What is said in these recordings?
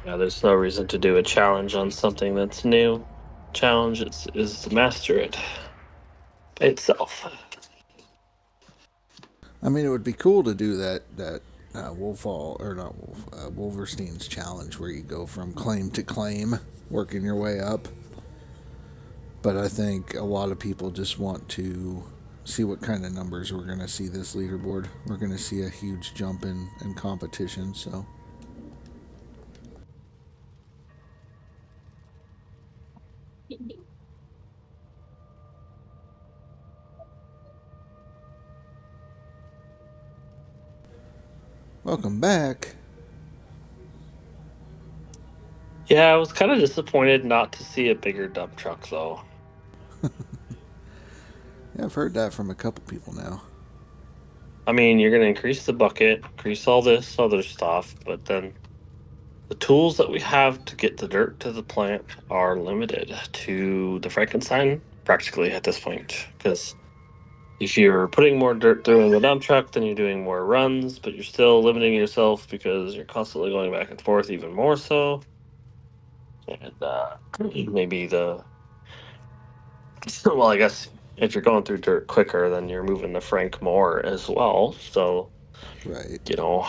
Yeah, there's no reason to do a challenge on something that's new. Challenge is to master it by itself. I mean, it would be cool to do that or not Wolverstein's challenge, where you go from claim to claim, working your way up. But I think a lot of people just want to see what kind of numbers we're going to see this leaderboard. We're going to see a huge jump in competition. So, welcome back. Yeah, I was kind of disappointed not to see a bigger dump truck, though. Yeah, I've heard that from a couple people now. I mean, you're going to increase the bucket, increase all this other stuff, but then the tools that we have to get the dirt to the plant are limited to the Frankenstein practically at this point. Because if you're putting more dirt through in the dump truck, then you're doing more runs, but you're still limiting yourself because you're constantly going back and forth even more so. And maybe well, I guess if you're going through dirt quicker, then you're moving the Frank more as well. So, Right. you know,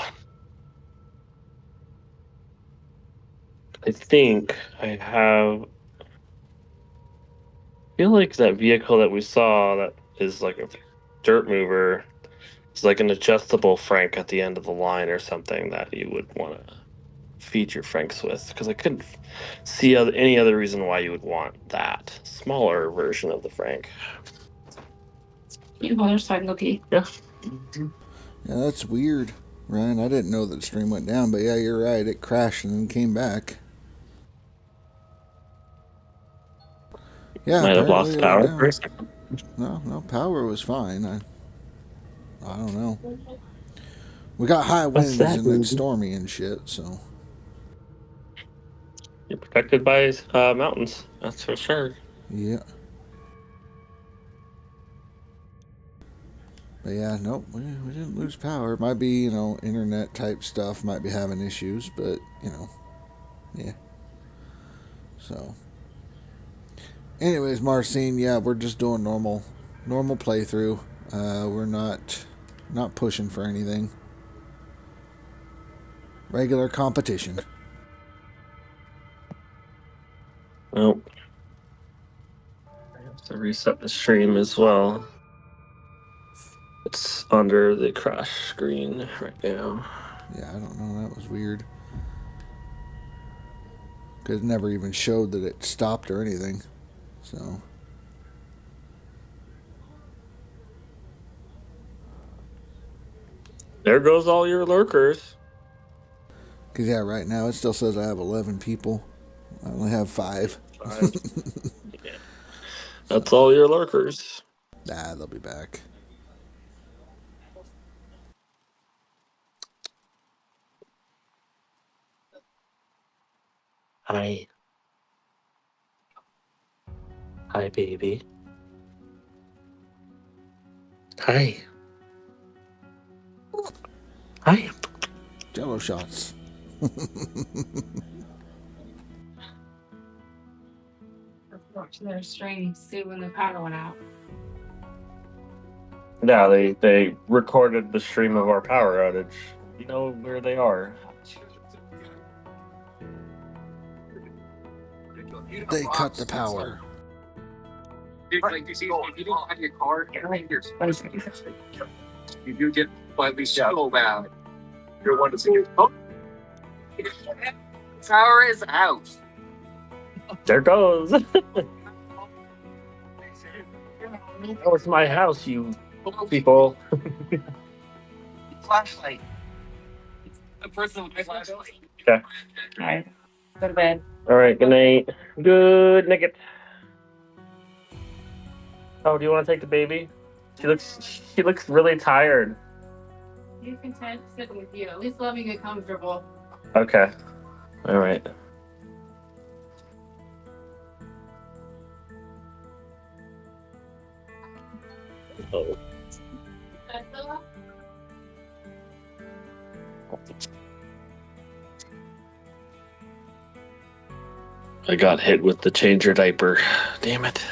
I think I have feel like that vehicle that we saw that is like a dirt mover is like an adjustable Frank at the end of the line or something that you would want to feed your Franks with. Because I couldn't see any other reason why you would want that smaller version of the Frank. Your mother's fine, okay. Yeah. Yeah, that's weird, Ryan. I didn't know that the stream went down, but yeah, you're right. It crashed and then came back. Yeah, Might have apparently lost it went power for down. a second. No, no, power was fine. I don't know. We got high What's winds that? and it's stormy and shit, so. You're protected by mountains. That's for sure. Yeah. But yeah, nope, we didn't lose power. It might be, internet type stuff might be having issues, but, yeah. So, anyways, Marcine, yeah, we're just doing normal playthrough. We're not pushing for anything. Regular competition. Nope. I have to reset the stream as well. It's under the crash screen right now. Yeah, I don't know. That was weird. Because it never even showed that it stopped or anything. So, There goes all your lurkers. because yeah, right now it still says I have 11 people. I only have 5. Five. Yeah. That's So, all your lurkers. they'll be back. Hi. Hi, baby. Hi. Hi. Jello shots. Watching their stream, see when the power went out. Yeah, they recorded the stream of our power outage. You know where they are. They cut the power. Like, if you don't have your card, you do get at least so bad. You're one to see it. Oh, power is out. There goes. That was my house, you people. Flashlight. The person with the flashlight. Okay. Alright, go to bed. All right. Good night. Good night. Oh, do you want to take the baby? She looks really tired. He's content sitting with you. At least let me get comfortable. Okay. All right. Oh. I got hit with the changer diaper. Damn it.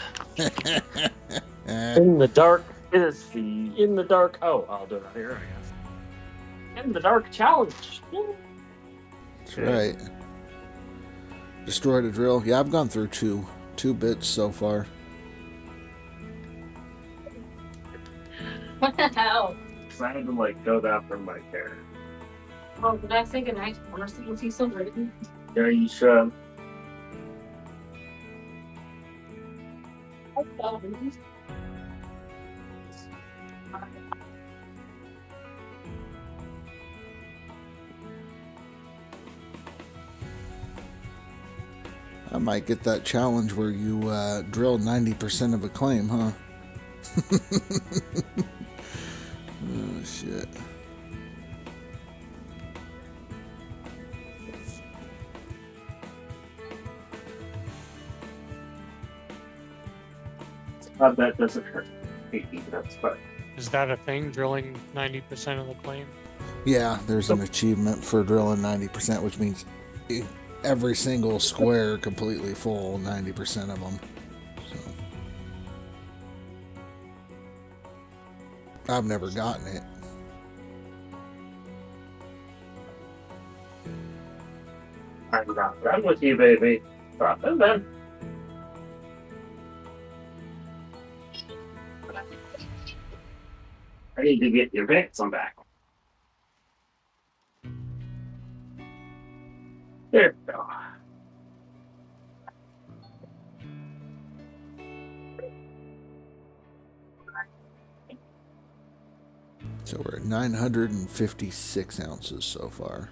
In the dark is the in the dark. Oh, I'll do it here, I guess. In the dark challenge. Woo. That's right. Destroyed a drill. Yeah, I've gone through two bits so far. What the hell? Because I had to like go down from my chair. Oh, did I say goodnight? Honestly, was he still written? Yeah, you should. I might get that challenge where you drill 90% of a claim, huh? Oh, shit. That doesn't hurt. That's fine. Is that a thing? Drilling 90% of the claim? Yeah, there's an achievement for drilling 90%, which means every single square completely full, 90% of them. So I've never gotten it. I'm not done with you, baby. Drop it then. I need to get your Vixen back. There we go. So we're at 956 ounces so far.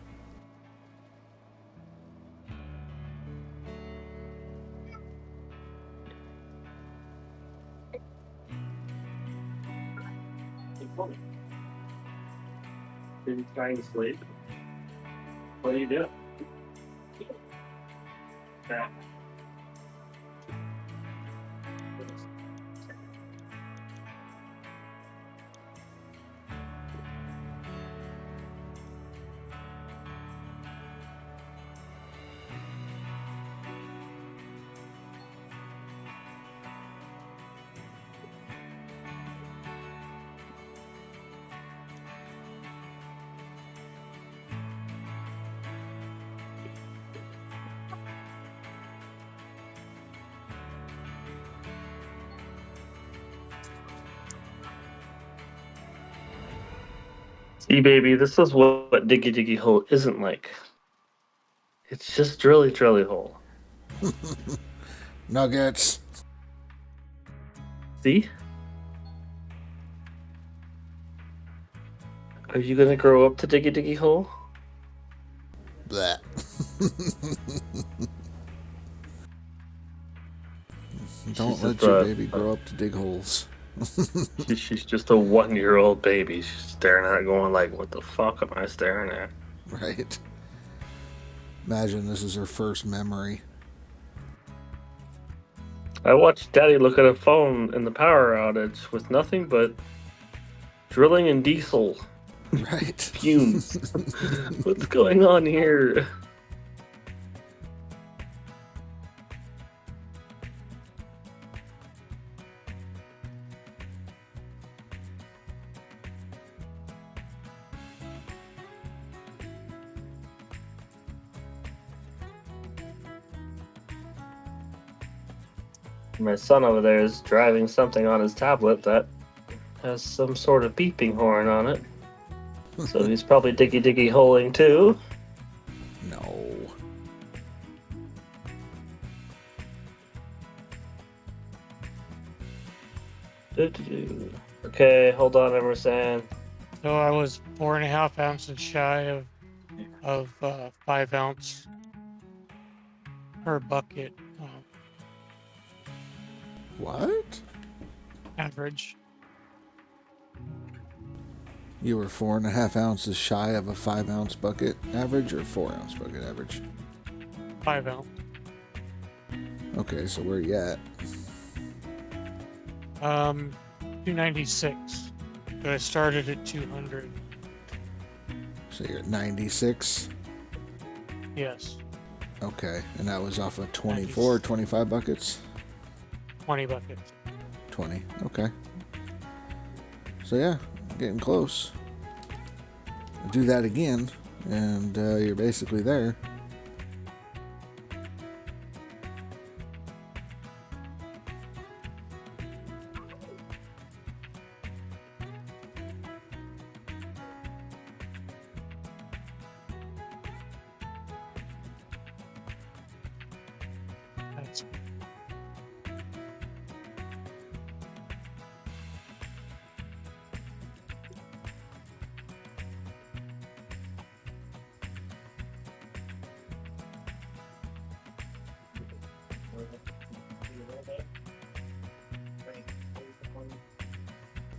Did you try and sleep? What do you do? Yeah. See, baby, this is what Diggy Diggy Hole isn't like. It's just drilly drilly hole. Nuggets. See? Are you gonna grow up to Diggy Diggy Hole? Blah. Don't let your baby grow up to dig holes. She's just a 1-year-old baby. She's staring at it going like, what the fuck am I staring at? Right. Imagine this is her first memory. I watched Daddy look at a phone in the power outage with nothing but drilling and diesel Right. fumes. What's going on here? My son over there is driving something on his tablet that has some sort of beeping horn on it. So he's probably diggy diggy holing too. No. Okay, hold on, Emerson. So I was 4.5 ounces shy of 5 ounce per bucket What? average. You were 4.5 ounces shy of a 5 ounce bucket average or 4 ounce bucket average? 5 ounce. Okay, so where you at? 296. But I started at 200. So you're at 96? Yes. Okay, and that was off of 24, 25 buckets? 20 buckets. 20, okay. So yeah, getting close. Do that again, and you're basically there. That's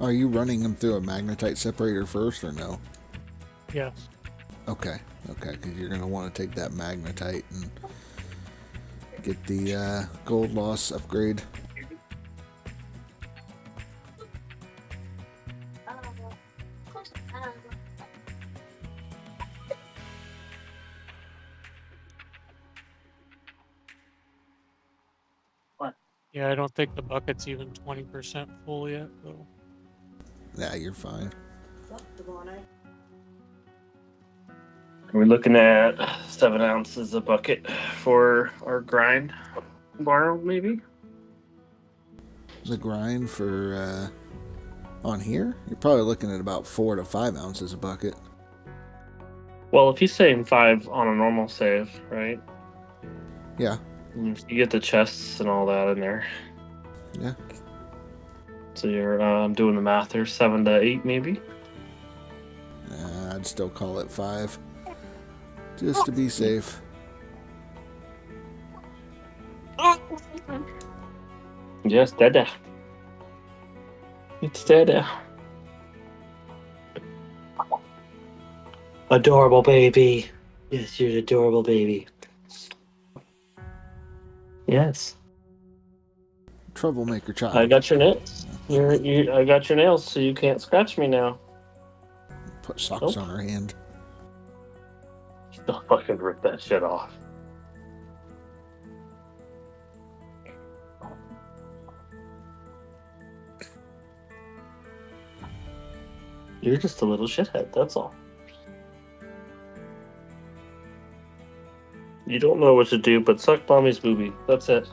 Are you running them through a magnetite separator first or no? yes. Okay, because you're going to want to take that magnetite and get the gold loss upgrade. Yeah, I don't think the bucket's even 20% full yet, though. Yeah, you're fine. We're looking at 7 ounces a bucket for our grind tomorrow, maybe. The grind for on here, you're probably looking at about 4 to 5 ounces a bucket. Well, if he's saying 5 on a normal save, right? Yeah, You get the chests and all that in there. yeah. So you're doing the math there, 7 to 8 maybe. I'd still call it 5, just to be safe. Yes, Dada. It's Dada. Adorable baby. Yes, you're an adorable baby. Yes. Troublemaker child. I got your nails. I got your nails, so you can't scratch me now. Put socks Nope. on her hand. Don't fucking rip that shit off. You're just a little shithead, that's all. You don't know what to do but suck mommy's boobie. That's it.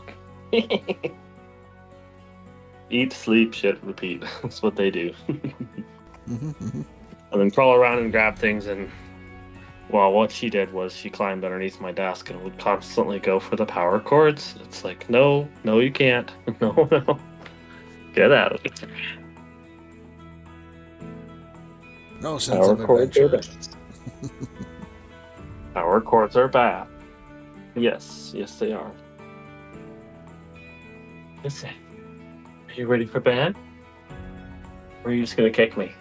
Eat, sleep, shit, repeat. That's what they do. And then crawl around and grab things, and well, what she did was she climbed underneath my desk and would constantly go for the power cords. It's like, no, you can't. No. Get out of it. No sense Power of cords are adventure. bad. Power cords are bad. Yes, they are. Listen, are you ready for bed? Or are you just gonna kick me?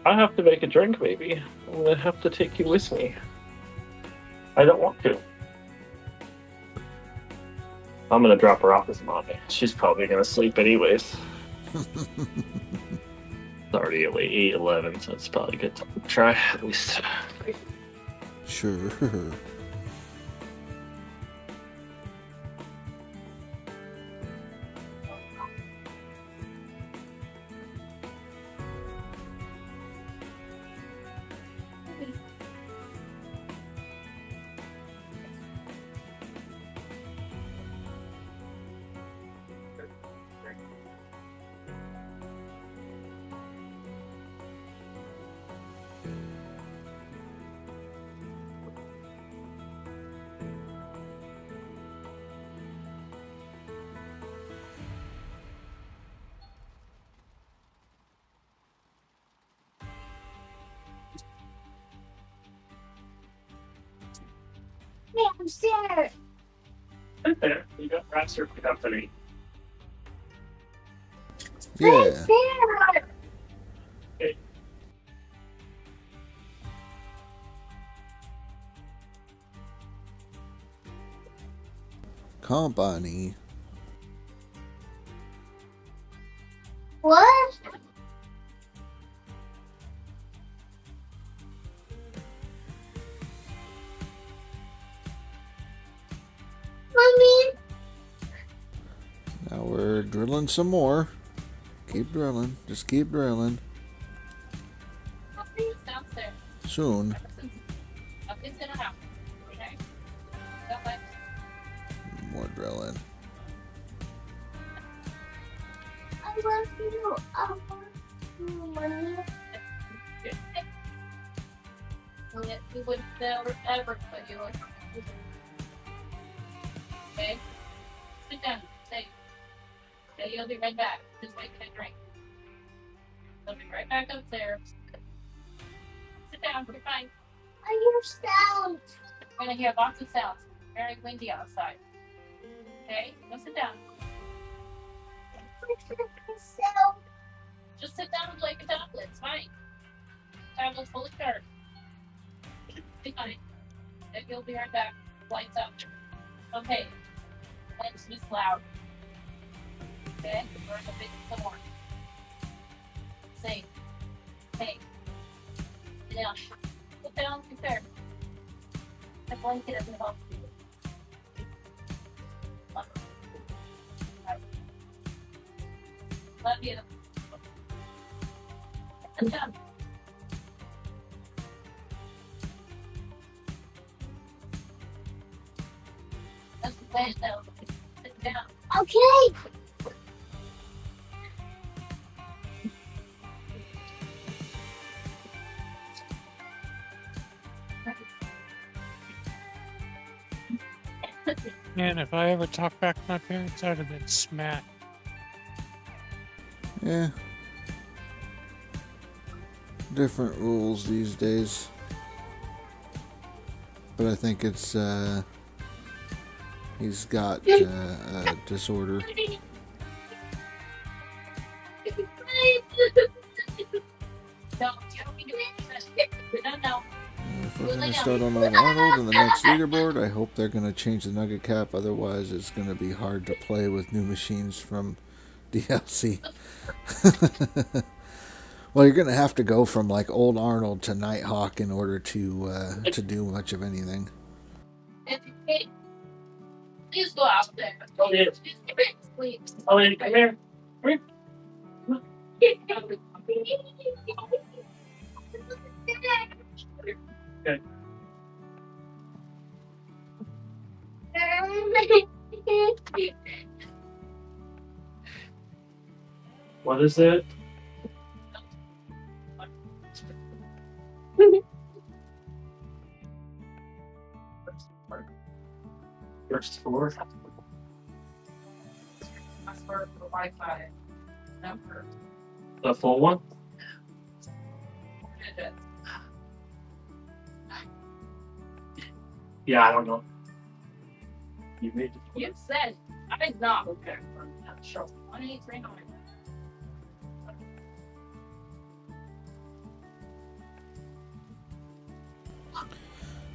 I have to make a drink, baby. I'm gonna have to take you with me. I don't want to. I'm gonna drop her off with mommy. She's probably gonna sleep anyways. It's already like 8:11, so it's probably a good time to try at least. Sure. I'm scared. You got rats for company. Yeah. Scared. Company. What? drilling some more. Keep drilling. Just keep drilling. It's downstairs. Soon. It's in a house. Okay? Don't let- More drilling. I love you. I love you. We would never ever put you on. Okay? Sit down. Stay. Okay, you'll be right back. Just wait and drink. I'll be right back upstairs. Sit down. You're fine. I hear sound. You're gonna hear lots of sounds. Very windy outside. Okay? Go sit down. Sound. Just sit down and play your tablet. It's fine. Tablet's fully charged. Be fine. If you'll be right back. Lights up. Okay. Lights just loud. Okay? We're in a big storm. Safe. Hey. Sit down. Sit down. Prepare. The blanket doesn't help you. Love you. Sit down. That's the plan now. Sit down. Okay. Man, if I ever talked back to my parents, I'd have been smacked. Yeah. Different rules these days. But I think it's, he's got, a disorder. No, you don't need to be no. If we're going to start on Old Arnold in the next leaderboard, I hope they're going to change the nugget cap. Otherwise, it's going to be hard to play with new machines from DLC. Well, you're going to have to go from like Old Arnold to Nighthawk in order to do much of anything. Hey, please go out there. Oh, yeah. Please. Oh, Andy, come here. Okay. What is it? First floor. Password for Wi-Fi. Number. The full one? Digits. Yeah, I don't know. You made it. You said I did not look at that show. 1839.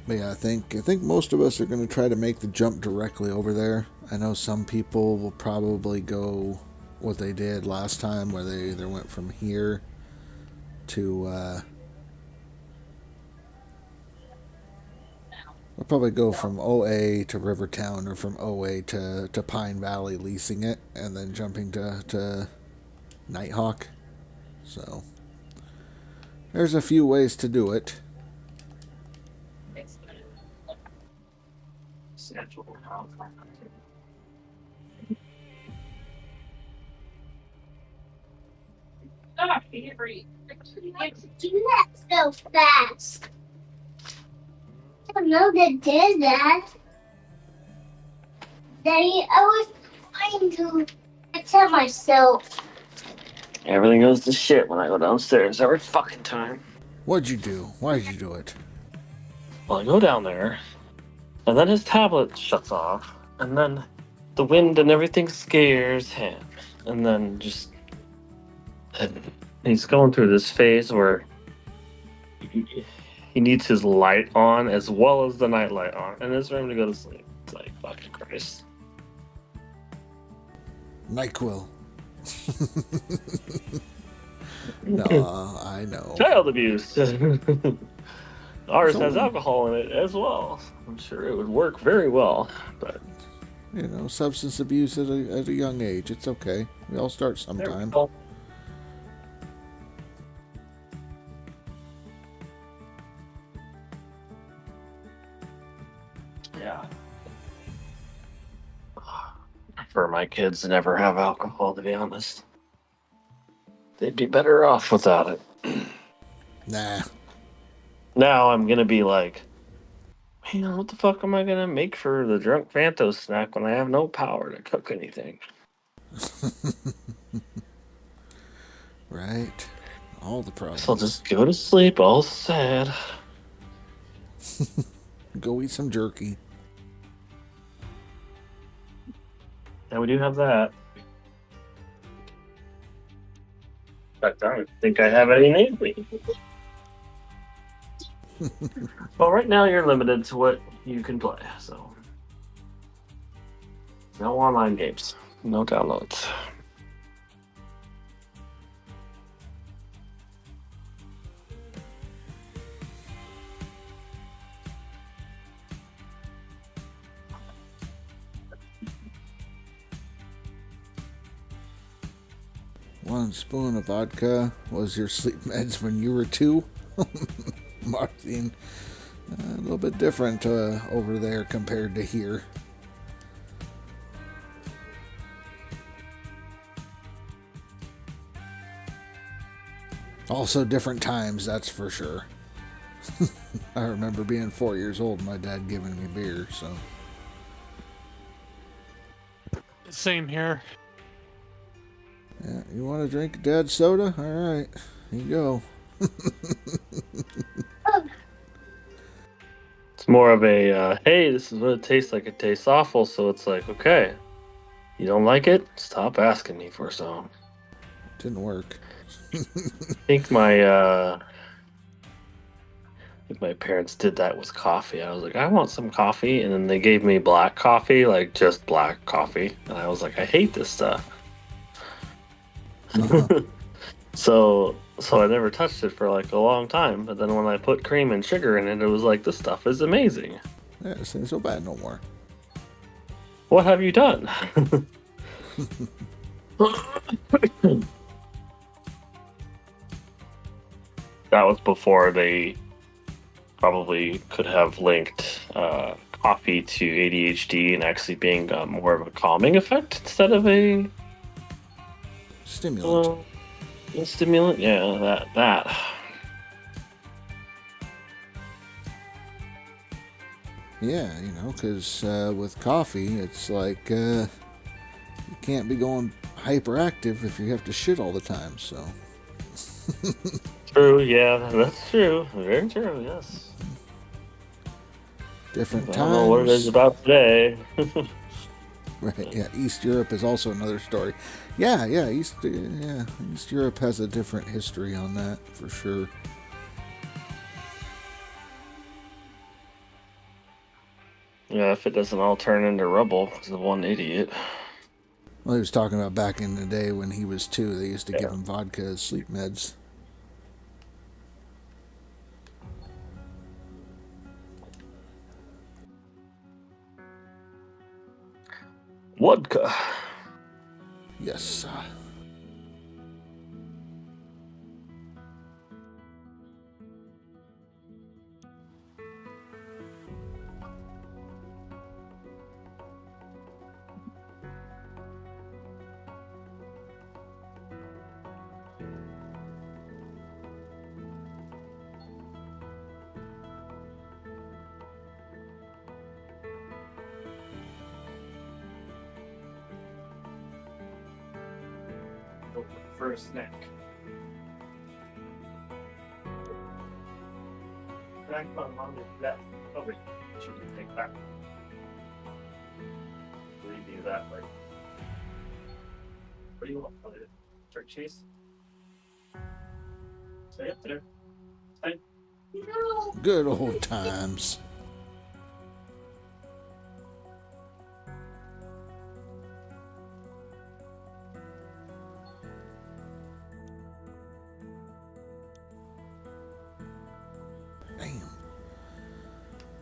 But yeah, I think most of us are going to try to make the jump directly over there. I know some people will probably go what they did last time, where they either went from here to I'll probably go from OA to Rivertown, or from OA to Pine Valley, leasing it, and then jumping to Nighthawk. So there's a few ways to do it. Central. Stop, you can't breathe. Do that so fast. I don't know that did that. Daddy, I was trying to tell myself. Everything goes to shit when I go downstairs every fucking time. What'd you do? Why'd you do it? Well, I go down there, and then his tablet shuts off, and then the wind and everything scares him, and then just he's going through this phase where he needs his light on as well as the night light on in his room to go to sleep. It's like, fucking Christ. NyQuil. No, I know. Child abuse. Ours has alcohol in it as well. I'm sure it would work very well, but You know, substance abuse at a young age. It's okay. We all start There we sometime. go. Yeah. For my kids to never have alcohol, to be honest. They'd be better off without it. Nah. Now I'm gonna be like, man, what the fuck am I gonna make for the drunk Vanto snack when I have no power to cook anything? Right. All the So I'll problems. just go to sleep all sad. Go eat some jerky. And we do have that. In fact, I don't think I have any named me. Well, right now you're limited to what you can play, so no online games, no downloads. One spoon of vodka was your sleep meds when you were 2. Martin, a little bit different over there compared to here. Also different times, that's for sure. I remember being 4 years old and my dad giving me beer, so. Same here. Yeah, you want to drink dad's soda? Alright, here you go. It's more of a, hey, this is what it tastes like. It tastes awful, so it's like, okay, you don't like it? Stop asking me for some. Didn't work. I think my parents did that with coffee. I was like, I want some coffee, and then they gave me black coffee, like just black coffee, and I was like, I hate this stuff. Uh-huh. So I never touched it for like a long time. But then when I put cream and sugar in it, it was like, this stuff is amazing. Yeah, this ain't so bad no more. What have you done? That was before they probably could have linked coffee to ADHD and actually being more of a calming effect instead of a Stimulant. stimulant. Yeah, that. Yeah, you know, because with coffee, it's like you can't be going hyperactive if you have to shit all the time, so. True. Yeah, that's true. Very true. Yes. Different I times. don't know what it is about today. Right, yeah, East Europe is also another story. Yeah, East Europe has a different history on that, for sure. Yeah, if it doesn't all turn into rubble because of one idiot. Well, he was talking about back in the day when he was 2, they used to give him vodka as sleep meds. Vodka. Yes. For a snack. Snack on Monday left. Oh wait, should we take that? Review that way. What do you want? Jerk cheese? Stay up there. Stay. No. Good old times.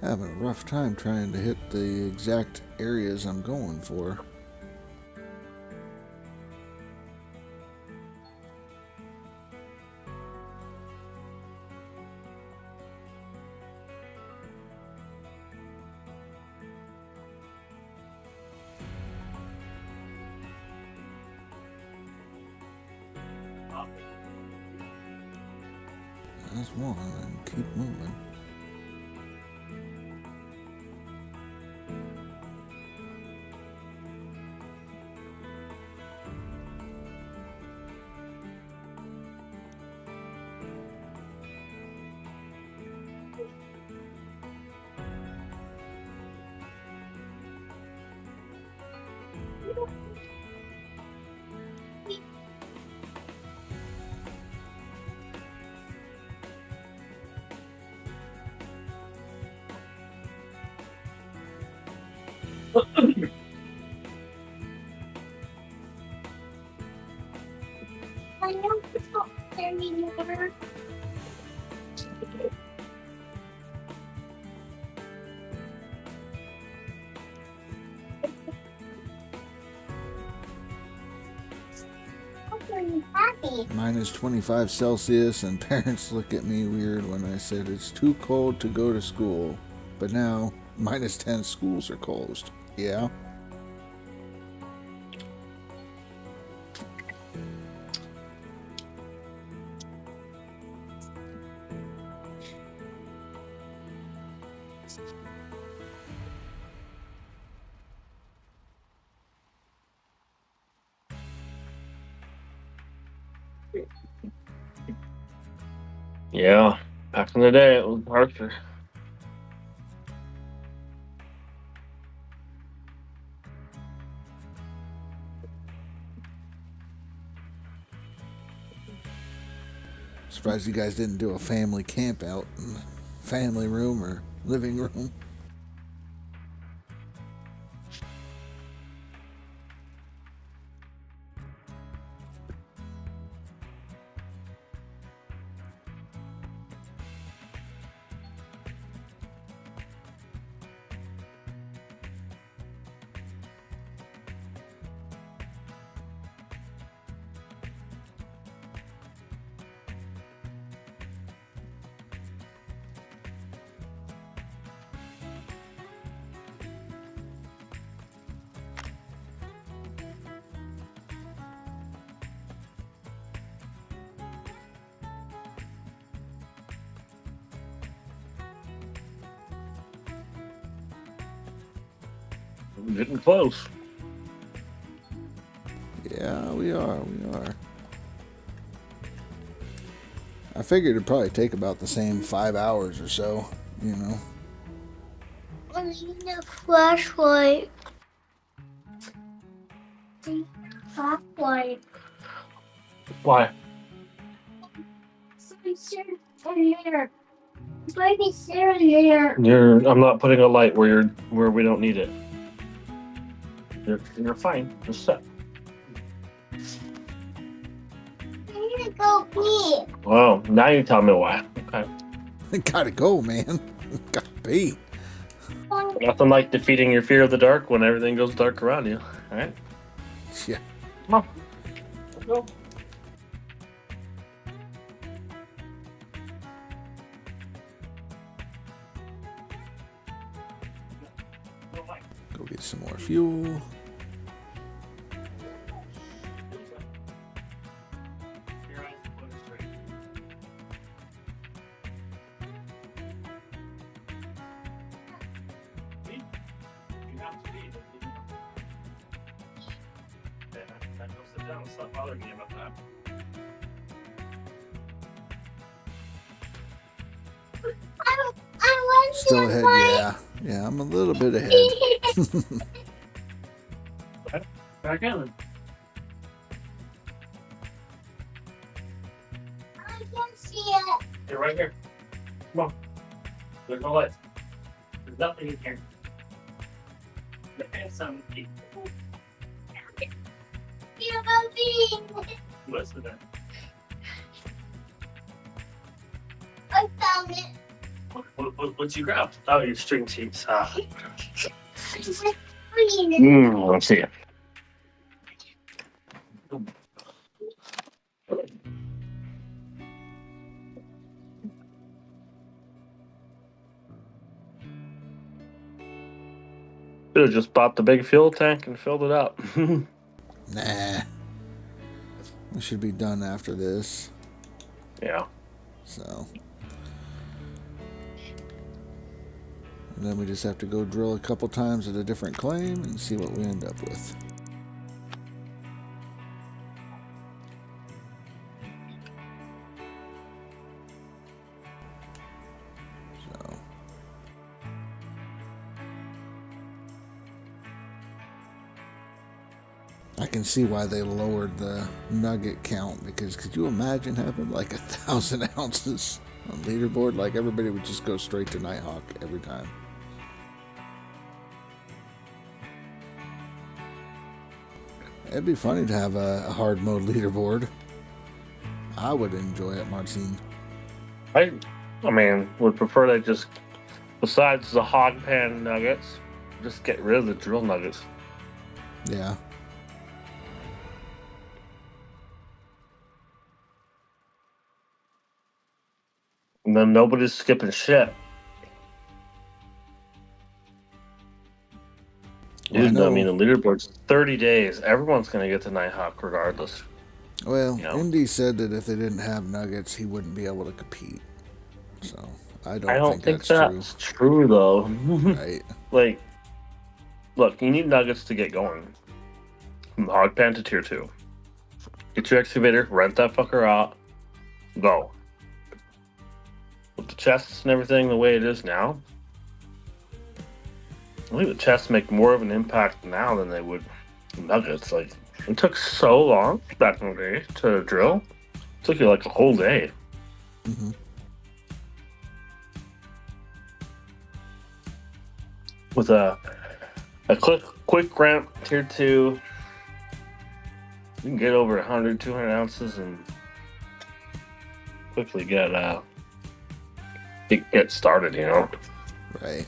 Damn. having a rough time trying to hit the exact areas I'm going for. That's one, and keep moving. I don't talk anymore. I'm happy. Minus 25 Celsius, and parents look at me weird when I said it's too cold to go to school. But now, minus 10 schools are closed. Yeah? Yeah, back in the day, it was harsher. Surprised you guys didn't do a family camp out in the family room or living room. We're getting close. Yeah, we are. I figured it'd probably take about the same 5 hours or so, you know. I need a flashlight. Flashlight. Why? Somebody's sitting in there. Somebody's sitting there. I'm not putting a light where we don't need it. You're fine. Just sit. I need to go pee. Wow, now you tell me why. Okay. Gotta go, man. Gotta be. Nothing like defeating your fear of the dark when everything goes dark around you. All right. Yeah. Come on. Let's go. Go get some more fuel. Stop bothering me about that. I want Still to ahead, play. yeah. I'm a little bit ahead. Back in. I can see it. You're right here. Come on. There's no lights. There's nothing in here. There's some people. You're moving. Listen to that. I found it. What'd you grab? Oh, your string cheese. Ah. Green. Let's see it. Should have just bought the big fuel tank and filled it up. Nah. We should be done after this. Yeah. So. And then we just have to go drill a couple times at a different claim and see what we end up with. So. I can see why they lowered the nugget count, because could you imagine having like 1,000 ounces on leaderboard? Like everybody would just go straight to Nighthawk every time. It'd be funny to have a hard mode leaderboard. I would enjoy it, Marcin. I mean, would prefer to just, besides the hog pan nuggets, just get rid of the drill nuggets. Yeah. And then nobody's skipping shit. Well, Dude, I mean, the leaderboard's 30 days. Everyone's going to get the Nighthawk regardless. Well, Yeah. Indy said that if they didn't have nuggets, he wouldn't be able to compete. So I I don't think that's that's true, though. true. Right. Like, look, you need nuggets to get going. From hog pan to tier 2. Get your excavator, rent that fucker out, go. With the chests and everything the way it is now, I think the chests make more of an impact now than they would nuggets. Like, it took so long back in the day to drill. It took you like a whole day. Mm-hmm. With a quick ramp tier 2, you can get over 100, 200 ounces and quickly get started, you know. Right.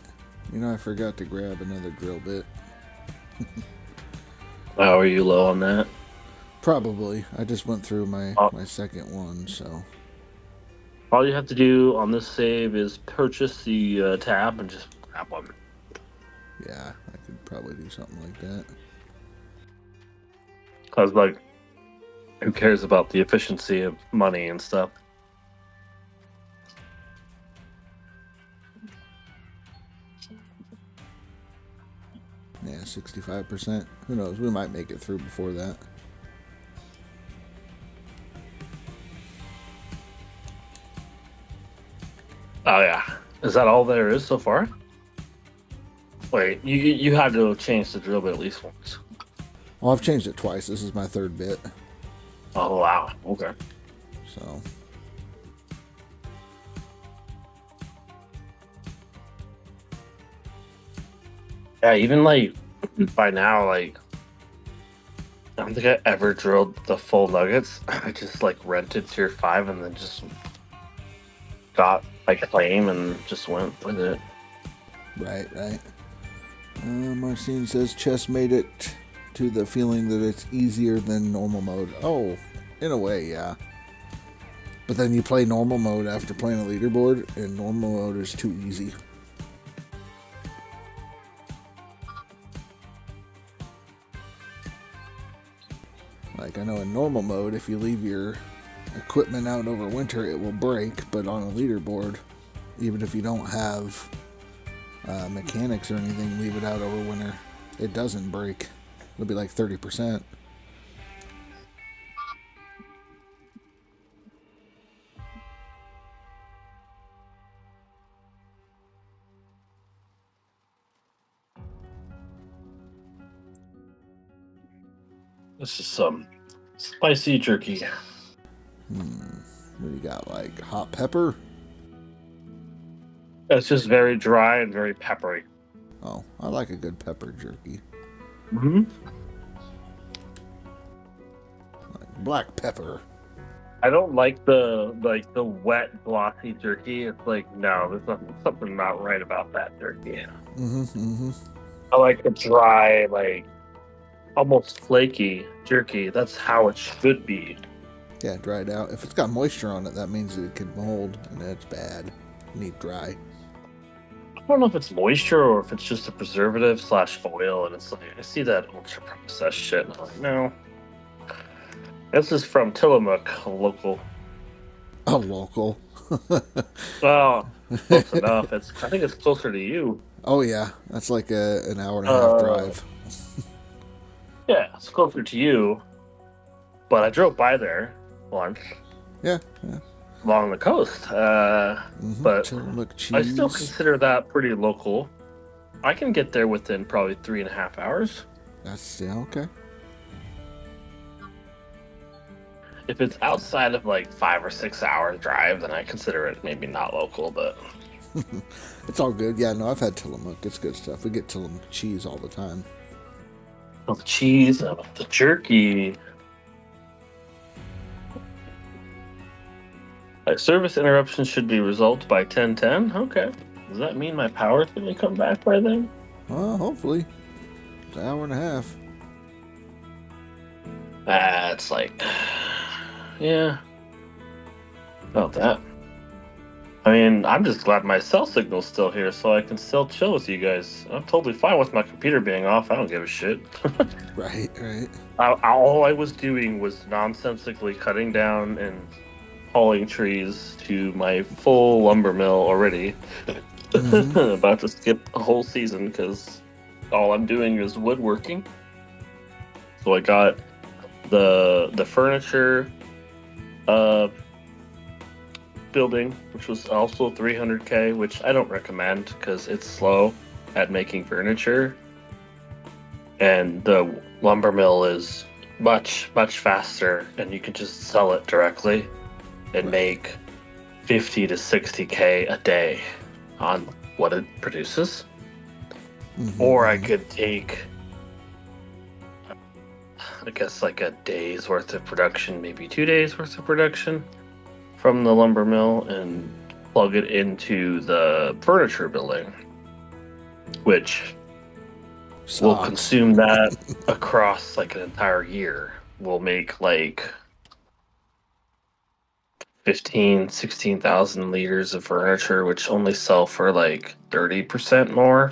You know, I forgot to grab another drill bit. How are you low on that? Probably. I just went through my second one, so. All you have to do on this save is purchase the tab and just grab one. Yeah, I could probably do something like that. Cause like, who cares about the efficiency of money and stuff? Yeah, 65%. Who knows? We might make it through before that. Oh yeah, is that all there is so far? Wait, you had to change the drill bit at least once. Well, I've changed it twice. This is my third bit. Oh wow, okay. So. Yeah, even like by now, like I don't think I ever drilled the full nuggets. I just like rented tier 5 and then just got my claim and just went with it. Right. Marcin says chess made it to the feeling that it's easier than normal mode. Oh, in a way, yeah. But then you play normal mode after playing a leaderboard, and normal mode is too easy. Like, I know in normal mode, if you leave your equipment out over winter, it will break, but on a leaderboard, even if you don't have mechanics or anything, leave it out over winter, it doesn't break. It'll be like 30%. This is some spicy jerky. What do you got, like hot pepper? It's just very dry and very peppery. Oh, I like a good pepper jerky. Mm-hmm. Like black pepper. I don't like the wet glossy jerky. It's like no, there's something not right about that jerky. I like the dry, like almost flaky jerky. That's how it should be. Yeah, dried out. If it's got moisture on it, that means it could mold, and that's bad. You need dry. I don't know if it's moisture or if it's just a preservative / oil, and it's like I see that ultra processed shit, and I'm like, no. This is from Tillamook, a local. A local. Oh, close enough. I think it's closer to you. Oh yeah, that's like an hour and a half drive. Yeah, it's closer to you. But I drove by there once. Yeah. Along the coast. But Tillamook cheese. I still consider that pretty local. I can get there within probably 3.5 hours. That's okay. If it's outside of like 5 or 6 hours drive, then I consider it maybe not local, but It's all good. Yeah, no, I've had Tillamook. It's good stuff. We get Tillamook cheese all the time. the cheese, the jerky. Service interruption should be resolved by 10:10. Okay. Does that mean my power's going to come back by then? Well, hopefully. It's an hour and a half. That's like, yeah. About that. I mean, I'm just glad my cell signal's still here so I can still chill with you guys. I'm totally fine with my computer being off. I don't give a shit. Right. All I was doing was nonsensically cutting down and hauling trees to my full lumber mill already. About to skip a whole season because all I'm doing is woodworking. So I got the furniture building, which was also 300K, which I don't recommend because it's slow at making furniture. And the lumber mill is much faster, and you can just sell it directly and make 50 to 60K a day on what it produces. Or I could take, I guess, like a day's worth of production, maybe 2 days worth of production from the lumber mill and plug it into the furniture building, which will consume that across like an entire year. We'll make like 16,000 liters of furniture, which only sell for like 30% more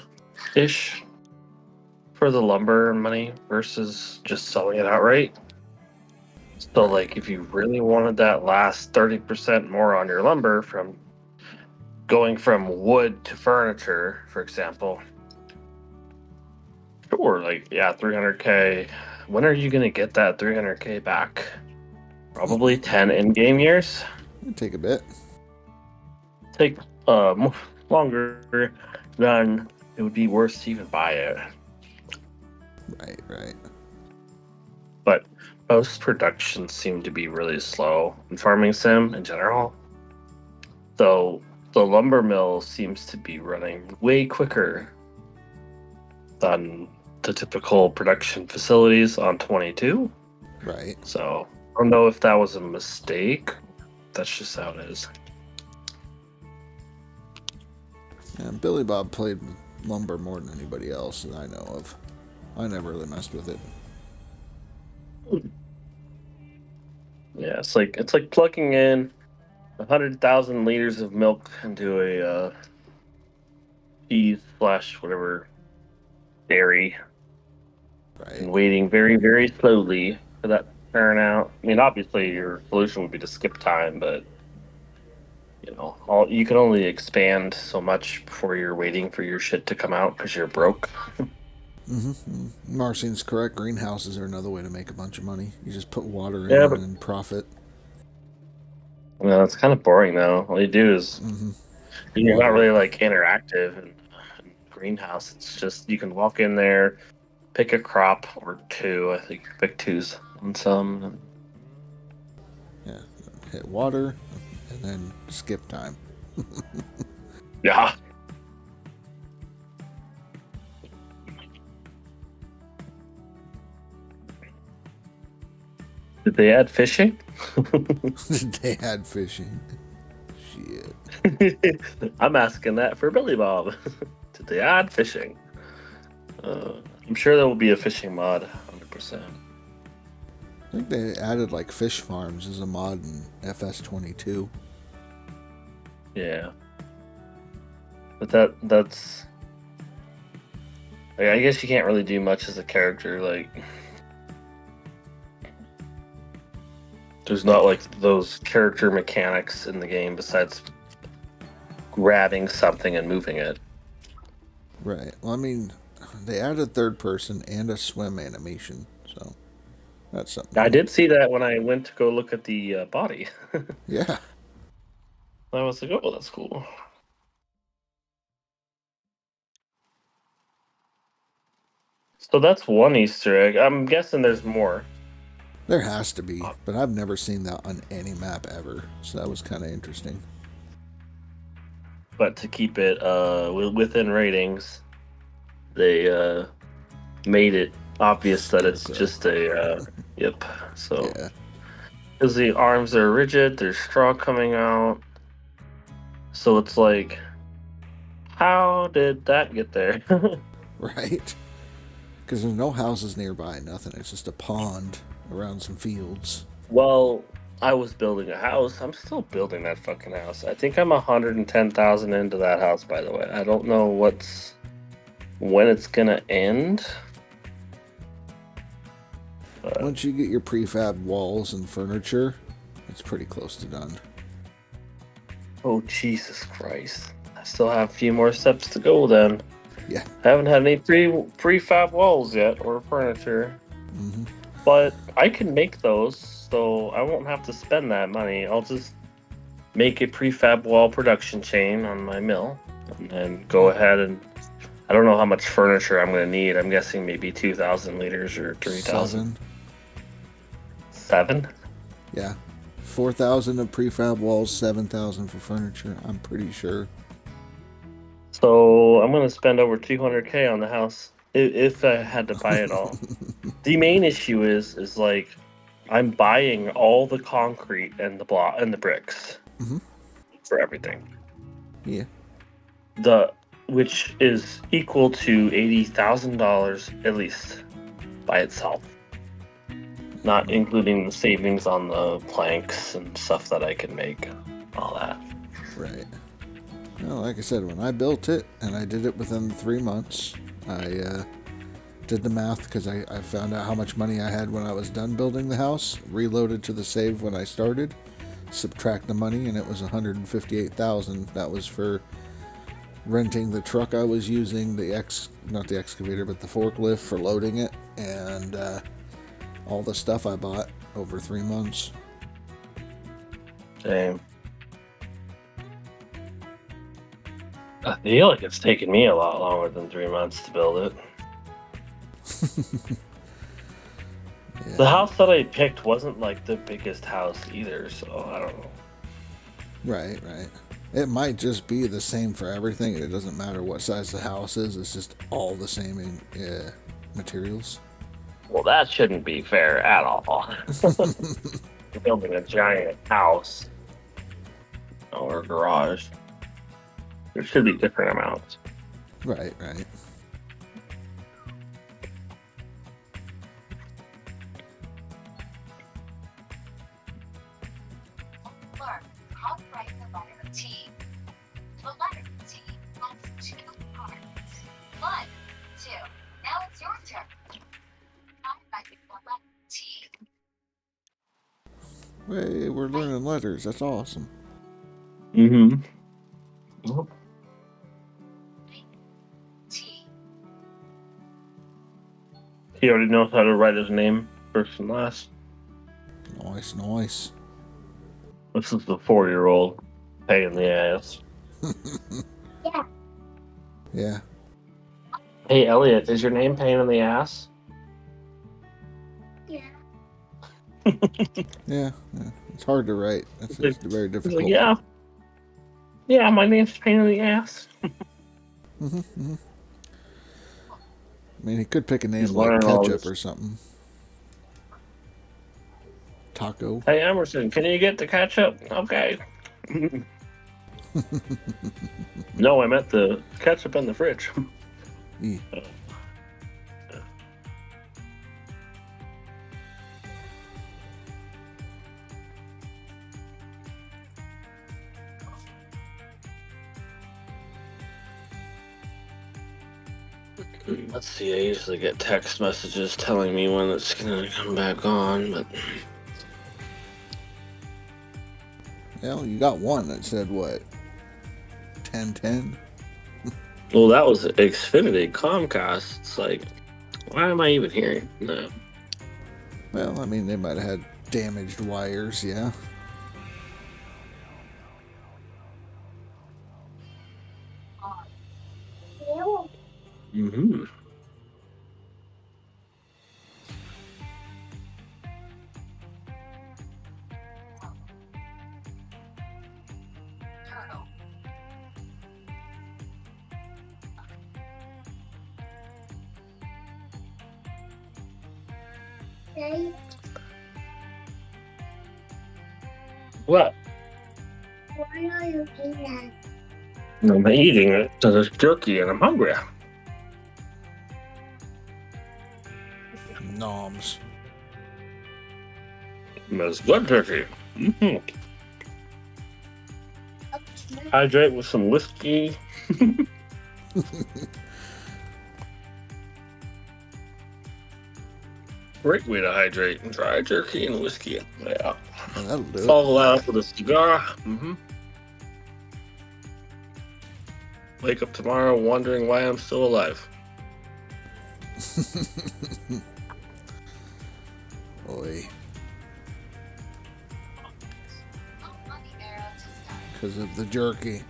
ish for the lumber money versus just selling it outright. So like if you really wanted that last 30% more on your lumber from going from wood to furniture, for example, sure, like yeah, 300K. When are you gonna get that 300K back? Probably 10 in-game years. It'd take a bit. Take longer than it would be worth to even buy it. Right. But most productions seem to be really slow in farming sim in general. So the lumber mill seems to be running way quicker than the typical production facilities on 22. Right. So I don't know if that was a mistake. That's just how it is. Yeah, Billy Bob played with lumber more than anybody else that I know of. I never really messed with it. Yeah, it's like plugging in 100,000 liters of milk into a cheese / whatever dairy, Right. and waiting very, very slowly for that to turn out. I mean, obviously your solution would be to skip time, but you know, you can only expand so much before you're waiting for your shit to come out because you're broke. Marcin's correct. Greenhouses are another way to make a bunch of money. You just put water in Yeah, them but- and profit. Well, it's kind of boring though. All you do is you're not really like interactive in greenhouse. It's just you can walk in there, pick a crop or two. I think pick twos on some. Yeah. Hit water and then skip time. Yeah. Did they add fishing? They had fishing. Shit. I'm asking that for Billy Bob. Did they add fishing? I'm sure there will be a fishing mod, 100%. I think they added like fish farms as a mod in FS22. Yeah. But that's like, I guess you can't really do much as a character. Like, there's not like those character mechanics in the game besides grabbing something and moving it. Right. Well, I mean, they added third person and a swim animation, so that's something. I did see that when I went to go look at the body. Yeah. I was like, oh, that's cool. So that's one Easter egg. I'm guessing there's more. There has to be, but I've never seen that on any map ever, so that was kind of interesting. But to keep it within ratings, they made it obvious that it's just a yep. So Yeah. because the arms are rigid, there's straw coming out. So it's like, how did that get there? Right. Because there's no houses nearby, nothing. It's just a pond around some fields. Well, I was building a house. I'm still building that fucking house. I think I'm 110,000 into that house, by the way. I don't know when it's gonna end. But Once you get your prefab walls and furniture, it's pretty close to done. oh, Jesus Christ. I still have a few more steps to go then. Yeah. I haven't had any prefab walls yet or furniture. Hmm. But I can make those, so I won't have to spend that money. I'll just make a prefab wall production chain on my mill and then go ahead and I don't know how much furniture I'm going to need. I'm guessing maybe 2,000 liters or 3,000. 7? Yeah. 4,000 of prefab walls, 7,000 for furniture. I'm pretty sure. So I'm going to spend over 200K on the house if I had to buy it all. The main issue is like I'm buying all the concrete and the block and the bricks Mhm. for everything. Yeah. Which is equal to $80,000 at least by itself, not including the savings on the planks and stuff that I can make, all that. Right. Well, like I said, when I built it, and I did it within 3 months, I did the math because I found out how much money I had when I was done building the house, reloaded to the save when I started, subtract the money, and it was $158,000. That was for renting the truck I was using, not the excavator, but the forklift for loading it, and all the stuff I bought over 3 months. Damn. I feel like it's taken me a lot longer than 3 months to build it. Yeah. The house that I picked wasn't like the biggest house either, so I don't know. Right. It might just be the same for everything. It doesn't matter what size the house is. It's just all the same in materials. Well, that shouldn't be fair at all. You're building a giant house or garage. There should be different amounts. Right. Learn how to write the letter T. The letter T has 2 parts. 1, 2. Now it's your turn. I'm writing the letter T. Hey, we're learning letters. That's awesome. Mm-hmm. T. He already knows how to write his name first and last. Nice. This is the 4-year-old pain in the ass. Yeah. Hey, Elliot, is your name pain in the ass? Yeah. Yeah. It's hard to write. It's very He's difficult. like, yeah, my name's pain in the ass. I mean, he could pick a name He's like learning all Ketchup this. or something. taco. Hey Emerson, can you get the ketchup? Okay. No, I meant the ketchup in the fridge. Eh. Let's see, I usually get text messages telling me when it's gonna come back on, but Well, you got one that said what? 10:10. well, that was Xfinity Comcast. It's like, why am I even hearing that? Well, I mean, they might have had damaged wires. Yeah. Mm-hmm. Turtle. Daddy, What? why are you doing that? I'm eating it because it's jerky and I'm hungry. Noms. It's good jerky. Mm-hmm. Okay. Hydrate with some whiskey. Great way to hydrate. Dry jerky and whiskey. Yeah. Well, that'll do it. Follow that up with a cigar. Mm-hmm. Wake up tomorrow wondering why I'm still alive. Oi, Oh, money arrow to start. because of the jerky.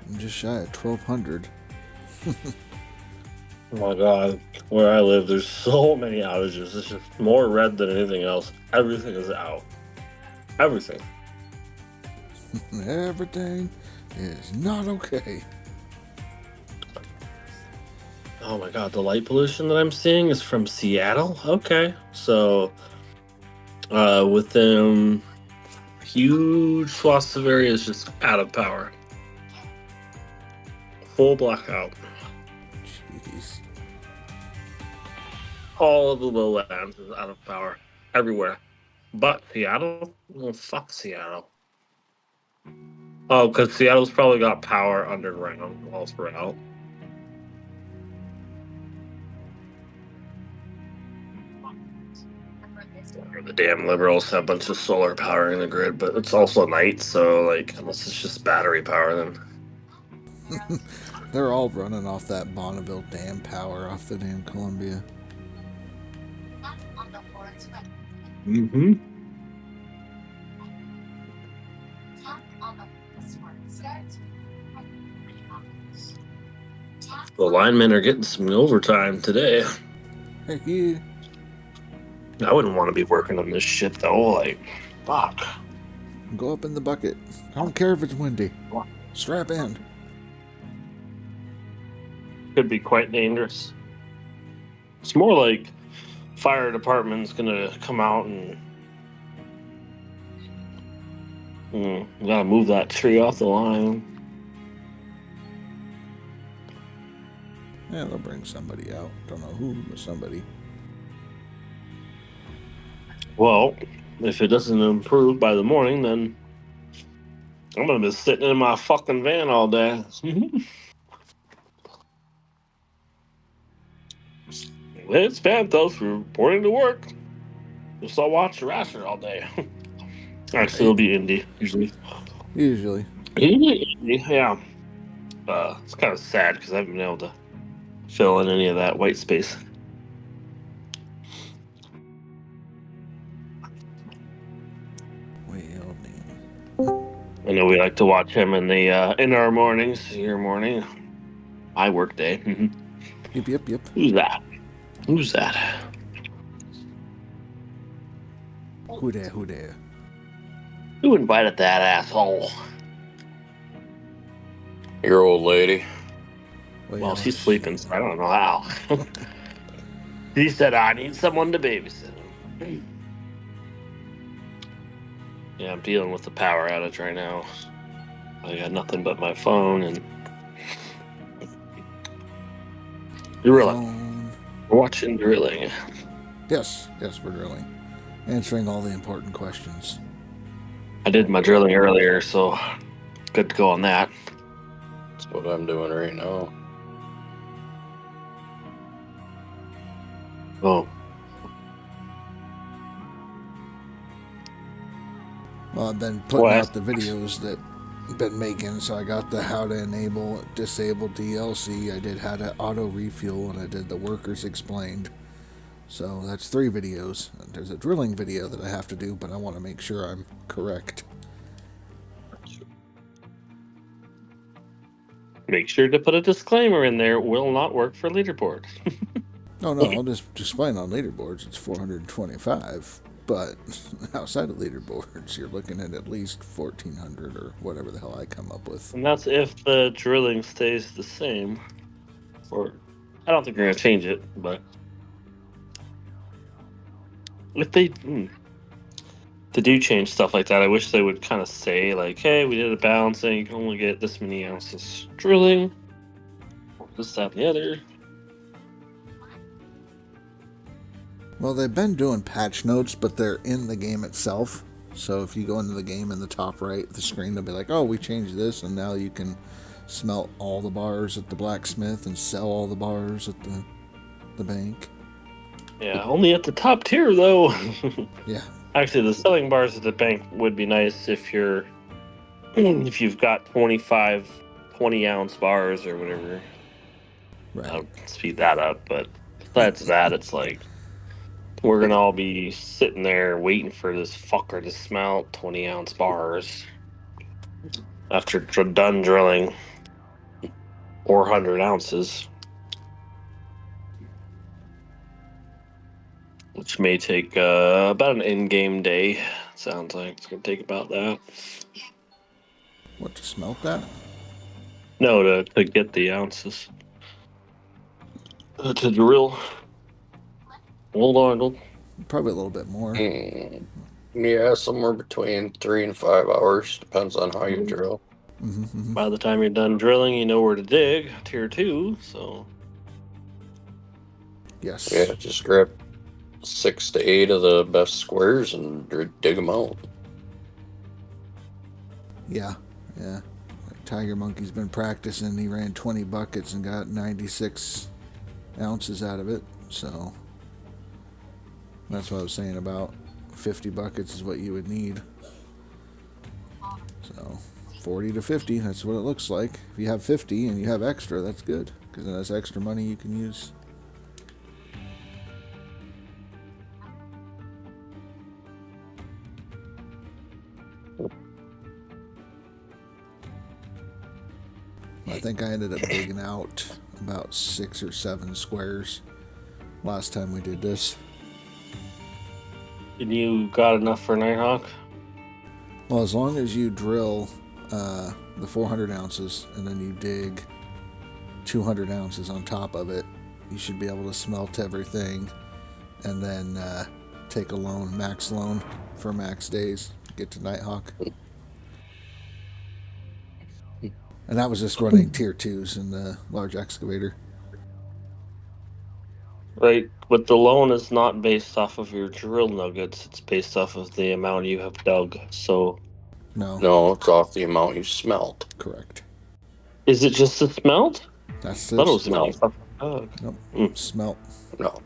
I'm just shy of 1,200. Oh my god, where I live, there's so many outages. It's just more red than anything else. Everything is out. Everything. Everything is not okay. Oh my god, the light pollution that I'm seeing is from Seattle? Okay. So, within huge swaths of areas just out of power. Full blackout. Jeez. All of the lowlands is out of power. Everywhere. But Seattle? Well, fuck Seattle. Oh, because Seattle's probably got power underground all throughout. Or the damn liberals have a bunch of solar power in the grid, but it's also night, so like unless it's just battery power, then They're all running off that Bonneville Dam power off the damn Columbia. Not on the board's web. mm-hmm. Tap on the password. Start. Tap The linemen are getting some overtime today. Heck yeah. I wouldn't want to be working on this shit though. Like, fuck. Go up in the bucket. I don't care if it's windy. Strap in. Could be quite dangerous. It's more like fire department's gonna come out and we gotta move that tree off the line. Yeah, they'll bring somebody out. Don't know who, but somebody. Well, if it doesn't improve by the morning, then I'm gonna be sitting in my fucking van all day. It's Panthos reporting to work. Just I'll watch the Rasher all day. Actually, it'll be Indy usually. Usually. Indy, yeah. It's kind of sad because I haven't been able to fill in any of that white space. Well, damn. I know we like to watch him in our mornings, your morning, my work day. Yep. Who's that? Who's that? Who there? Who invited that asshole? Your old lady. Well, she's sleeping, so I don't know how. He said, I need someone to babysit him. Yeah, I'm dealing with the power outage right now. I got nothing but my phone and drilling. We're watching drilling. Yes, we're drilling. Answering all the important questions. I did my drilling earlier, so good to go on that. That's what I'm doing right now. Oh, Well, I've been putting out the videos that I've been making, so I got the how to enable disable DLC, I did how to auto refuel, and I did the workers explained. So that's 3 videos. There's a drilling video that I have to do, but I want to make sure I'm correct. make sure to put a disclaimer in there. Will not work for leaderboard. No, I'll just explain on leaderboards. It's 425, but outside of leaderboards, you're looking at least 1,400 or whatever the hell I come up with. And that's if the drilling stays the same. Or I don't think they're gonna change it, but if they do change stuff like that, I wish they would kind of say like, "Hey, we did a balancing. You can only get this many ounces drilling, or this, that, and the other." Well, they've been doing patch notes, but they're in the game itself. So if you go into the game in the top right of the screen, they'll be like, "Oh, we changed this, and now you can smelt all the bars at the blacksmith and sell all the bars at the bank." Yeah, only at the top tier though. Yeah. Actually, the selling bars at the bank would be nice if you've got 25 20-ounce bars or whatever. Right. I'll speed that up, but besides that, it's like we're gonna all be sitting there waiting for this fucker to smelt 20-ounce bars after done drilling 400 ounces, which may take about an in-game day. Sounds like it's gonna take about that. What, to smelt that? No, to get the ounces. To drill. Hold on. Probably a little bit more. Yeah, somewhere between 3 and 5 hours. Depends on how you drill. Mm-hmm. By the time you're done drilling, you know where to dig. Tier 2, so. Yes. Yeah, just grab 6 to 8 of the best squares and dig them out. Yeah. Like Tiger Monkey's been practicing. He ran 20 buckets and got 96 ounces out of it. So that's what I was saying, about 50 buckets is what you would need. So 40 to 50, that's what it looks like. If you have 50 and you have extra, that's good, because then that's extra money you can use. I think I ended up digging out about 6 or 7 squares last time we did this. And you got enough for Nighthawk? Well, as long as you drill the 400 ounces and then you dig 200 ounces on top of it, you should be able to smelt everything and then take a loan, max loan for max days, get to Nighthawk. And that was just running tier 2s in the large excavator. Right, but the loan is not based off of your drill nuggets. It's based off of the amount you have dug. So No, it's off the amount you smelt. Correct. is it just the smelt? That's I thought it was smelt. dug. Nope. Smelt. No.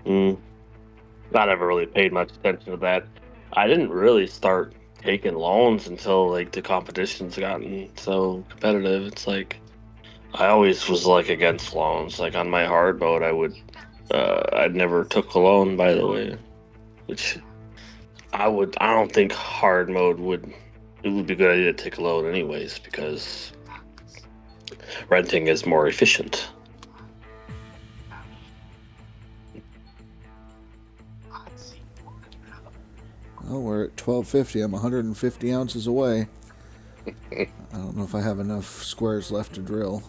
I never really paid much attention to that. I didn't really start taking loans until like the competition's gotten so competitive. It's like I always was like against loans. Like on my hard mode, I never took a loan, by the way, which I don't think hard mode it would be a good idea to take a loan anyways, because renting is more efficient. Well, Well, we're at 1250. I'm 150 ounces away. I don't know if I have enough squares left to drill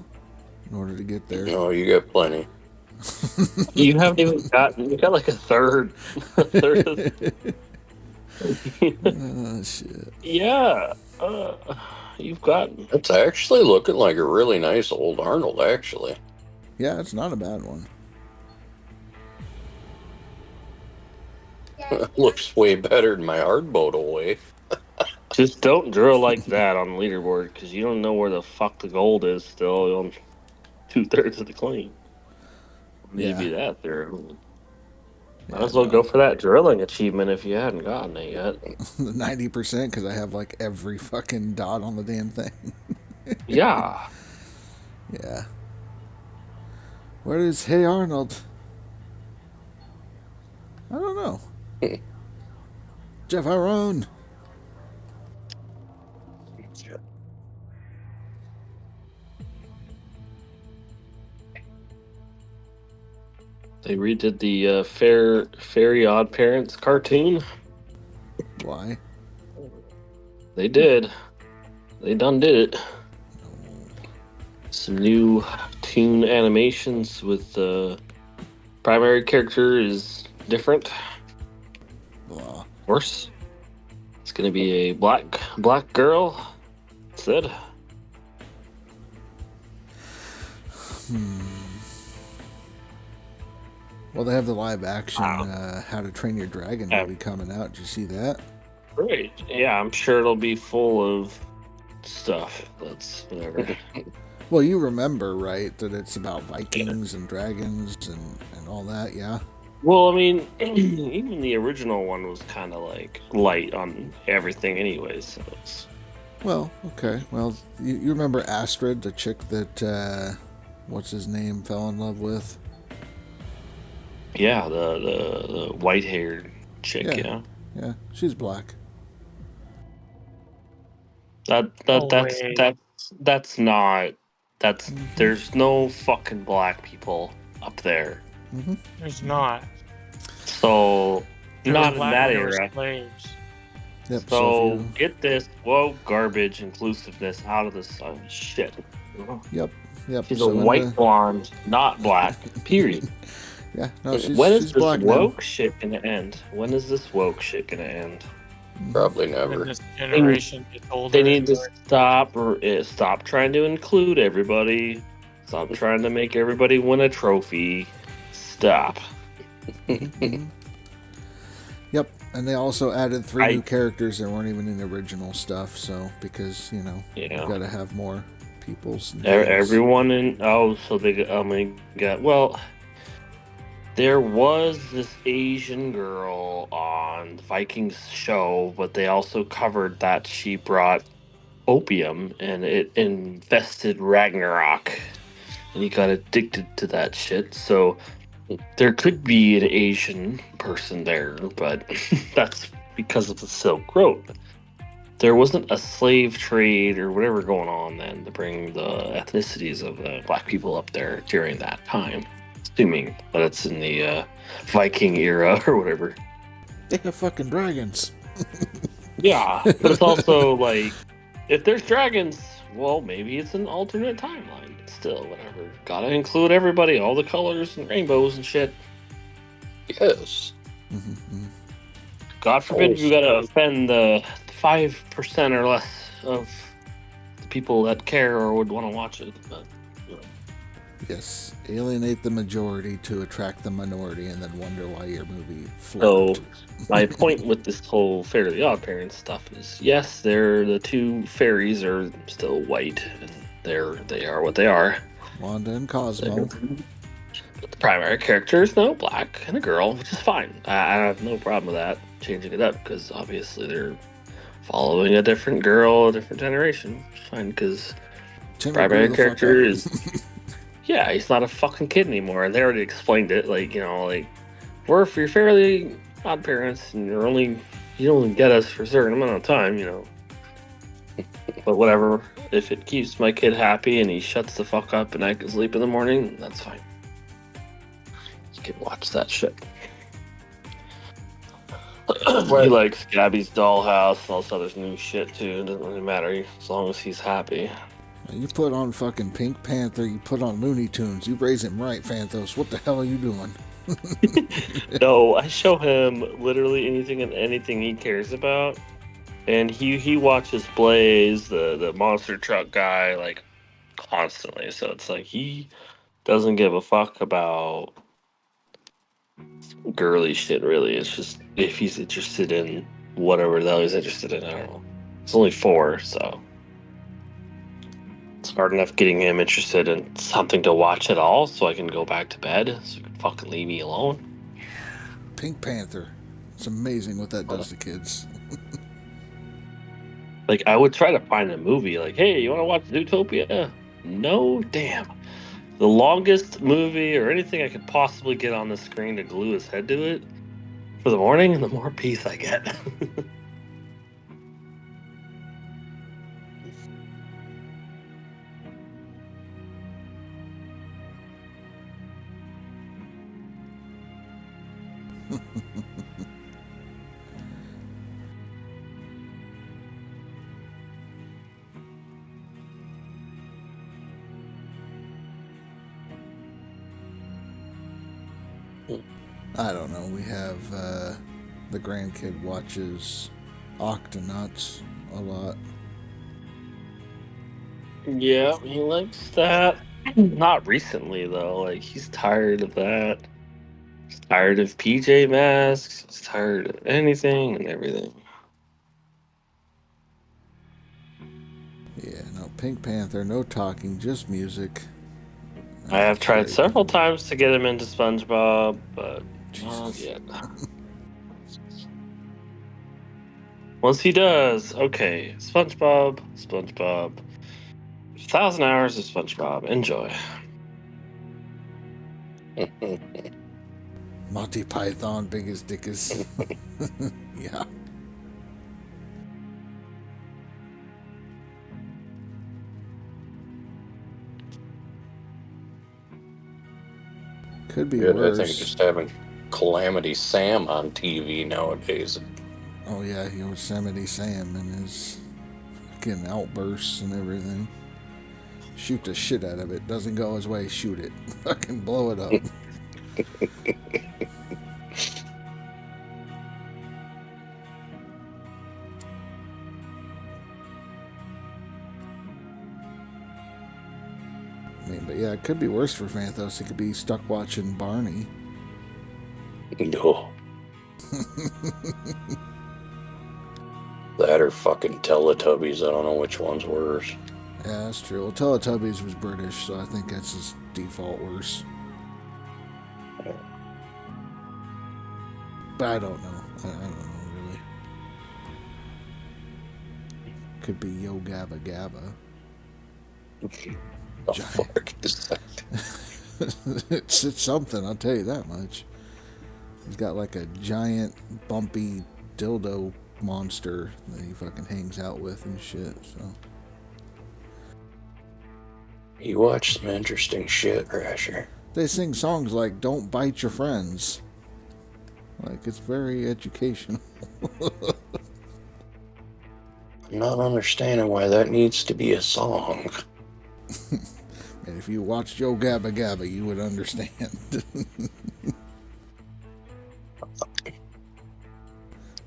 in order to get there. No, you got plenty. You haven't even gotten. You got like a third. A third of, Oh, shit. yeah. You've got. It's actually looking like a really nice old Arnold, actually. Yeah, it's not a bad one. Looks way better than my hard boat away. Just don't drill like that on the leaderboard because you don't know where the fuck the gold is still on 2/3 of the claim. Maybe Yeah. that there. Yeah, Might as well no. go for that drilling achievement if you hadn't gotten it yet. 90% because I have like every fucking dot on the damn thing. Yeah. Yeah. Where is Hey Arnold? I don't know. Jeff Aaron. They redid the Fairy Odd Parents cartoon. Why? They did. They done did it. Some new toon animations with the primary character is different. Blah. Worse. It's gonna be a black girl. Said. Well, they have the live action How to Train Your Dragon movie coming out. Did you see that? Great. Yeah, I'm sure it'll be full of stuff. That's whatever. Well, you remember, right, that it's about Vikings and dragons and all that, yeah? Well, I mean, even the original one was kind of like light on everything, anyways. So it's... Well, okay. Well, you remember Astrid, the chick that, what's his name, fell in love with? Yeah, the white-haired chick. Yeah. Yeah, she's black. That's not. There's no fucking black people up there. Mm-hmm. There's not. So There not were in black that and there were era. slaves. Yep. So if you- get this woke garbage inclusiveness out of this shit. Yep. She's so a in white the- blonde, not black. Period. Yeah. No, she's When is she's this black woke shit gonna end? When is this woke shit gonna end? Probably And never. this generation gets older. They need to and stop trying to include everybody. Stop trying to make everybody win a trophy. Stop. Mhm. Yep. And they also added 3 new characters that weren't even in the original stuff. So because you Yeah. got to have more people's. names. Everyone in so they got well. There was this Asian girl on the Vikings show, but they also covered that she brought opium and it infested Ragnarok, and he got addicted to that shit. So there could be an Asian person there, but that's because of the Silk Road. There wasn't a slave trade or whatever going on then to bring the ethnicities of the black people up there during that time. Assuming that it's in the Viking era or whatever. They have fucking dragons. Yeah, but it's also like, if there's dragons, well, maybe it's an alternate timeline. But still, whatever. Gotta include everybody, all the colors and rainbows and shit. Yes. Mm-hmm. God forbid you gotta offend the 5% or less of the people that care or would want to watch it. But, you know. Yes. Alienate the majority to attract the minority, and then wonder why your movie So, flopped. my point with this whole Fairly Odd Parents stuff is, yes, the 2 fairies are still white, and they are what they are. Wanda and Cosmo. But the primary character is no black and a girl, which is fine. I have no problem with that, changing it up, because obviously they're following a different girl, a different generation. Which is fine, because primary character is... Yeah, he's not a fucking kid anymore, and they already explained it. Like, you know, like, we're if you're Fairly Odd Parents, and you only get us for a certain amount of time, you know. But whatever, if it keeps my kid happy and he shuts the fuck up and I can sleep in the morning, that's fine. You can watch that shit. He likes Gabby's Dollhouse and all this other new shit too. It doesn't really matter as long as he's happy. You put on fucking Pink Panther, you put on Looney Tunes, you raise him right, Phantos. What the hell are you doing? No, I show him literally anything and anything he cares about, and he watches Blaze, the monster truck guy, like constantly. So it's like he doesn't give a fuck about girly shit. Really, it's just if he's interested in whatever the hell he's interested in. I don't know. It's only 4, so it's hard enough getting him interested in something to watch at all, so I can go back to bed. So he can fucking leave me alone. Pink Panther. It's amazing what that does to kids. Like, I would try to find a movie, like, hey, you want to watch Zootopia? No, damn. The longest movie or anything I could possibly get on the screen to glue his head to it for the morning, and the more peace I get. I don't know. We have the grandkid watches Octonauts a lot. Yeah, he likes that. Not recently, though. Like, he's tired of that. He's tired of PJ Masks. He's tired of anything and everything. Yeah, no, Pink Panther, no talking, just music. I have tried several times to get him into SpongeBob, but not yet. Once he does, okay, SpongeBob, 1,000 hours of SpongeBob. Enjoy. Monty Python, biggest dickus. Yeah. Could be Good, worse. I think just having Calamity Sam on TV nowadays. Oh yeah, Yosemite Sam and his fucking outbursts and everything. Shoot the shit out of it. Doesn't go his way, shoot it. Fucking blow it up. I mean, but yeah, it could be worse for Phantos. He could be stuck watching Barney. No. That or fucking Teletubbies. I don't know which one's worse. Yeah, that's true. Well, Teletubbies was British, so I think that's his default worse. But I don't know. I don't know, really. Could be Yo Gabba Gabba. The fuck is that? It's something, I'll tell you that much. He's got like a giant, bumpy dildo monster that he fucking hangs out with and shit, so. You watch some interesting shit, Rasher. They sing songs like Don't Bite Your Friends. Like, it's very educational. I'm not understanding why that needs to be a song. And if you watched Yo Gabba Gabba, you would understand.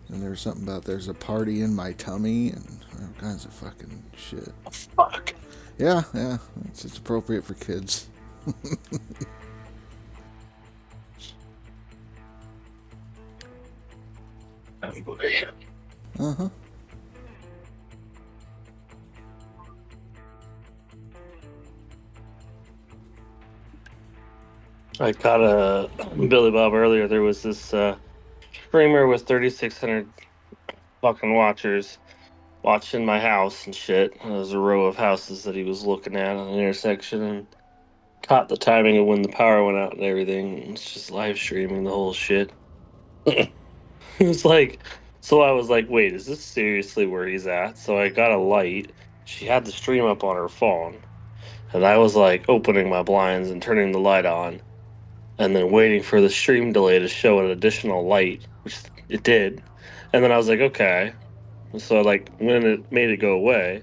And there's something about there's a party in my tummy and all kinds of fucking shit. Fuck. Yeah, it's appropriate for kids. Oh boy. Uh-huh. I caught a Billy Bob earlier. There was this streamer with 3,600 fucking watchers watching my house and shit. There was a row of houses that he was looking at on the intersection and caught the timing of when the power went out and everything. It's just live streaming the whole shit. It was like, so I was like, wait, is this seriously where he's at? So I got a light. She had the stream up on her phone. And I was like opening my blinds and turning the light on. And then waiting for the stream delay to show an additional light, which it did. And then I was like, okay. So like when it made it go away,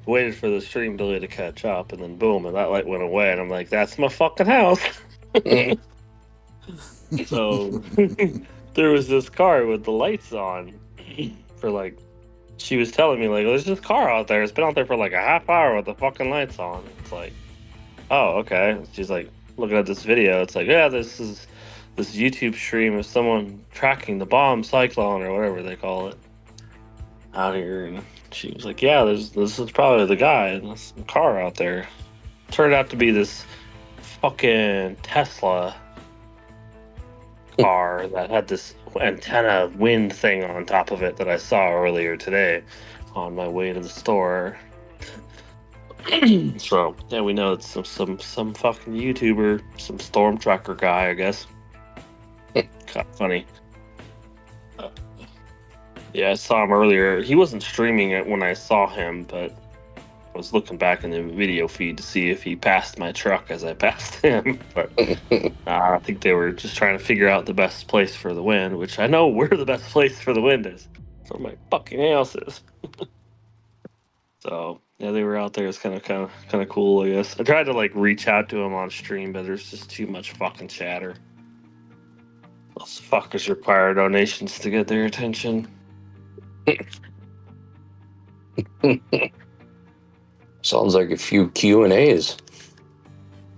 waited for the stream delay to catch up, and then boom, and that light went away, and I'm like, that's my fucking house. So there was this car with the lights on for like, she was telling me like, there's this car out there. It's been out there for like a half hour with the fucking lights on. It's like, oh, okay. She's like looking at this video. It's like, yeah, this is this YouTube stream of someone tracking the bomb cyclone or whatever they call it out here. And she was like, yeah, this is probably the guy in this car out there. Turned out to be this fucking Tesla car that had this antenna wind thing on top of it that I saw earlier today on my way to the store. So yeah, we know it's some fucking YouTuber, some storm tracker guy, I guess. Kind of funny. Yeah, I saw him earlier. He wasn't streaming it when I saw him, but I was looking back in the video feed to see if he passed my truck as I passed him. But I think they were just trying to figure out the best place for the wind, which I know where the best place for the wind is. It's where my fucking house is. So yeah, they were out there. It's kind of cool, I guess. I tried to like reach out to him on stream, but there's just too much fucking chatter. Those fuckers require donations to get their attention. Sounds like a few Q&As.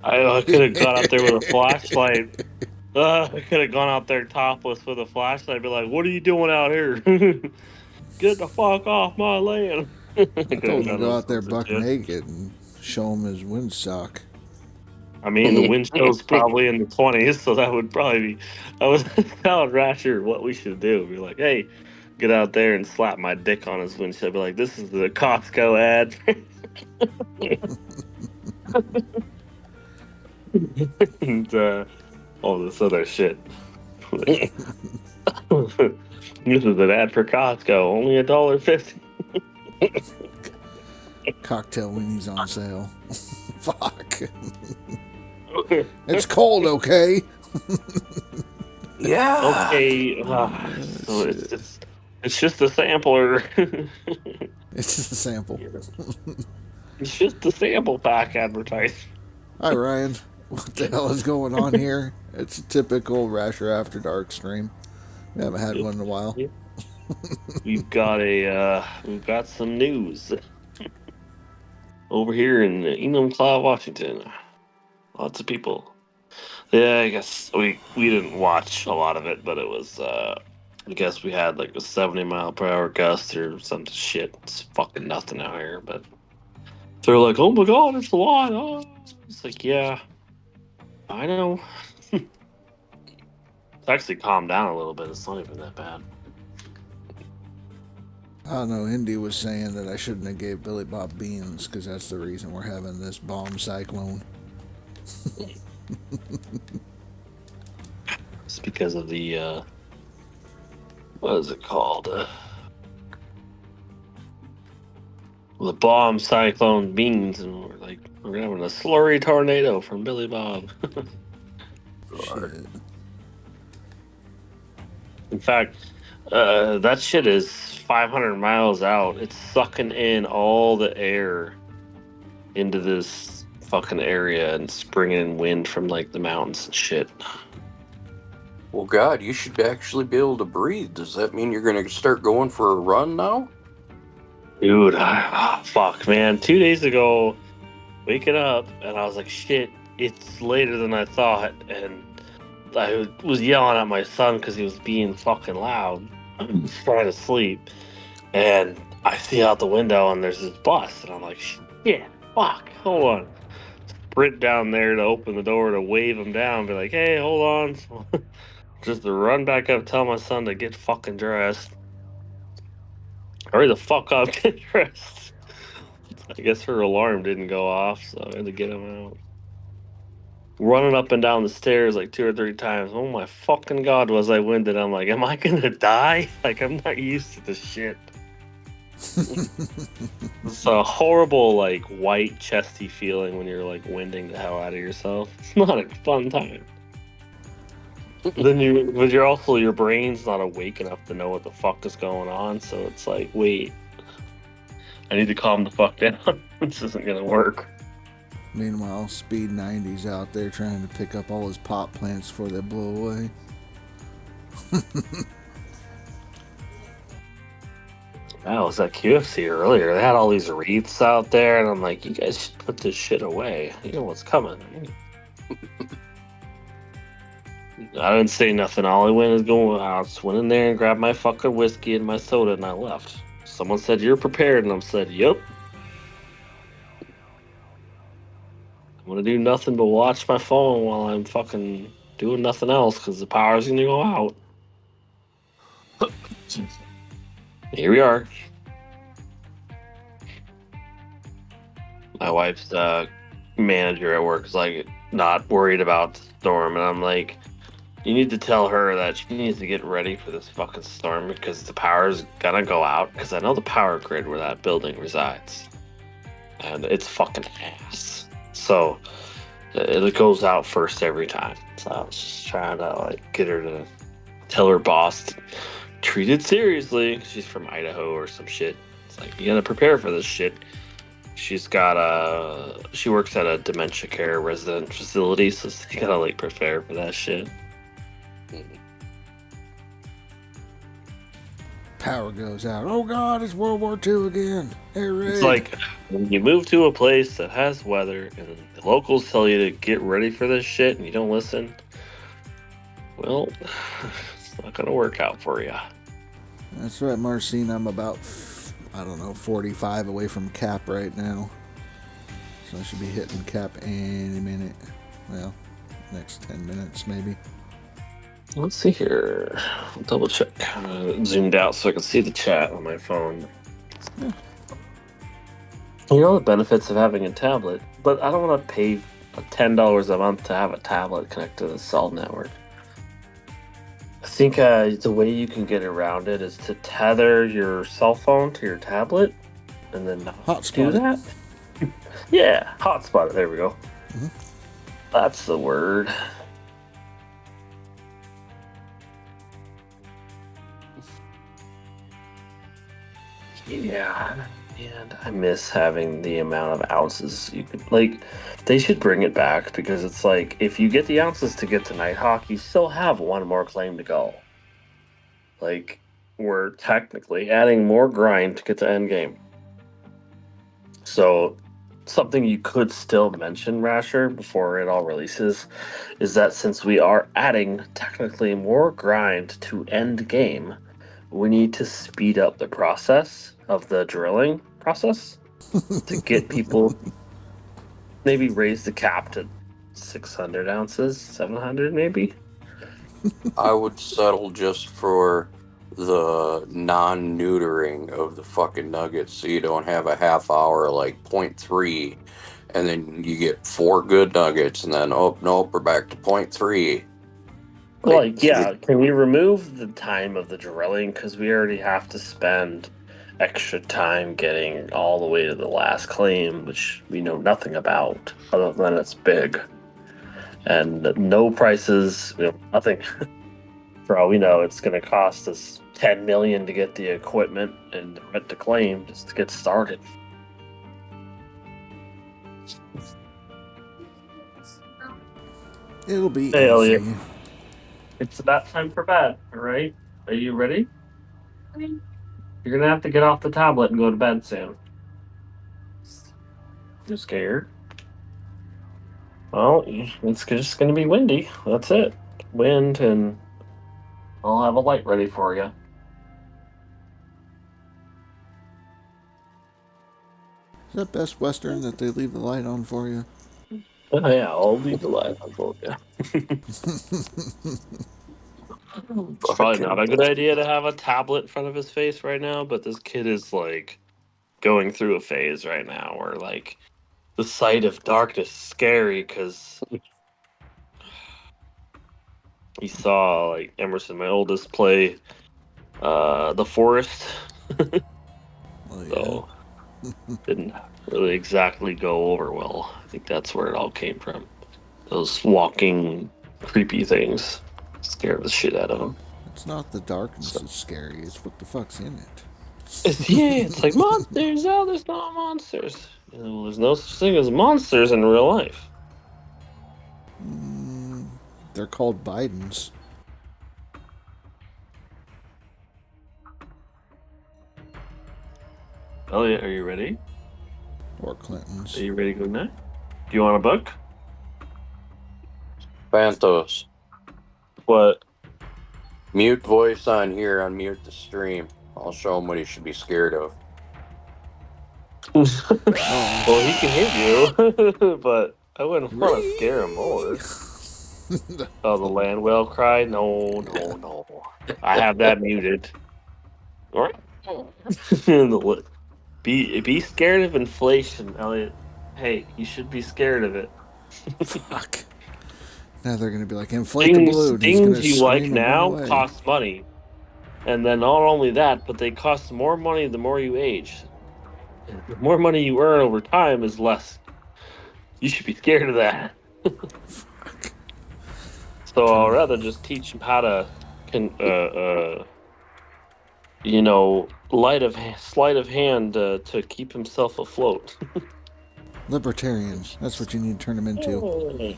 I could have gone out there with a flashlight. I could have gone out there topless with a flashlight and be like, what are you doing out here? Get the fuck off my land. I told him to go out there buck naked and show him his windsock. I mean, the wind chill's probably in the 20s, so that would probably be... I was telling Rasher what we should do. Be like, hey, get out there and slap my dick on his windshield. Be like, this is the Costco ad. And all this other shit. This is an ad for Costco, only $1.50. Cocktail weenies on sale. Fuck. It's cold, okay? Yeah. Okay. So it's just a sampler. It's just a sample. It's just a sample pack advertised. Hi, Ryan. What the hell is going on here? It's a typical Rasher After Dark stream. We haven't had one in a while. We've got some news over here in Enumclaw, Washington. Lots of people. Yeah, I guess we didn't watch a lot of it, but it was I guess we had like a 70-mile-per-hour gust or some shit. It's fucking nothing out here, but they're like, oh my god, it's a lot. Oh. It's like, yeah, I know. It's actually calmed down a little bit. It's not even that bad. I don't know. Indy was saying that I shouldn't have gave Billy Bob beans because that's the reason we're having this bomb cyclone. It's because of the what is it called? The bomb cyclone beans, and we're having a slurry tornado from Billy Bob. Shit. In fact, that shit is 500 miles out. It's sucking in all the air into this fucking area and it's bringing in wind from like the mountains and shit. Well, God, you should actually be able to breathe. Does that mean you're going to start going for a run now? Dude, fuck, man. 2 days ago, waking up, and I was like, shit, it's later than I thought. And I was yelling at my son because he was being fucking loud. I was trying to sleep. And I see out the window, and there's this bus. And I'm like, shit, fuck, hold on. Sprint down there to open the door to wave him down. Be like, hey, hold on. Just to run back up, tell my son to get fucking dressed. Hurry the fuck up, get dressed. I guess her alarm didn't go off, so I had to get him out. Running up and down the stairs like 2 or 3 times. Oh my fucking god, was I winded. I'm like, am I gonna die? Like, I'm not used to this shit. It's a horrible, like, white, chesty feeling when you're, like, winding the hell out of yourself. It's not a fun time. but you're also, your brain's not awake enough to know what the fuck is going on. So it's like, wait, I need to calm the fuck down. This isn't gonna work. Meanwhile, Speed 90's out there trying to pick up all his pot plants before they blow away. I was at QFC earlier. They had all these wreaths out there, and I'm like, you guys should put this shit away. You know what's coming. I didn't say nothing. All I went is going out, just went in there and grabbed my fucking whiskey and my soda, and I left. Someone said, "You're prepared," and I said, "Yep." I'm gonna do nothing but watch my phone while I'm fucking doing nothing else because the power's gonna go out. Here we are. My wife's manager at work is like not worried about the storm, and I'm like, you need to tell her that she needs to get ready for this fucking storm because the power's gonna go out. Because I know the power grid where that building resides, and it's fucking ass. So it goes out first every time. So I was just trying to like get her to tell her boss to treat it seriously. She's from Idaho or some shit. It's like, you gotta prepare for this shit. She's got she works at a dementia care resident facility, so you gotta like prepare for that shit. Power goes out. Oh God, it's World War II again. Air raid. It's like when you move to a place that has weather and the locals tell you to get ready for this shit and you don't listen, well, it's not gonna work out for you. That's right, Marcine. I'm about, 45 away from cap right now. So I should be hitting cap any minute. Well, next 10 minutes maybe. Let's see here. I'll double check. Zoomed out so I can see the chat on my phone. Yeah. You know the benefits of having a tablet, but I don't want to pay $10 a month to have a tablet connected to the cell network. I think the way you can get around it is to tether your cell phone to your tablet and then Hotspot do it. that. Yeah, hotspot it. There we go. Mm-hmm. That's the word. Yeah, and I miss having the amount of ounces you could, like, they should bring it back because it's like, if you get the ounces to get to Nighthawk, you still have one more claim to go. Like, we're technically adding more grind to get to endgame. So, something you could still mention, Rasher, before it all releases, is that since we are adding technically more grind to endgame, we need to speed up the process of the drilling process to get people, maybe raise the cap to 600 ounces, 700 maybe. I would settle just for the non-neutering of the fucking nuggets so you don't have a half hour like 0.3 and then you get 4 good nuggets and then, oh, nope, we're back to 0.3. Like, yeah, can we remove the time of the drilling? Because we already have to spend extra time getting all the way to the last claim, which we know nothing about, other than it's big. And no prices, nothing. For all we know, it's going to cost us $10 million to get the equipment and rent the claim just to get started. It'll be Hey, Elliot. easy. It's about time for bed, all right? Are you ready? Okay. You're going to have to get off the tablet and go to bed soon. You're scared? Well, it's just going to be windy. That's it. Wind, and I'll have a light ready for you. Is that Best Western that they leave the light on for you? Oh, yeah, I'll leave the light on for you. It's probably not a good idea to have a tablet in front of his face right now, but this kid is like going through a phase right now where like the sight of darkness is scary because he saw like Emerson, my oldest, play The Forest. Oh, yeah. So didn't really exactly go over well. I think that's where it all came from. Those walking creepy things. Scared the shit out of them. It's not the darkness that's scary, it's what the fuck's in it. It's like monsters. Oh, there's no monsters. Well, there's no such thing as monsters in real life. They're called Bidens. Elliot, are you ready? Or Clintons. Are you ready to go now? Do you want a book? Pantos. What? Mute voice on here, unmute the stream. I'll show him what he should be scared of. Well, he can hit you, but I wouldn't want to scare him more. Oh, the land whale cry? No. I have that muted. Be scared of inflation, Elliot. Hey, you should be scared of it. Fuck. Now they're gonna be like, inflate the balloon. He's gonna Things you scream like and run now away. cost money. And then not only that, but they cost more money the more you age. The more money you earn over time is less. You should be scared of that. Fuck. So I'll rather just teach him how to, sleight of hand to keep himself afloat. Libertarian. That's what you need to turn him into.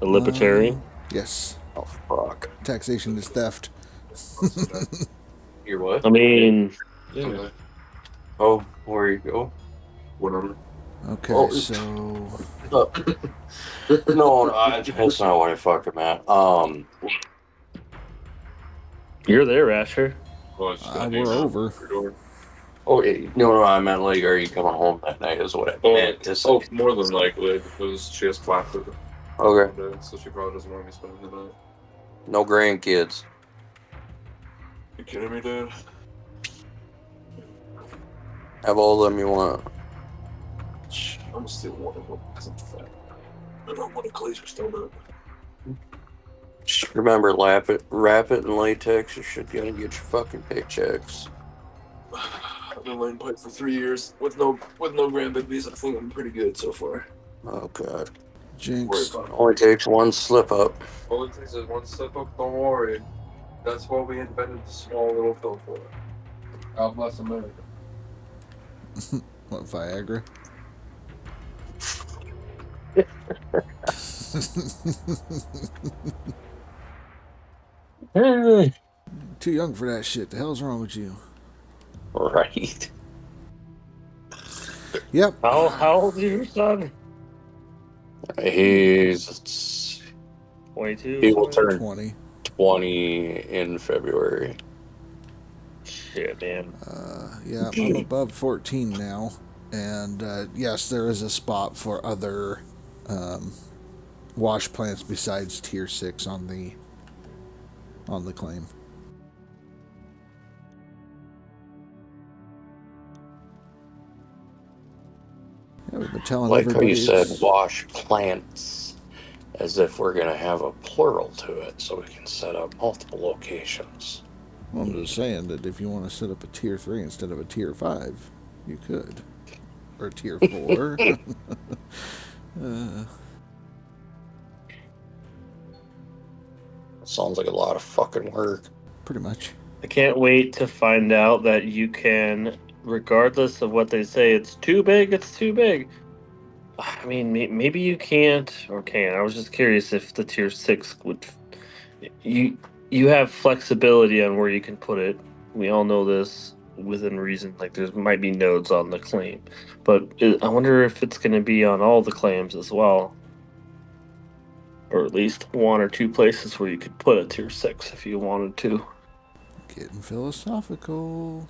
A libertarian? Yes. Oh, fuck. Taxation is theft. You're what? I mean, Okay. Oh, where you go? Whatever. Okay, Oh. so No, that's not what I fucking meant. you're there, Asher. Well, it's just we're over. your door. Oh, no, I meant like, are you coming home that night? Is what I meant. To say. Oh, more than likely, because she has classes Okay. today, so she probably doesn't want me spending the night. No grandkids. You kidding me, dude? Have all of them you want. I'm gonna steal one of them because I'm fat. I don't want to clean your stomach. Just remember, wrap it in latex. You should gonna get your fucking paychecks. I've been laying pipe for 3 years with no grandbabies. I think I'm pretty good so far. Oh god. Don't worry Jinx. about it. Only takes one slip up. All it takes is one step up. Don't worry. That's why we invented the small little pill for it. God bless America. What, Viagra? Too young for that shit. The hell's wrong with you? Right. Yep. How old is your son? He's 22. he will turn 20. 20 in February. Shit, man. Yeah, I'm above 14 now. And yes, there is a spot for other wash plants besides tier 6 on the claim. Yeah, we've been telling Like how everybody you said, it's- wash plants, as if we're gonna have a plural to it, so we can set up multiple locations. Well, I'm just saying that if you want to set up a tier 3 instead of a tier 5, you could. Or tier 4. Sounds like a lot of fucking work. Pretty much. I can't wait to find out that you can, regardless of what they say, it's too big, it's too big. I mean, maybe you can't or can. I was just curious if the tier 6 would. You have flexibility on where you can put it. We all know this within reason. Like, there might be nodes on the claim. But I wonder if it's going to be on all the claims as well. Or at least one or two places where you could put a tier 6 if you wanted to. Getting philosophical.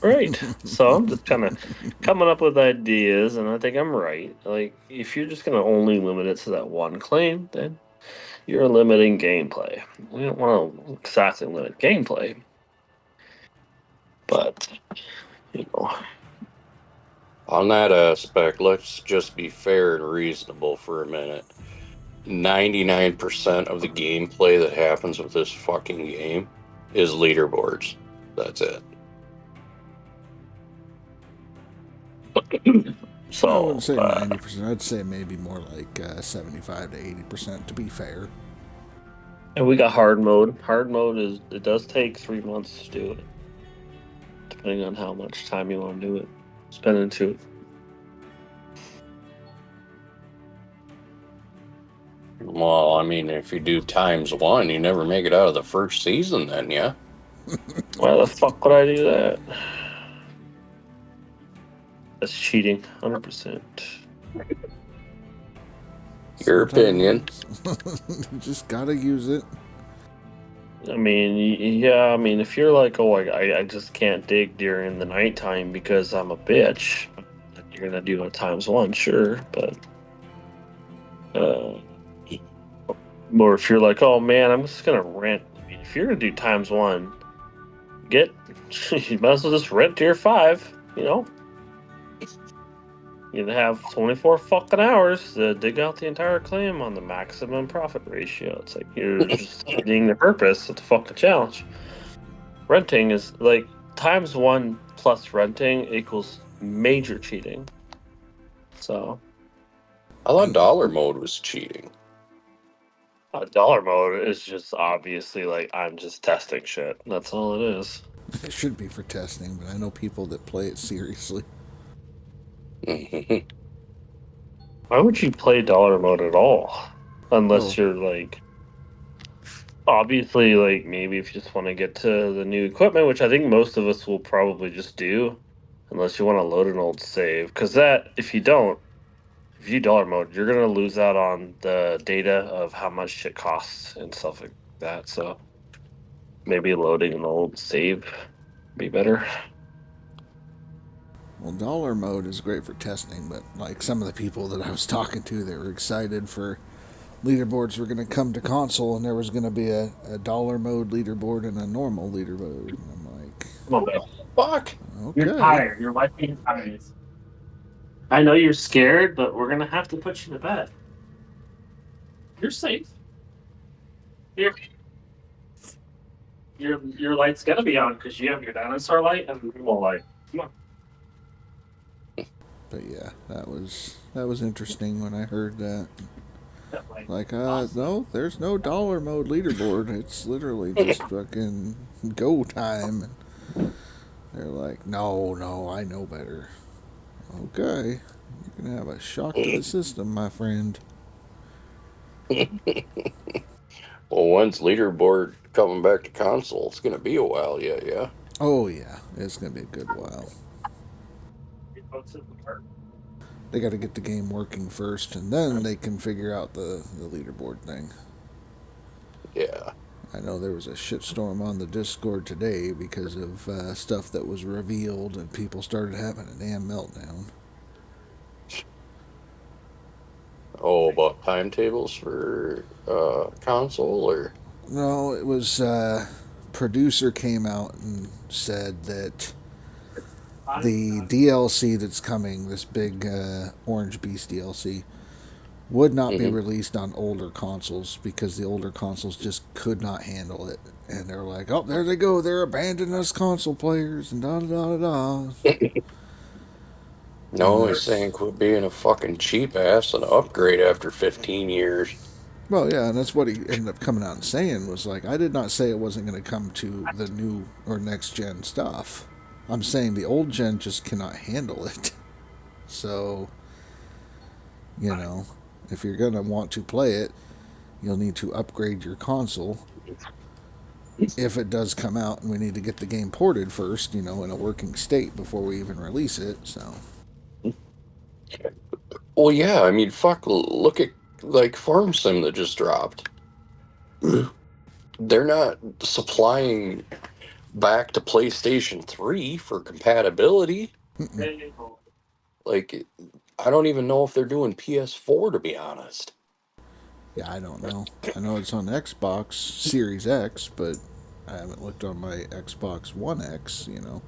Right. So I'm just kind of coming up with ideas, and I think I'm right. Like, if you're just going to only limit it to that one claim, then you're limiting gameplay. We don't want to exactly limit gameplay. But, On that aspect, let's just be fair and reasonable for a minute. 99% of the gameplay that happens with this fucking game is leaderboards. That's it. So, I wouldn't say 90%. I'd say maybe more like 75 to 80% to be fair. And we got hard mode. Hard mode it does take 3 months to do it, depending on how much time you want to do it, spend into it. Well, I mean, if you do ×1, you never make it out of the first season, then, yeah? Why the fuck would I do that? That's cheating, 100%. Your opinion. You just gotta use it. I mean, yeah, I mean, if you're like, oh, I just can't dig during the nighttime because I'm a bitch, you're gonna do it ×1, sure, but or if you're like, oh man, I'm just gonna rent. I mean, if you're gonna do ×1, you might as well just rent tier 5, you know? You'd have 24 fucking hours to dig out the entire claim on the maximum profit ratio. It's like you're just hitting the purpose of the fucking challenge. Renting is like ×1 plus renting equals major cheating. So I thought dollar mode was cheating. dollar mode is just obviously like I'm just testing shit. That's all it is. It should be for testing, but I know people that play it seriously. Why would you play dollar mode at all? Unless you're like, obviously, like maybe if you just want to get to the new equipment, which I think most of us will probably just do, unless you want to load an old save. Because that, if you do dollar mode, you're gonna lose out on the data of how much shit costs and stuff like that. So maybe loading an old save would be better. Well, dollar mode is great for testing, but like some of the people that I was talking to, they were excited for leaderboards were going to come to console, and there was going to be a dollar mode leaderboard and a normal leaderboard. And I'm like, Come on, man. Fuck. Okay. You're tired. Your wife being tired. I know you're scared, but we're gonna have to put you to bed. You're safe. Here. Your light's gonna be on because you have your dinosaur light and normal light. Come on. But yeah, that was interesting when I heard that. That light. Like, no, there's no dollar mode leaderboard. It's literally just fucking go time. And they're like, no, I know better. Okay, you're gonna have a shock to the system, my friend. Well, when's leaderboard coming back to console? It's gonna be a while yet, yeah? Oh yeah, it's gonna be a good while. They got to get the game working first, and then they can figure out the leaderboard thing. Yeah. I know there was a shitstorm on the Discord today because of stuff that was revealed, and people started having a damn meltdown. Oh, about timetables for console, or? No, it was producer came out and said that the DLC that's coming, this big Orange Beast DLC, would not be released on older consoles because the older consoles just could not handle it. And they're like, oh, there they go. They're abandoning us console players and da-da-da-da-da. No, he's saying quit being a fucking cheap ass and upgrade after 15 years. Well, yeah, and that's what he ended up coming out and saying was like, I did not say it wasn't going to come to the new or next gen stuff. I'm saying the old gen just cannot handle it. So, you know, if you're going to want to play it, you'll need to upgrade your console. If it does come out, and we need to get the game ported first, you know, in a working state before we even release it, so. Well, yeah, I mean, fuck, look at, like, Farm Sim that just dropped. They're not supplying back to PlayStation 3 for compatibility. Like, I don't even know if they're doing PS4, to be honest. Yeah, I don't know. I know it's on Xbox Series X, but I haven't looked on my Xbox One X, you know.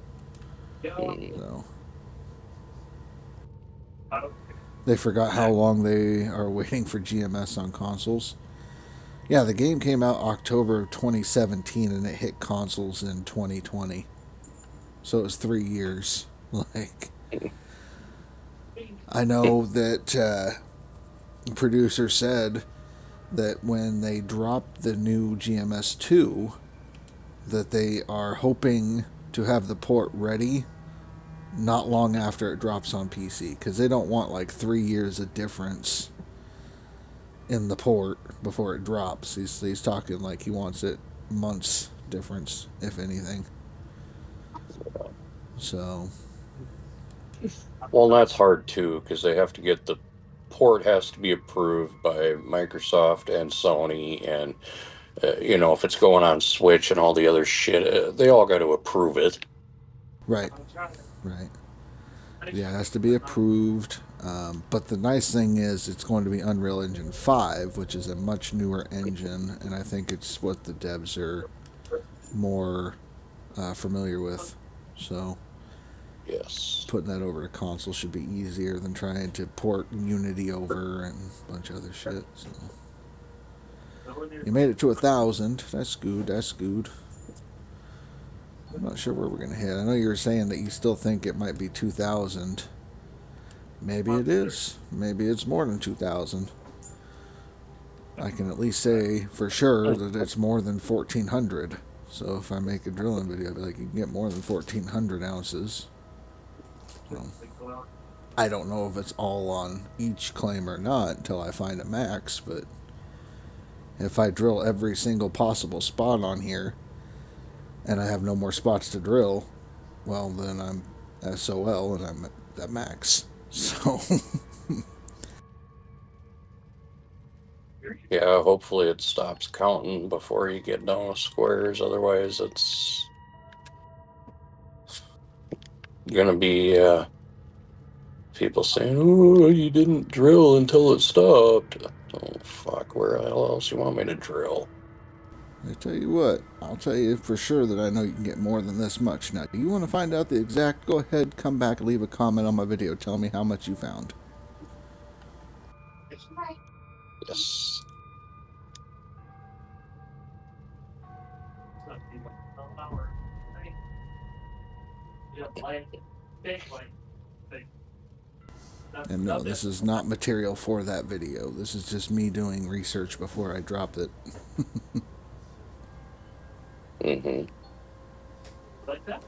So. They forgot how long they are waiting for GMS on consoles. Yeah, the game came out October of 2017 and it hit consoles in 2020. So it was 3 years. Like, I know that the producer said that when they drop the new GMS2, that they are hoping to have the port ready not long after it drops on PC, because they don't want like 3 years of difference in the port before it drops. He's talking like he wants it months difference, if anything. So, Well, that's hard too, because they have to get the port has to be approved by Microsoft and Sony, and you know, if it's going on Switch and all the other shit, they all got to approve it. right, right. Yeah, it has to be approved. But the nice thing is it's going to be Unreal Engine 5, which is a much newer engine, and I think it's what the devs are more familiar with. So Yes. putting that over to console should be easier than trying to port Unity over and a bunch of other shit. So you made it to 1,000. That's good. That's good. I'm not sure where we're gonna hit. I know you were saying that you still think it might be 2,000. Maybe it is. Maybe it's more than 2,000. I can at least say for sure that it's more than 1,400. So if I make a drilling video, I'll be like, you can get more than 1,400 ounces. So I don't know if it's all on each claim or not until I find a max, but if I drill every single possible spot on here and I have no more spots to drill, well, then I'm SOL and I'm at max. So, Yeah, hopefully it stops counting before you get down with squares. Otherwise, it's gonna be people saying, "Oh, you didn't drill until it stopped." Oh fuck! Where the hell else you want me to drill? I tell you what, I'll tell you for sure that I know you can get more than this much. Now, do you want to find out the exact? Go ahead, come back, leave a comment on my video. Tell me how much you found. Yes. And no, this is not material for that video. This is just me doing research before I drop it. Mm-hmm. Like that?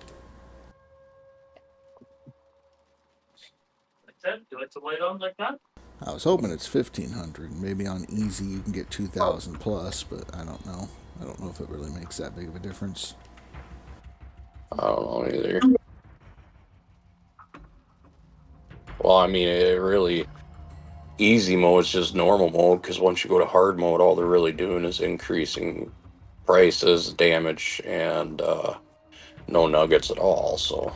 Like that? You like the light on like that? I was hoping it's 1,500. Maybe on easy you can get 2,000 plus, but I don't know. I don't know if it really makes that big of a difference. I don't know either. Well, I mean, it really easy mode is just normal mode, because once you go to hard mode, all they're really doing is increasing prices, damage, and no nuggets at all. So Well,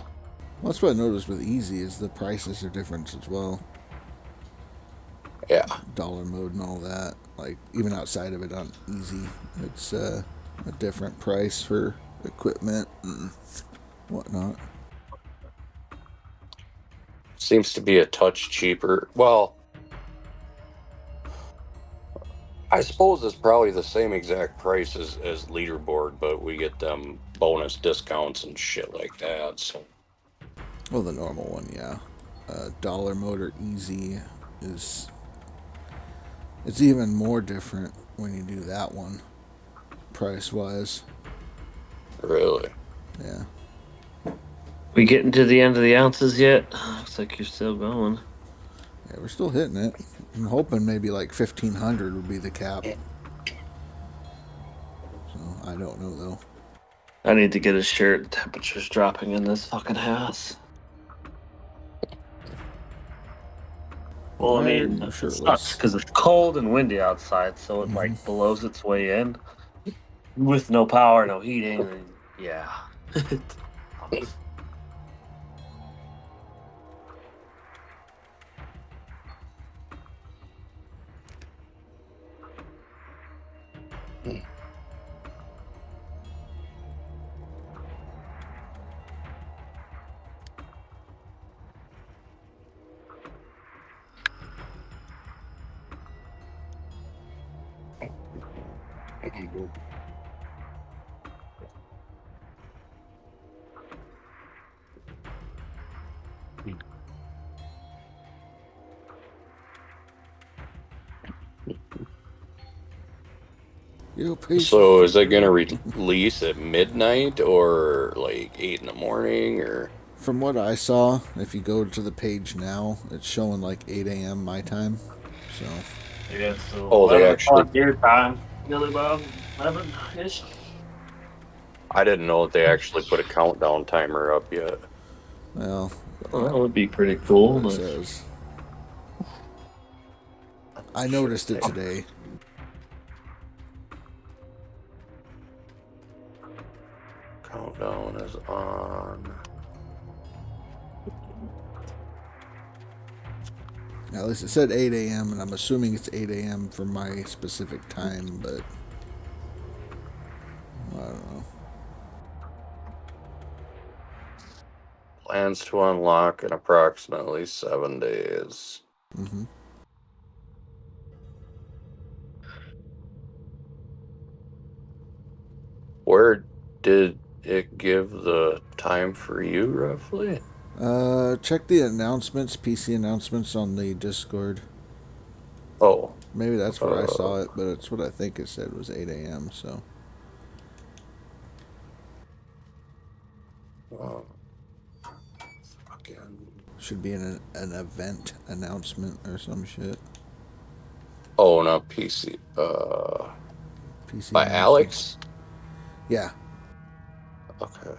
that's what I noticed with easy is the prices are different as well. yeah, Dollar mode and all that. Like even outside of it on easy, it's a different price for equipment and whatnot. seems to be a touch cheaper. Well, I suppose it's probably the same exact price as leaderboard, but we get them bonus discounts and shit like that. So Well, the normal one, yeah. Dollar mode or easy is it's even more different when you do that one, price wise. really, Yeah. We getting to the end of the ounces yet? Looks like you're still going. Yeah, we're still hitting it. I'm hoping maybe like 1,500 would be the cap. So I don't know though. I need to get a shirt. The temperature's dropping in this fucking house. Well, I Why are mean, you it shirtless? sucks because it's cold and windy outside, so it like blows its way in with no power, no heating. And yeah. You piece So of is it shit. gonna release at midnight or like 8 in the morning or? From what I saw, if you go to the page now, it's showing like 8 a.m. my time. So, Yeah, so Oh, they 11 actually. o'clock your time. Nearly about 11 ish. I didn't know that they actually put a countdown timer up yet. well, Well, that would be pretty cool. what it But says. I noticed it today. Countdown is on. At least it said 8 a.m., and I'm assuming it's 8 a.m. for my specific time, but I don't know. Plans to unlock in approximately 7 days. Hmm. Where did it give the time for you roughly? Check the announcements, PC announcements on the Discord. Oh, Maybe that's where I saw it, but it's what I think it said was 8 a.m., so. fucking. Should be an event announcement or some shit. Oh, not PC. PC By announcements. Alex? Yeah. Okay.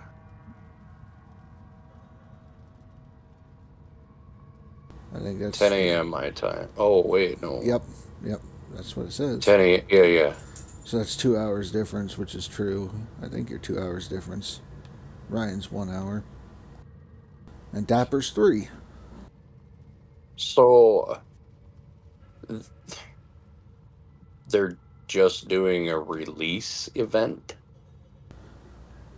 I think that's 10 a.m. my time. Oh, wait, no. Yep. That's what it says. 10 a.m. Yeah. So that's 2 hours difference, which is true. I think you're 2 hours difference. Ryan's 1 hour. And Dapper's 3. So they're just doing a release event?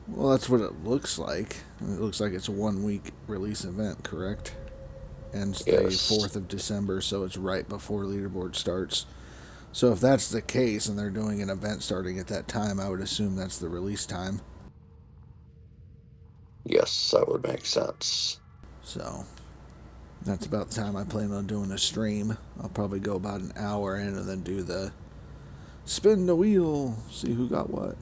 Well, that's what it looks like. It looks like it's a 1 week release event, correct? Ends the Yes. 4th of December, so it's right before leaderboard starts. So if that's the case and they're doing an event starting at that time, I would assume that's the release time. Yes, that would make sense. So that's about the time I plan on doing a stream. I'll probably go about an hour in and then do the spin the wheel, see who got what.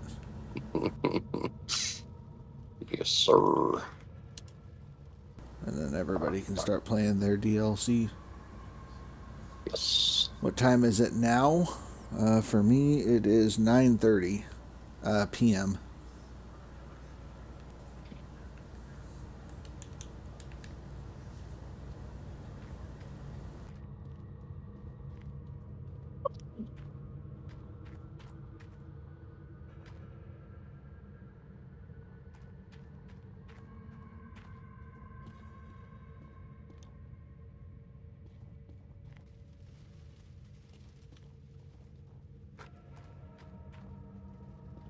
Yes, sir. And then everybody can start playing their DLC. Yes. What time is it now? For me, it is 9:30 p.m.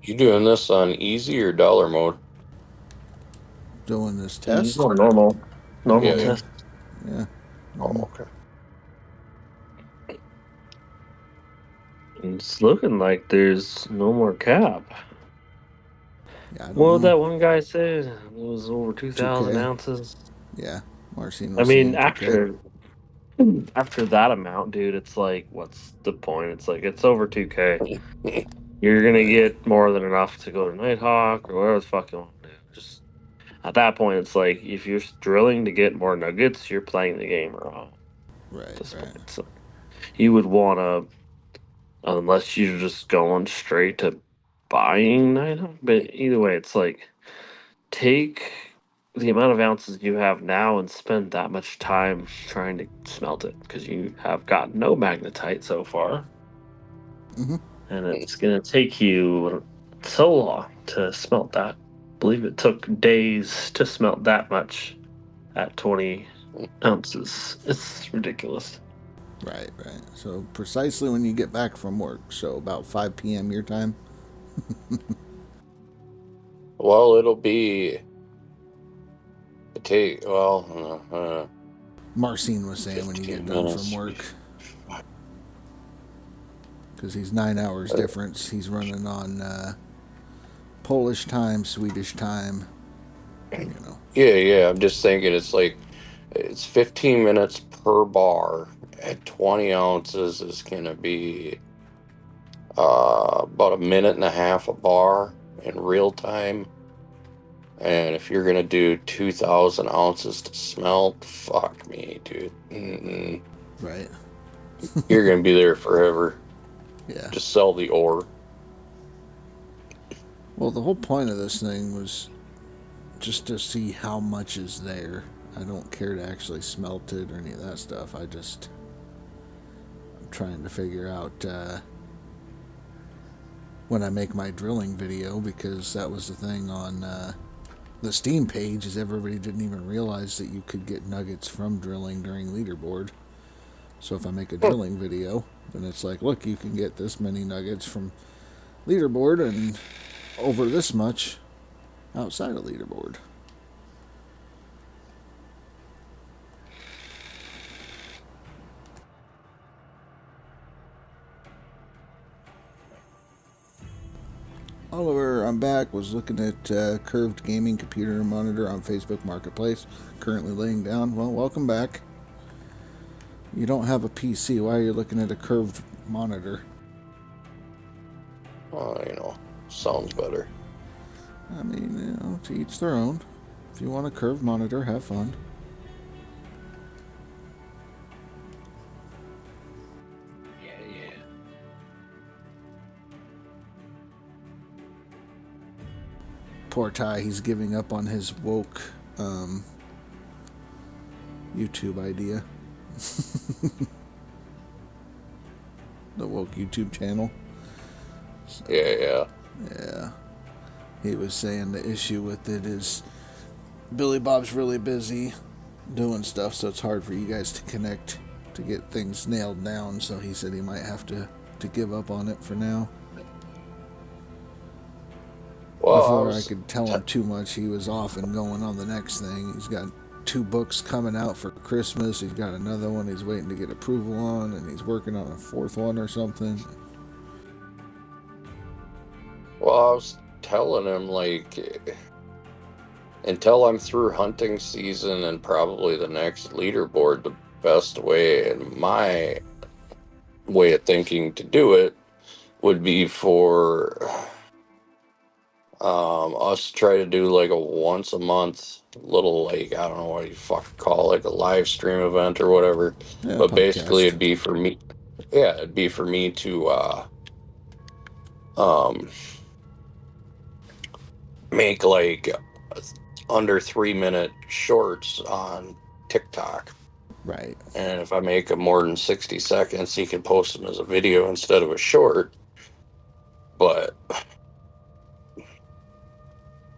You doing this on easy or dollar mode? Doing this test. Normal Yeah. test. Yeah. Oh, okay. It's looking like there's no more cap. Yeah, I don't What did know. that one guy say? It was over 2,000 2K. ounces. Yeah, Marcin I was mean, saying 2K. after that amount, dude, it's like, what's the point? It's like it's over 2K. You're gonna Right. get more than enough to go to Nighthawk or whatever the fuck you want to do. Just at that point, it's like if you're drilling to get more nuggets, you're playing the game wrong. Right, At this right. point, so you would want to, unless you're just going straight to buying Nighthawk. But either way, it's like take the amount of ounces you have now and spend that much time trying to smelt it because you have got no magnetite so far. Mm-hmm. And it's going to take you so long to smelt that. I believe it took days to smelt that much at 20 ounces. It's ridiculous. Right. So precisely when you get back from work, so about 5 p.m. your time. Well, it'll be. Marcin was saying when you get done from work. Because he's 9 hours difference. He's running on Polish time, Swedish time. You know. Yeah. I'm just thinking it's 15 minutes per bar at 20 ounces is gonna be about a minute and a half a bar in real time. And if you're gonna do 2,000 ounces to smelt, fuck me, dude. Mm-mm. Right. You're gonna be there forever. Yeah. Just sell the ore. Well, the whole point of this thing was just to see how much is there. I don't care to actually smelt it or any of that stuff. I'm trying to figure out when I make my drilling video, because that was the thing on the Steam page, is everybody didn't even realize that you could get nuggets from drilling during leaderboard. So if I make a drilling video, then it's like, look, you can get this many nuggets from leaderboard and over this much outside of leaderboard. Oliver, I'm back. Was looking at curved gaming computer monitor on Facebook Marketplace. Currently laying down. Well, welcome back. You don't have a PC. Why are you looking at a curved monitor? Sounds better. I mean, to each their own. If you want a curved monitor, have fun. Yeah. Poor Ty, he's giving up on his woke YouTube idea. The woke YouTube channel. So, Yeah. yeah. He was saying the issue with it is Billy Bob's really busy doing stuff, so it's hard for you guys to connect to get things nailed down. So he said he might have to give up on it for now. Well, Before I could tell him too much, he was off and going on the next thing. He's got 2 books coming out for Christmas. He's got another one he's waiting to get approval on, and he's working on a 4th one or something. Well, I was telling him, like, until I'm through hunting season and probably the next leaderboard, the best way, in my way of thinking, to do it would be for us to try to do like a once a month little, like, I don't know what you fucking call it, like a live stream event or whatever. Yeah, But podcast. basically it'd be for me. Yeah, it'd be for me to make like under 3-minute shorts on TikTok. Right. And if I make them more than 60 seconds, he can post them as a video instead of a short. But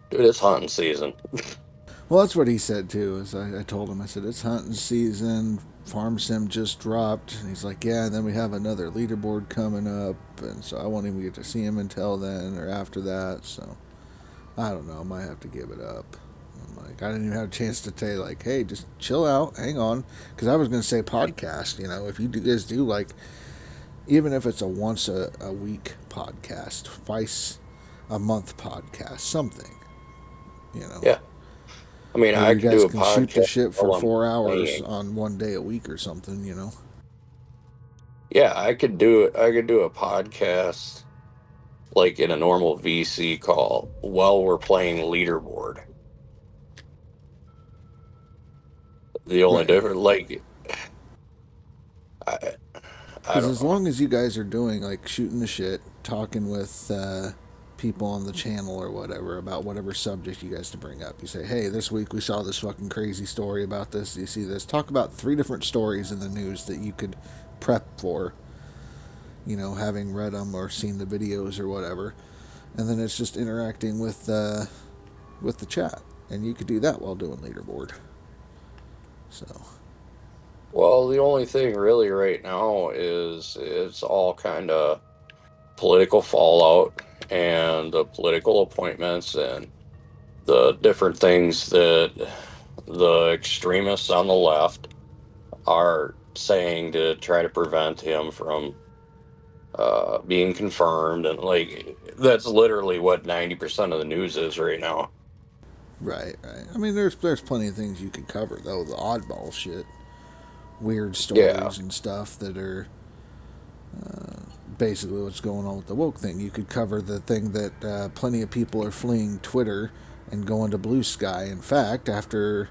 dude, it's hunting season. Well, that's what he said too. Is I told him, I said, it's hunting season. Farm Sim just dropped. And he's like, yeah, and then we have another leaderboard coming up. And so I won't even get to see him until then or after that. So I don't know. I might have to give it up. I'm like, I didn't even have a chance to say, like, hey, just chill out. Hang on. Because I was going to say podcast. If you guys do, like, even if it's a once a week podcast, twice a month podcast, something. Yeah. I mean, I you could guys do a can podcast shoot the shit for while I'm 4 hours playing. on one day a week or something, Yeah, I could do it. I could do a podcast like in a normal VC call while we're playing leaderboard. The only Right. difference, like, I Because don't as know. long as you guys are doing, like, shooting the shit, talking with people on the channel or whatever about whatever subject you guys to bring up. You say, hey, this week we saw this fucking crazy story about this. You see this. Talk about 3 different stories in the news that you could prep for, having read them or seen the videos or whatever. And then it's just interacting with the chat. And you could do that while doing leaderboard. So... Well, the only thing really right now is it's all kind of political fallout and the political appointments and the different things that the extremists on the left are saying to try to prevent him from being confirmed. And, like, that's literally what 90% of the news is right now. Right. I mean, there's plenty of things you could cover, though. The oddball shit. Weird stories Yeah. and stuff that are basically what's going on with the woke thing. You could cover the thing that plenty of people are fleeing Twitter and going to Blue Sky. In fact, after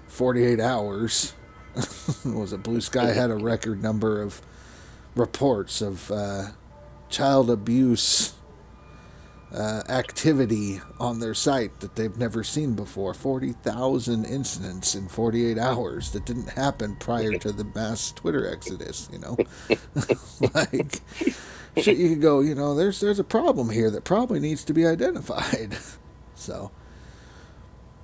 48 hours, was it Blue Sky had a record number of reports of child abuse activity on their site that they've never seen before. 40,000 incidents in 48 hours that didn't happen prior to the mass Twitter exodus, like, shit, you could go, there's a problem here that probably needs to be identified. So,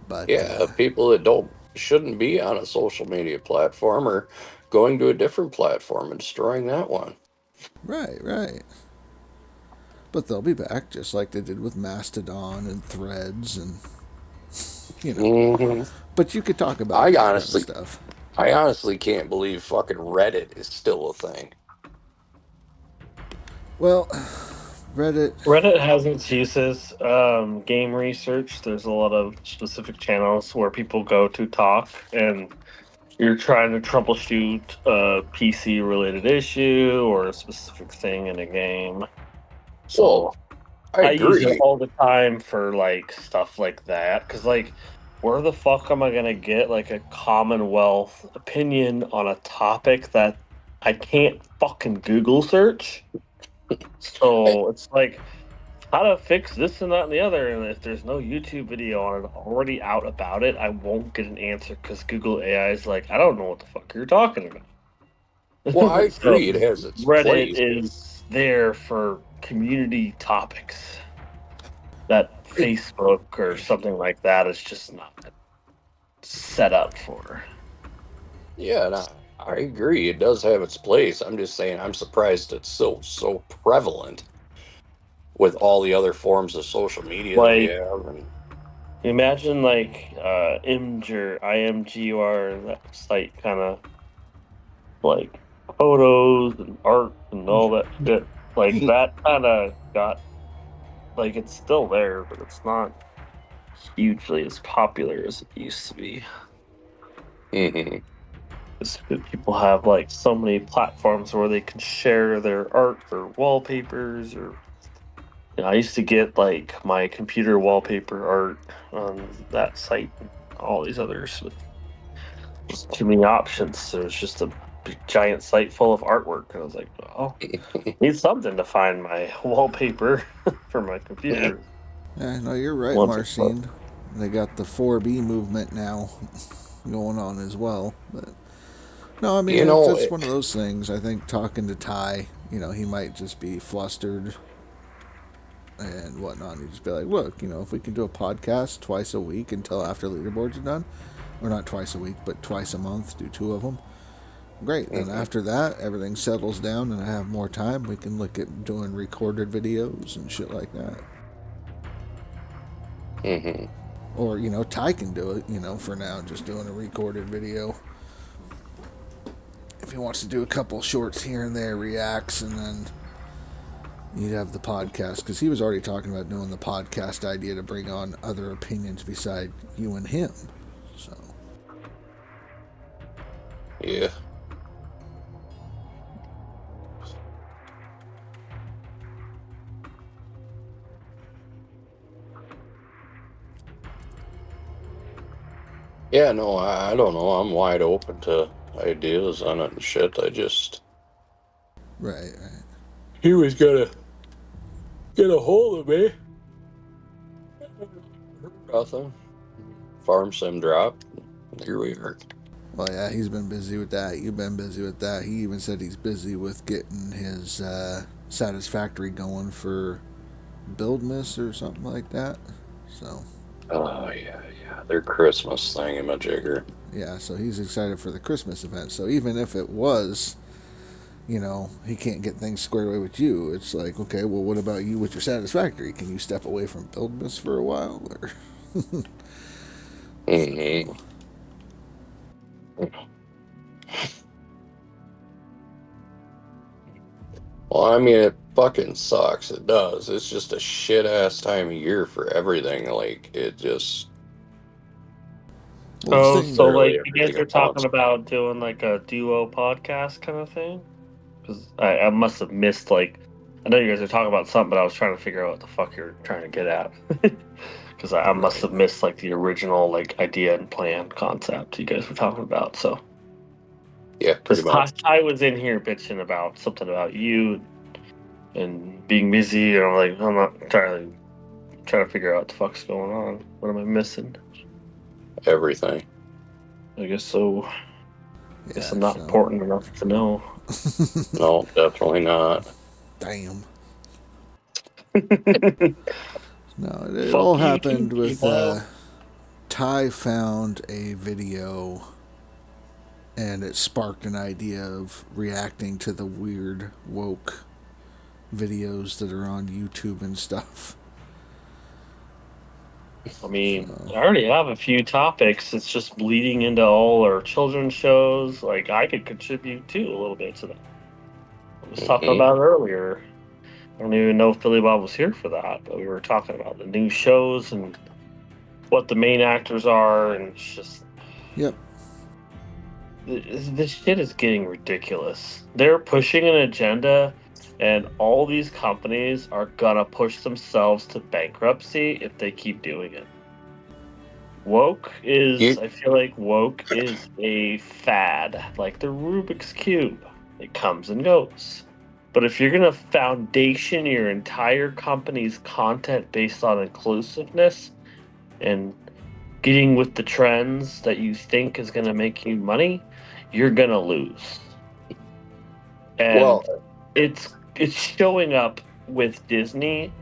but Yeah, people that shouldn't be on a social media platform are going to a different platform and destroying that one. right. But they'll be back just like they did with Mastodon and Threads and Mhm. But you could talk about I that kind of honestly, stuff. I honestly can't believe fucking Reddit is still a thing. Well, Reddit. Reddit has its uses. Game research. There's a lot of specific channels where people go to talk, and you're trying to troubleshoot a PC related issue or a specific thing in a game. So Well, I use it agree. all the time for like stuff like that. Because like, where the fuck am I gonna get like a Commonwealth opinion on a topic that I can't fucking Google search? So it's like how to fix this and that and the other. And if there's no YouTube video on it already out about it, I won't get an answer because Google AI is like, I don't know what the fuck you're talking about. Well, I So agree. It has its Reddit place. is there for community topics that Facebook or something like that is just not set up for. Yeah, and I agree. It does have its place. I'm just saying, I'm surprised it's so prevalent with all the other forms of social media that we Like, have. And imagine like IMGR, that site kind of like photos and art and all that shit. Like that kind of got like it's still there, but it's not hugely as popular as it used to be. Mhm. People have like so many platforms where they can share their art or wallpapers or I used to get like my computer wallpaper art on that site and all these others, but there's too many options. There's just a big, giant site full of artwork, and I was like, oh, need something to find my wallpaper for my computer. Yeah, no, you're right, Once Marcin. They got the 4B movement now going on as well. But no, I mean, You know, it's one of those things. I think talking to Ty, he might just be flustered and whatnot. He'd just be like, look, if we can do a podcast twice a week until after leaderboards are done, or not twice a week, but twice a month, do 2 of them. Great. Then after that, everything settles down and I have more time. We can look at doing recorded videos and shit like that. Mhm. Or, Ty can do it, for now, just doing a recorded video. If he wants to do a couple shorts here and there, reacts, and then you'd have the podcast. Because he was already talking about doing the podcast idea to bring on other opinions beside you and him. So, Yeah. Yeah, no, I don't know. I'm wide open to ideas on it and shit. I just. right. He was gonna get a hold of me. Nothing. Farm sim dropped. Here we are. Well, yeah, he's been busy with that. You've been busy with that. He even said he's busy with getting his Satisfactory going for Buildmas or something like that. So, Oh, yeah. Their Christmas thingamajigger. yeah, so he's excited for the Christmas event. So even if it was, he can't get things squared away with you, it's like, okay, well, what about you with your Satisfactory? Can you step away from Buildmas for a while? Or Mm-hmm. Well, I mean, it fucking sucks. It does. It's just a shit ass time of year for everything. Like, it just. Well, Oh, the thing- so Literally like you guys everything are at once. talking about doing like a duo podcast kind of thing? Because I must have missed, like, I know you guys are talking about something, but I was trying to figure out what the fuck you're trying to get at. Because I must have missed, like, the original, like, idea and plan concept you guys were talking about. So, Yeah, pretty because much. I was in here bitching about something about you and being busy, and I'm like, I'm not entirely trying to figure out what the fuck's going on. What am I missing? Everything. I guess so. I guess I'm not so- important enough to know. No, definitely not. Damn. Fuck No, it all you, happened with Evo. Ty found a video and it sparked an idea of reacting to the weird woke videos that are on YouTube and stuff. I mean, I already have a few topics. It's just bleeding into all our children's shows. Like, I could contribute too a little bit to that. I was talking Mhm. about it earlier. I don't even know if Billy Bob was here for that, but we were talking about the new shows and what the main actors are, and it's just Yep. this shit is getting ridiculous. They're pushing an agenda, and all these companies are gonna push themselves to bankruptcy if they keep doing it. Woke is, I feel like woke is a fad, like the Rubik's Cube. It comes and goes. But if you're gonna foundation your entire company's content based on inclusiveness and getting with the trends that you think is gonna make you money, you're gonna lose. And Well, it's showing up with Disney.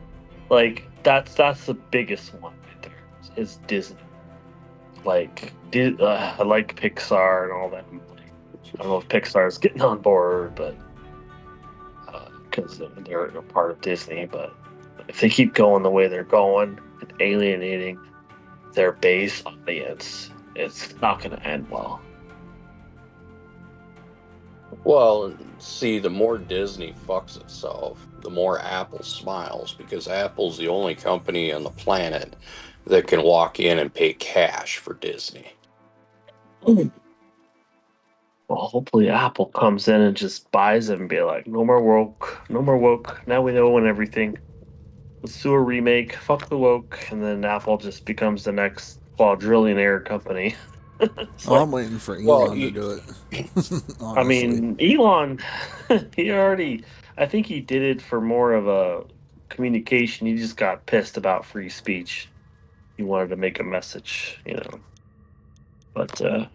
Like that's the biggest one right there is Disney. Like I like Pixar and all that. I don't know if Pixar is getting on board, but because they're a part of Disney. But if they keep going the way they're going and alienating their base audience, it's not going to end well. well, see, the more Disney fucks itself, the more Apple smiles, because Apple's the only company on the planet that can walk in and pay cash for Disney. Well, hopefully Apple comes in and just buys it and be like, no more woke, no more woke. Now we know and everything. Let's do a remake. Fuck the woke, and then Apple just becomes the next quadrillionaire company. I'm waiting for Elon Well, to do it. I Honestly. mean, Elon, he already, I think he did it for more of a communication. He just got pissed about free speech. He wanted to make a message, you know. But,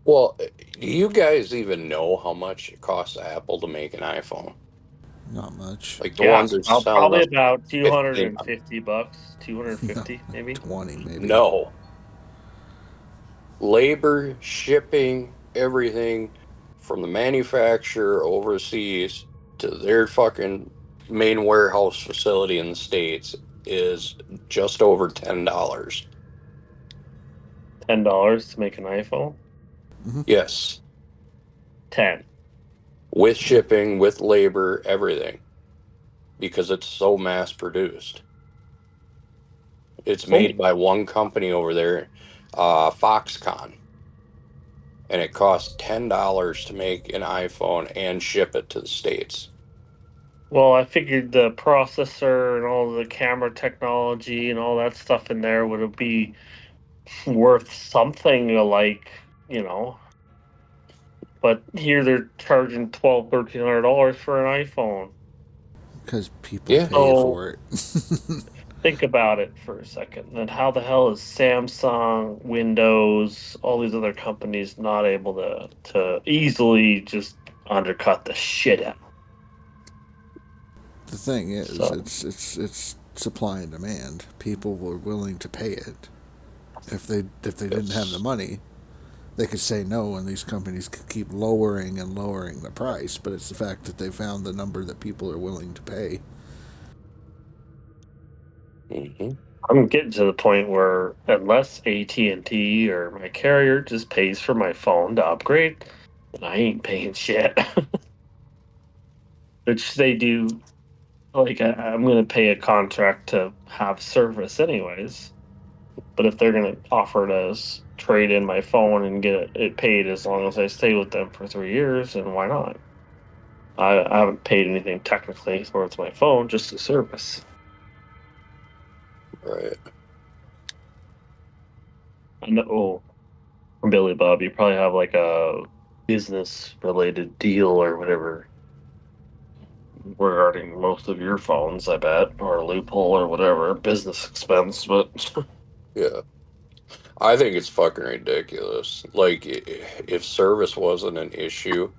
well, do you guys even know how much it costs Apple to make an iPhone? Not much. Like the yeah, ones that selling probably us about 15. $250, 250 maybe. 20 maybe. No. Labor, shipping, everything from the manufacturer overseas to their fucking main warehouse facility in the States is just over $10. $10 to make an iPhone. Yes. 10. With shipping, with labor, everything. Because it's so mass produced. It's made by one company over there, Foxconn. And it costs $10 to make an iPhone and ship it to the States. Well, I figured the processor and all the camera technology and all that stuff in there would be worth something like, you know. But here they're charging $1,200-$1,300 for an iPhone. Because people Yeah. pay So- for it. Think about it for a second. Then how the hell is Samsung, Windows, all these other companies not able to easily just undercut the shit out? The thing is, So- it's supply and demand. People were willing to pay it. If they didn't have the money, they could say no, and these companies could keep lowering and lowering the price. But it's the fact that they found the number that people are willing to pay. Mm-hmm. I'm getting to the point where unless AT&T or my carrier just pays for my phone to upgrade, then I ain't paying shit. Which they do. Like I'm going to pay a contract to have service anyways. But if they're going to offer to trade in my phone and get it paid as long as I stay with them for 3 years, then why not? I haven't paid anything technically towards my phone, just the service. Right. I know from Billy Bob, you probably have like a business related deal or whatever regarding most of your phones, I bet, or a loophole or whatever, business expense, but Yeah. I think it's fucking ridiculous. Like, if service wasn't an issue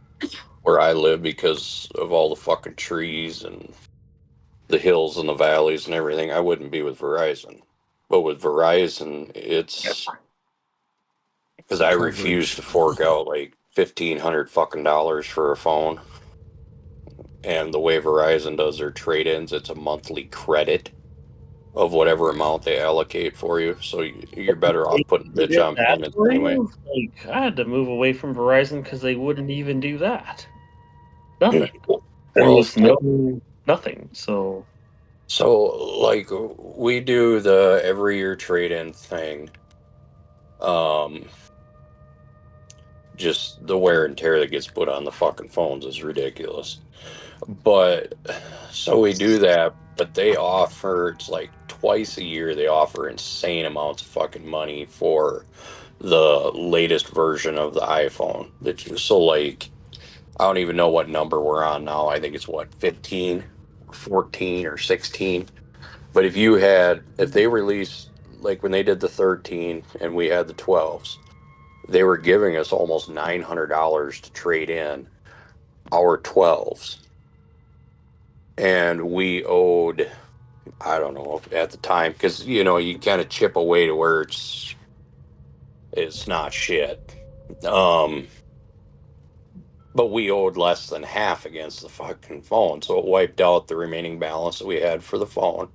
where I live because of all the fucking trees and the hills and the valleys and everything, I wouldn't be with Verizon. But with Verizon, it's because I refuse Coverage. to fork out like $1,500 fucking dollars for a phone. And the way Verizon does their trade-ins, it's a monthly credit of whatever amount they allocate for you. So you're better off putting they bitch did on that payments for anyway. you? Like, I had to move away from Verizon because they wouldn't even do that. Nothing. There Well, was no nothing. So like we do the every year trade-in thing. Just the wear and tear that gets put on the fucking phones is ridiculous. But so we do that, but they offer, it's like twice a year they offer insane amounts of fucking money for the latest version of the iPhone. So like I don't even know what number we're on now. I think it's what, 15, 14 or 16. But if they released, like when they did the 13 and we had the 12s, they were giving us almost $900 to trade in our 12s. And we owed, I don't know, at the time, because, you kind of chip away to where it's not shit. But we owed less than half against the fucking phone. So it wiped out the remaining balance that we had for the phone.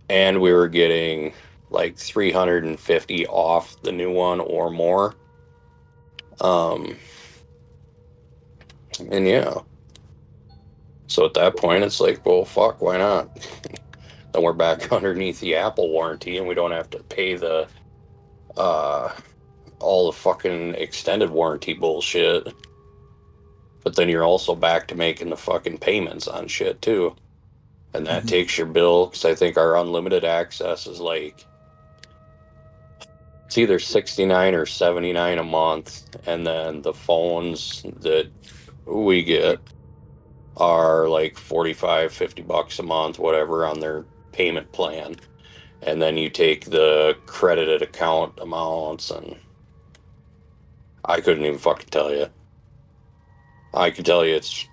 And we were getting like 350 off the new one or more. And yeah. So at that point, it's like, well, fuck, why not? Then we're back underneath the Apple warranty and we don't have to pay the all the fucking extended warranty bullshit. But then you're also back to making the fucking payments on shit too. And that takes your bill, because I think our unlimited access is like, it's either 69 or 79 a month, and then the phones that we get are like 45, 50 bucks a month, whatever, on their payment plan. And then you take the credited account amounts, and I couldn't even fucking tell you. I could tell you it's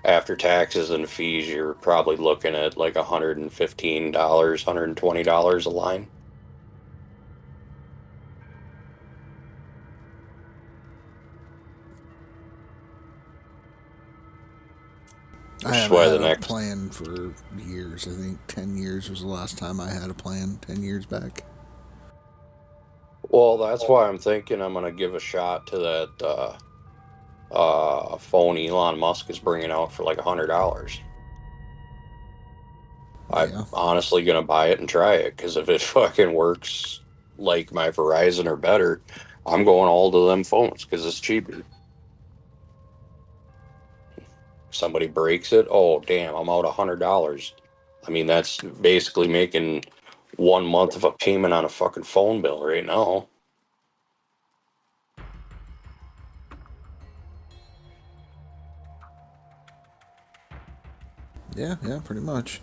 after taxes and fees, you're probably looking at like $115, $120 a line. I haven't had a plan for years. I think 10 years was the last time I had a plan, 10 years back. Well, that's why I'm thinking I'm going to give a shot to that phone Elon Musk is bringing out for like $100. I'm honestly going to buy it and try it, because if it fucking works like my Verizon or better, I'm going all to them phones because it's cheaper. Somebody breaks it, oh damn, I'm out $100. I mean, that's basically making 1 month of a payment on a fucking phone bill right now. Yeah, pretty much.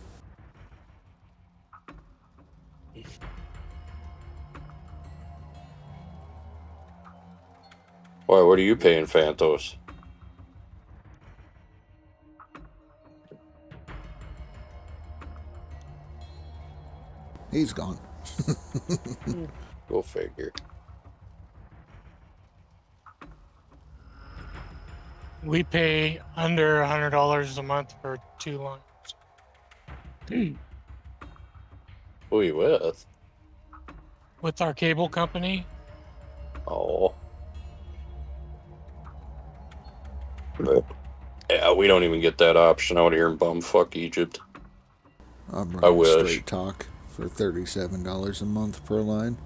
Why, what are you paying, Phantos? He's gone. Go figure. We pay under $100 a month for 2 lines. Who are you with? With our cable company. Oh. Yeah, we don't even get that option out here in bumfuck Egypt. I'm I running wish. Straight Talk for $37 a month per line.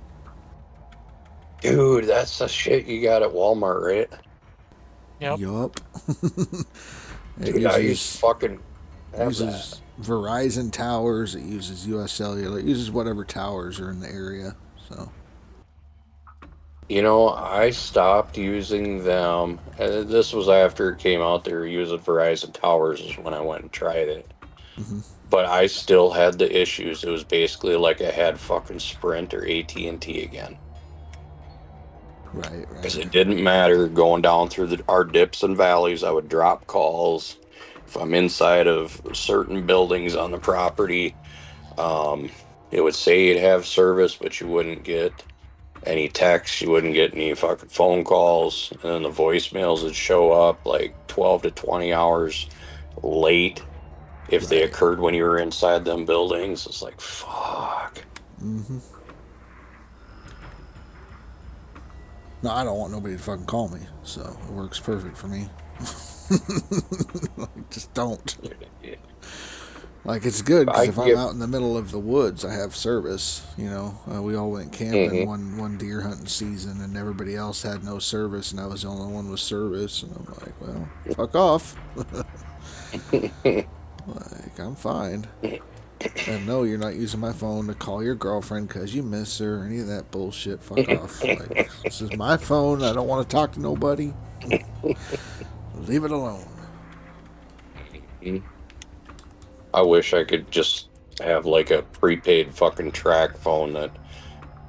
Dude, that's the shit you got at Walmart, right? Yep. Yup. It Dude, I used to uses fucking have uses Verizon towers. It uses U.S. Cellular. It uses whatever towers are in the area. So that. I stopped using them. This was after it came out. They were using Verizon towers. Is when I went and tried it. hmm But I still had the issues. It was basically like I had fucking Sprint or AT&T again. right, Because right, it didn't matter going down through our dips and valleys. I would drop calls. If I'm inside of certain buildings on the property, um, it would say you'd have service, but you wouldn't get any texts. You wouldn't get any fucking phone calls. And then the voicemails would show up like 12 to 20 hours late if they right. occurred when you were inside them buildings. It's like, fuck. hmm No, I don't want nobody to fucking call me, so it works perfect for me. Like, just don't. Like, it's good because I if can I'm get. out in the middle of the woods, I have service. We all went camping Mhm. one deer hunting season, and everybody else had no service, and I was the only one with service. And I'm like, well, fuck off. Like, I'm fine. And no, you're not using my phone to call your girlfriend because you miss her or any of that bullshit. Fuck off. Like, this is my phone. I don't want to talk to nobody. Leave it alone. I wish I could just have like a prepaid fucking track phone that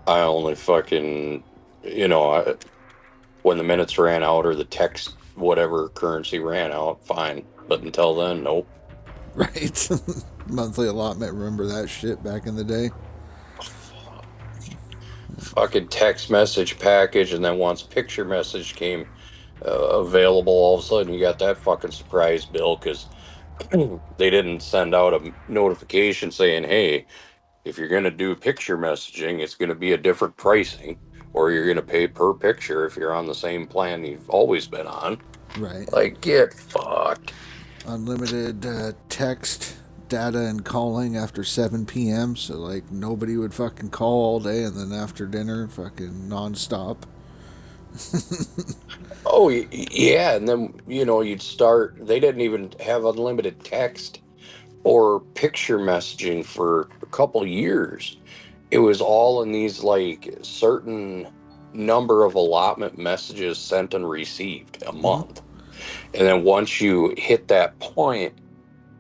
I only fucking, when the minutes ran out or the text, whatever currency ran out, fine. But until then, nope. Right. Monthly allotment. Remember that shit back in the day? Fucking text message package, and then once picture message came available, all of a sudden you got that fucking surprise bill because they didn't send out a notification saying, hey, if you're going to do picture messaging, it's going to be a different pricing, or you're going to pay per picture if you're on the same plan you've always been on. Right. Like, get fucked. Unlimited text, data, and calling after 7 p.m. So, like, nobody would fucking call all day, and then after dinner, fucking nonstop. Oh, yeah. And then, you'd start, they didn't even have unlimited text or picture messaging for a couple years. It was all in these, like, certain number of allotment messages sent and received a month. And then once you hit that point,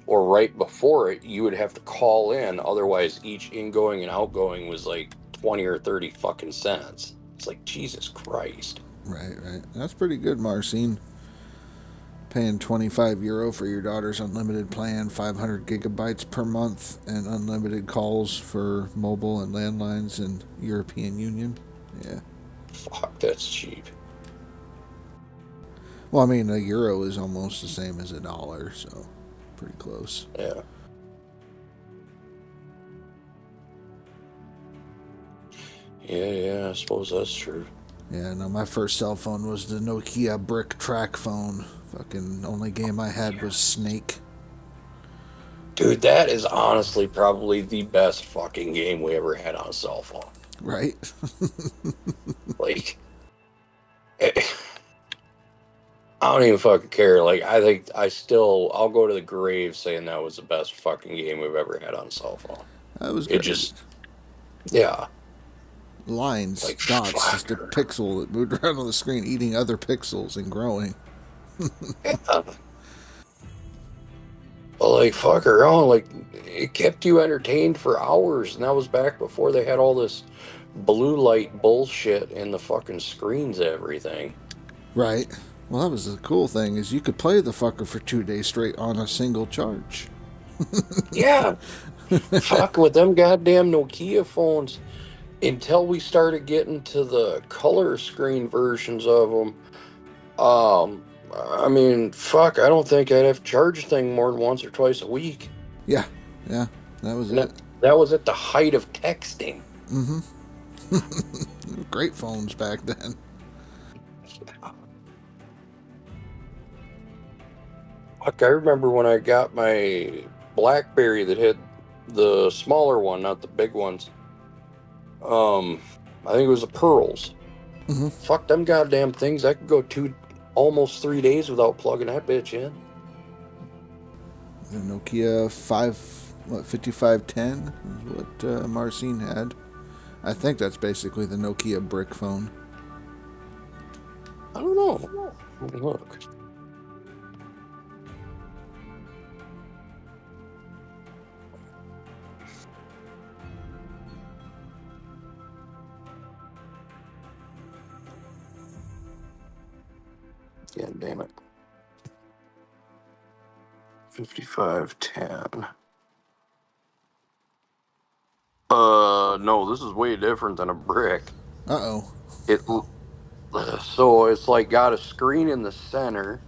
or right before it, you would have to call in. Otherwise, each ingoing and outgoing was like 20 or 30 fucking cents. It's like, Jesus Christ. Right, right. That's pretty good, Marcin. Paying €25 for your daughter's unlimited plan, 500 gigabytes per month, and unlimited calls for mobile and landlines in European Union. Yeah. Fuck, that's cheap. Well, I mean, a euro is almost the same as $1, so pretty close. Yeah. Yeah, I suppose that's true. Yeah, no, my first cell phone was the Nokia brick track phone. Fucking only game I had was Snake. Dude, that is honestly probably the best fucking game we ever had on a cell phone. Right? Like, I don't even fucking care. Like, I think I'll go to the grave saying that was the best fucking game we've ever had on a cell phone. That was It good. just, yeah. Lines, Like, dots, fuck. just a pixel that moved around on the screen, eating other pixels and growing. Yeah. Well, like, fuck around. Like, it kept you entertained for hours, and that was back before they had all this blue light bullshit in the fucking screens and everything. Right. Well, that was the cool thing, is you could play the fucker for 2 days straight on a single charge. Yeah. Fuck with them goddamn Nokia phones. Until we started getting to the color screen versions of them, I mean, fuck, I don't think I'd have to charge the thing more than once or twice a week. Yeah, that was And it. that was at the height of texting. Mm-hmm. Great phones back then. Fuck, I remember when I got my BlackBerry that had the smaller one, not the big ones. I think it was the Pearls. Mhm. Fuck them goddamn things. I could go almost 3 days without plugging that bitch in. the Nokia 5510 is what Marcin had. I think that's basically the Nokia brick phone. I don't know. Let me look. Yeah, damn it. 5510. No, this is way different than a brick. Uh-oh. So it's like got a screen in the center,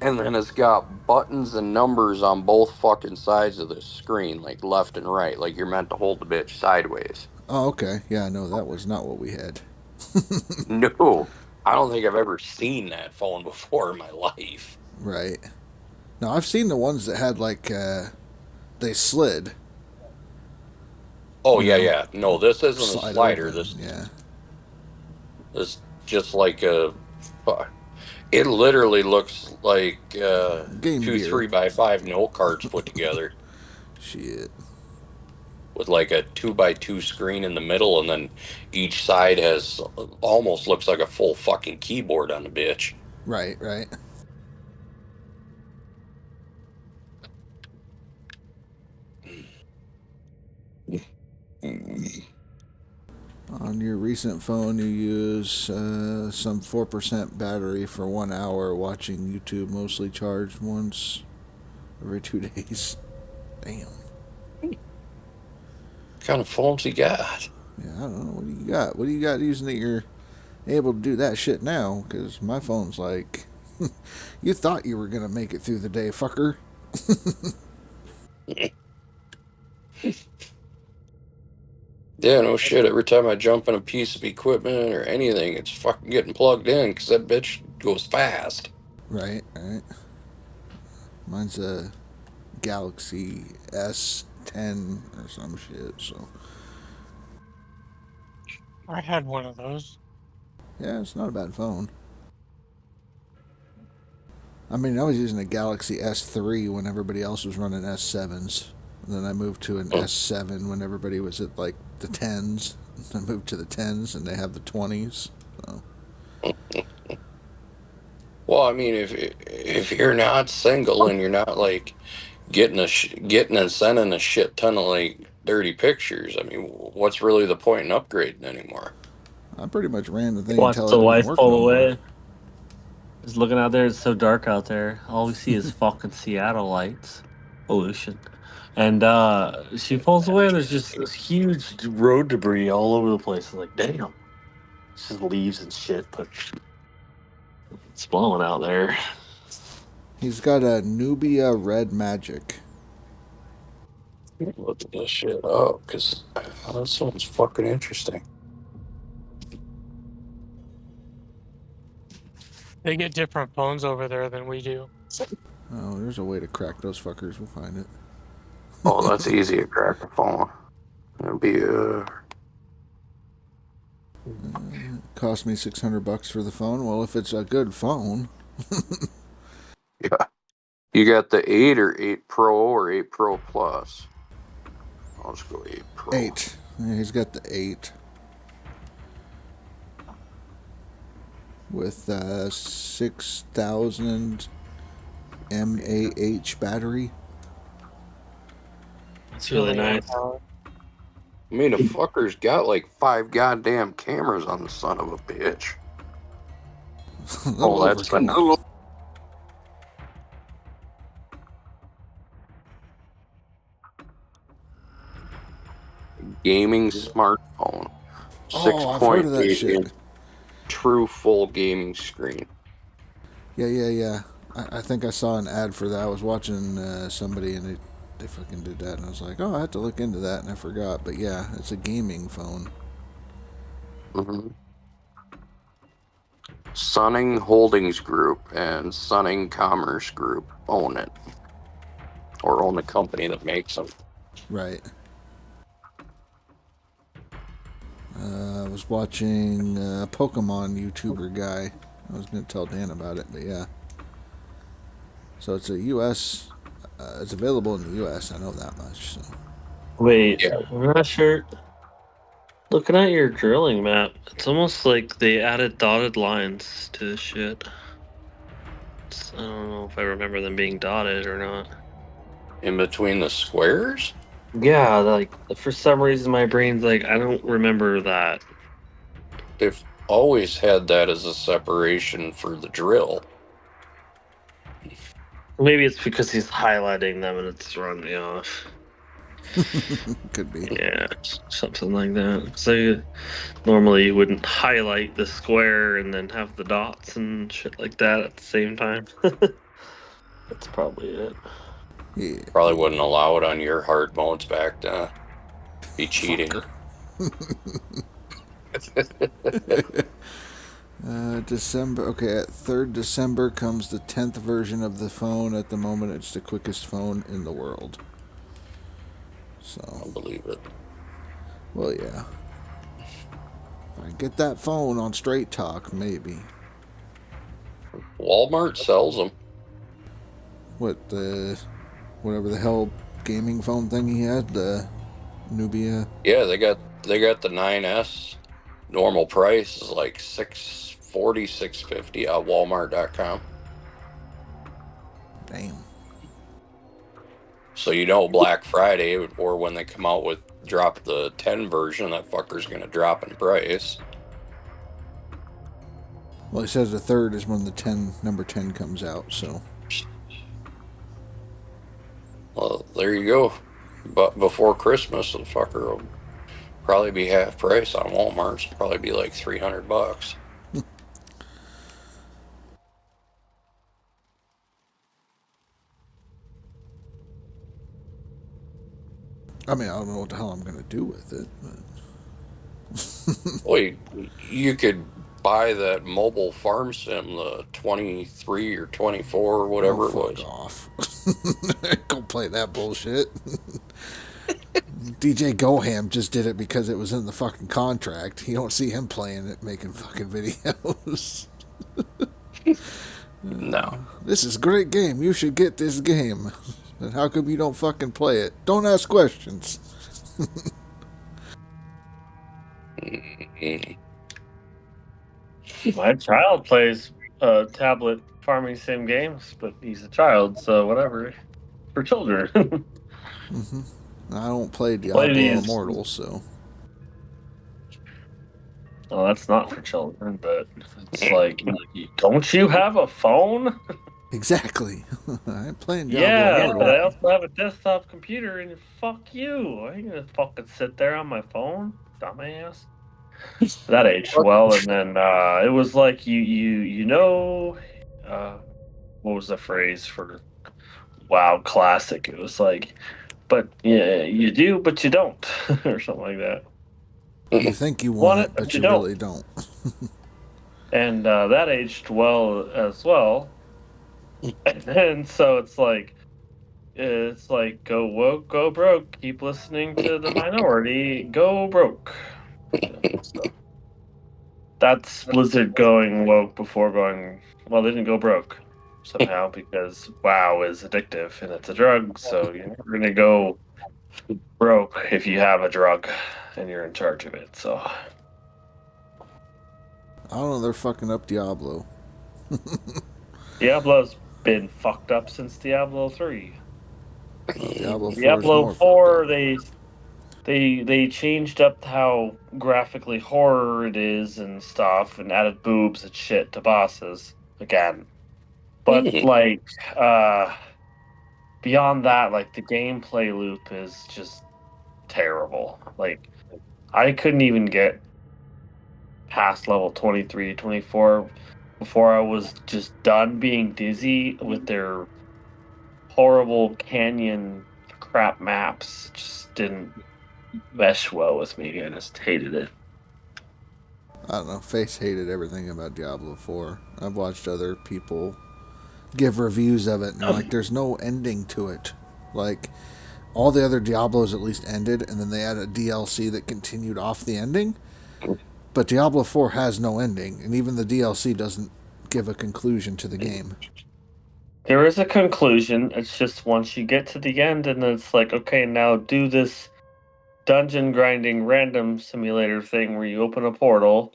and then it's got buttons and numbers on both fucking sides of the screen, like left and right, like you're meant to hold the bitch sideways. Oh, okay. Yeah, no, that was not what we had. No, I don't think I've ever seen that phone before in my life. Right. Now, I've seen the ones that had, like, they slid. Oh, You yeah, know, yeah. No, this isn't a slide slider. open, This yeah. is just like a. It literally looks like Game two Gear. 3x5 note cards put together Shit. with like a 2x2 screen in the middle, and then each side has almost looks like a full fucking keyboard on the bitch. Right, right. On your recent phone, you use some 4% battery for 1 hour watching YouTube, mostly charged once every 2 days. Damn. What kind of phones you got? Yeah, I don't know. What do you got? What do you got using that you're able to do that shit now? Because my phone's like, you thought you were going to make it through the day, fucker. Yeah, no shit. Every time I jump in a piece of equipment or anything, it's fucking getting plugged in because that bitch goes fast. Right, right. Mine's a Galaxy S10 or some shit, so. I had one of those. Yeah, it's not a bad phone. I mean, I was using a Galaxy S3 when everybody else was running S7s. And then I moved to an S7 when everybody was at, like, the 10s. I moved to the 10s, and they have the 20s. So. Well, I mean, if you're not single and you're not like getting and sending a shit ton of like dirty pictures, I mean, what's really the point in upgrading anymore? I pretty much ran the thing Watch until it the didn't wife work pull no more. away. Just looking out there, it's so dark out there. All we see is fucking Seattle lights, pollution. And she pulls away, and there's just this huge road debris all over the place. I'm like, damn. It's just leaves and shit, but it's blowing out there. He's got a Nubia Red Magic. Look at this shit up because that sounds fucking interesting. They get different phones over there than we do. Oh, there's a way to crack those fuckers. We'll find it. Oh, that's easy to crack a phone. It'll be Cost me $600 for the phone. Well, if it's a good phone. yeah. You got the 8 or 8 Pro or 8 Pro Plus? I'll just go 8 Pro. 8. Yeah, he's got the 8. With 6,000 mAh battery. It's really nice. I mean, the fucker's got like 5 goddamn cameras on the son of a bitch. Oh, that's another. Gaming smartphone. Oh, I've heard of that 6.8 shit. inch true full gaming screen. Yeah. I think I saw an ad for that. I was watching somebody and they fucking did that, and I was like, oh, I have to look into that, and I forgot. But yeah, it's a gaming phone. Mm-hmm. Sunning Holdings Group and Sunning Commerce Group own it, or own the company that makes them. Right. I was watching a Pokemon YouTuber guy. I was going to tell Dan about it, but yeah. So it's a U.S. It's available in the U.S. I know that much. So. Wait, Yeah. I'm not sure. Looking at your drilling map, it's almost like they added dotted lines to this shit. I don't know if I remember them being dotted or not. In between the squares? Yeah, like for some reason my brain's like I don't remember that. They've always had that as a separation for the drill. Maybe it's because he's highlighting them and it's throwing me off. Could be. Yeah, something like that. So normally you wouldn't highlight the square and then have the dots and shit like that at the same time. That's probably it. Yeah. Probably wouldn't allow it on your hard modes back then. Be cheating. December. Okay, at 3rd December comes the 10th version of the phone. At the moment, it's the quickest phone in the world. So. I'll believe it. Well, yeah. If I get that phone on Straight Talk, maybe. Walmart sells them. What the, whatever the hell gaming phone thing he had, the Nubia. Yeah, they got the 9S. Normal price is like $640, $650 at Walmart.com. Damn. So you know Black Friday or when they come out with drop the 10 version, that fucker's gonna drop in price. Well, he says the 3rd is when the number 10 comes out. So. Well, there you go. But before Christmas, the fucker will probably be half price on Walmart. It'll probably be like $300. I mean, I don't know what the hell I'm gonna do with it. But... Well, you could buy that mobile farm sim, the 23 or 24 or whatever it was. Fuck off. Go play that bullshit. DJ Goham just did it because it was in the fucking contract. You don't see him playing it, making fucking videos. No. This is a great game. You should get this game. And how come you don't fucking play it? Don't ask questions. My child plays tablet farming sim games, but he's a child, so whatever. For children. Mm-hmm. I don't play Diablo Immortal, so. Well, that's not for children, but it's like, don't you have a phone? Exactly. I'm playing Diablo Yeah, Immortal. but I also have a desktop computer, and fuck you. I ain't gonna fucking sit there on my phone, dumbass. That aged well, and then it was like you know, what was the phrase for WoW Classic? It was like, but yeah, you do, but you don't, or something like that. You think you want it, but you really don't. And that aged well as well. And so it's like go woke, go broke. Keep listening to the minority. Go broke. So that's Blizzard going woke before going. Well, they didn't go broke somehow because WoW is addictive and it's a drug. So you're never gonna go broke if you have a drug and you're in charge of it. So I don't know. They're fucking up Diablo. Diablo's been fucked up since Diablo 3. Diablo 4 they changed up how graphically horror it is and stuff and added boobs and shit to bosses again. But like beyond that, like the gameplay loop is just terrible. Like I couldn't even get past level 23, 24 before I was just done being dizzy with their horrible canyon crap maps. Just didn't mesh well with me. I just hated it. I don't know. Face hated everything about Diablo 4. I've watched other people give reviews of it, and like, there's no ending to it. Like, all the other Diablos at least ended, and then they had a DLC that continued off the ending. But Diablo 4 has no ending, and even the DLC doesn't give a conclusion to the game. There is a conclusion. It's just once you get to the end, and it's like, okay, now do this dungeon grinding random simulator thing where you open a portal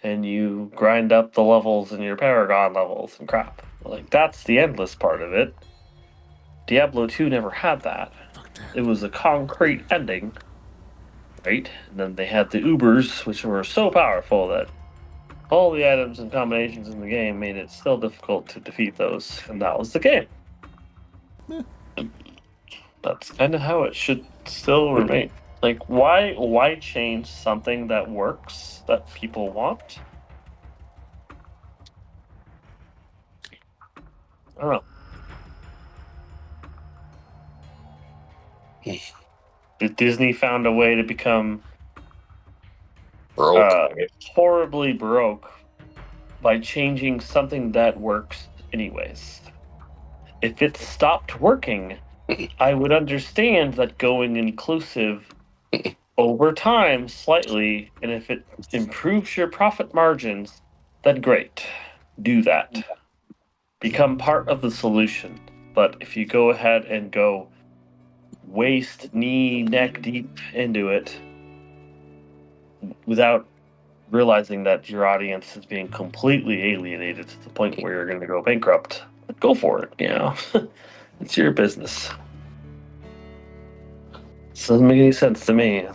and you grind up the levels in your Paragon levels and crap. Like, that's the endless part of it. Diablo 2 never had that. Fuck that. It was a concrete ending, right? And then they had the Ubers, which were so powerful that all the items and combinations in the game made it still difficult to defeat those, and that was the game. Yeah. That's kind of how it should still remain. Like, why change something that works, that people want? I don't know. Disney found a way to become Broke. horribly broke by changing something that works anyways. If it stopped working, I would understand that going inclusive over time slightly, and if it improves your profit margins, then great. Do that. Become part of the solution. But if you go ahead and go waist, knee, neck deep into it without realizing that your audience is being completely alienated to the point where you're going to go bankrupt, go for it. You know, it's your business. This doesn't make any sense to me.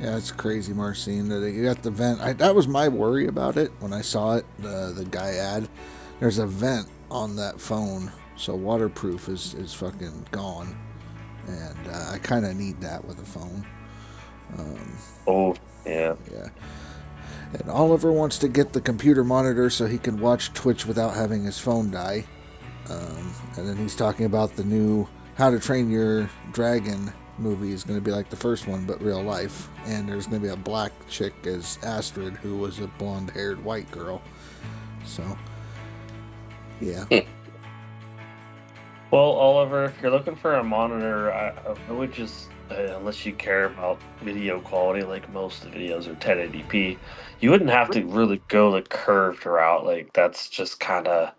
Yeah, it's crazy, Marcine. That you got the vent. That was my worry about it when I saw it. The guy ad. There's a vent on that phone, so waterproof is fucking gone, and I kind of need that with a phone. Oh, yeah. Yeah. And Oliver wants to get the computer monitor so he can watch Twitch without having his phone die. And then he's talking about the new How to Train Your Dragon movie is going to be like the first one, but real life. And there's going to be a black chick as Astrid, who was a blonde-haired white girl. So, yeah. Well, Oliver, if you're looking for a monitor, I would just, unless you care about video quality, like most of the videos are 1080p, you wouldn't have to really go the curved route. Like, that's just kind of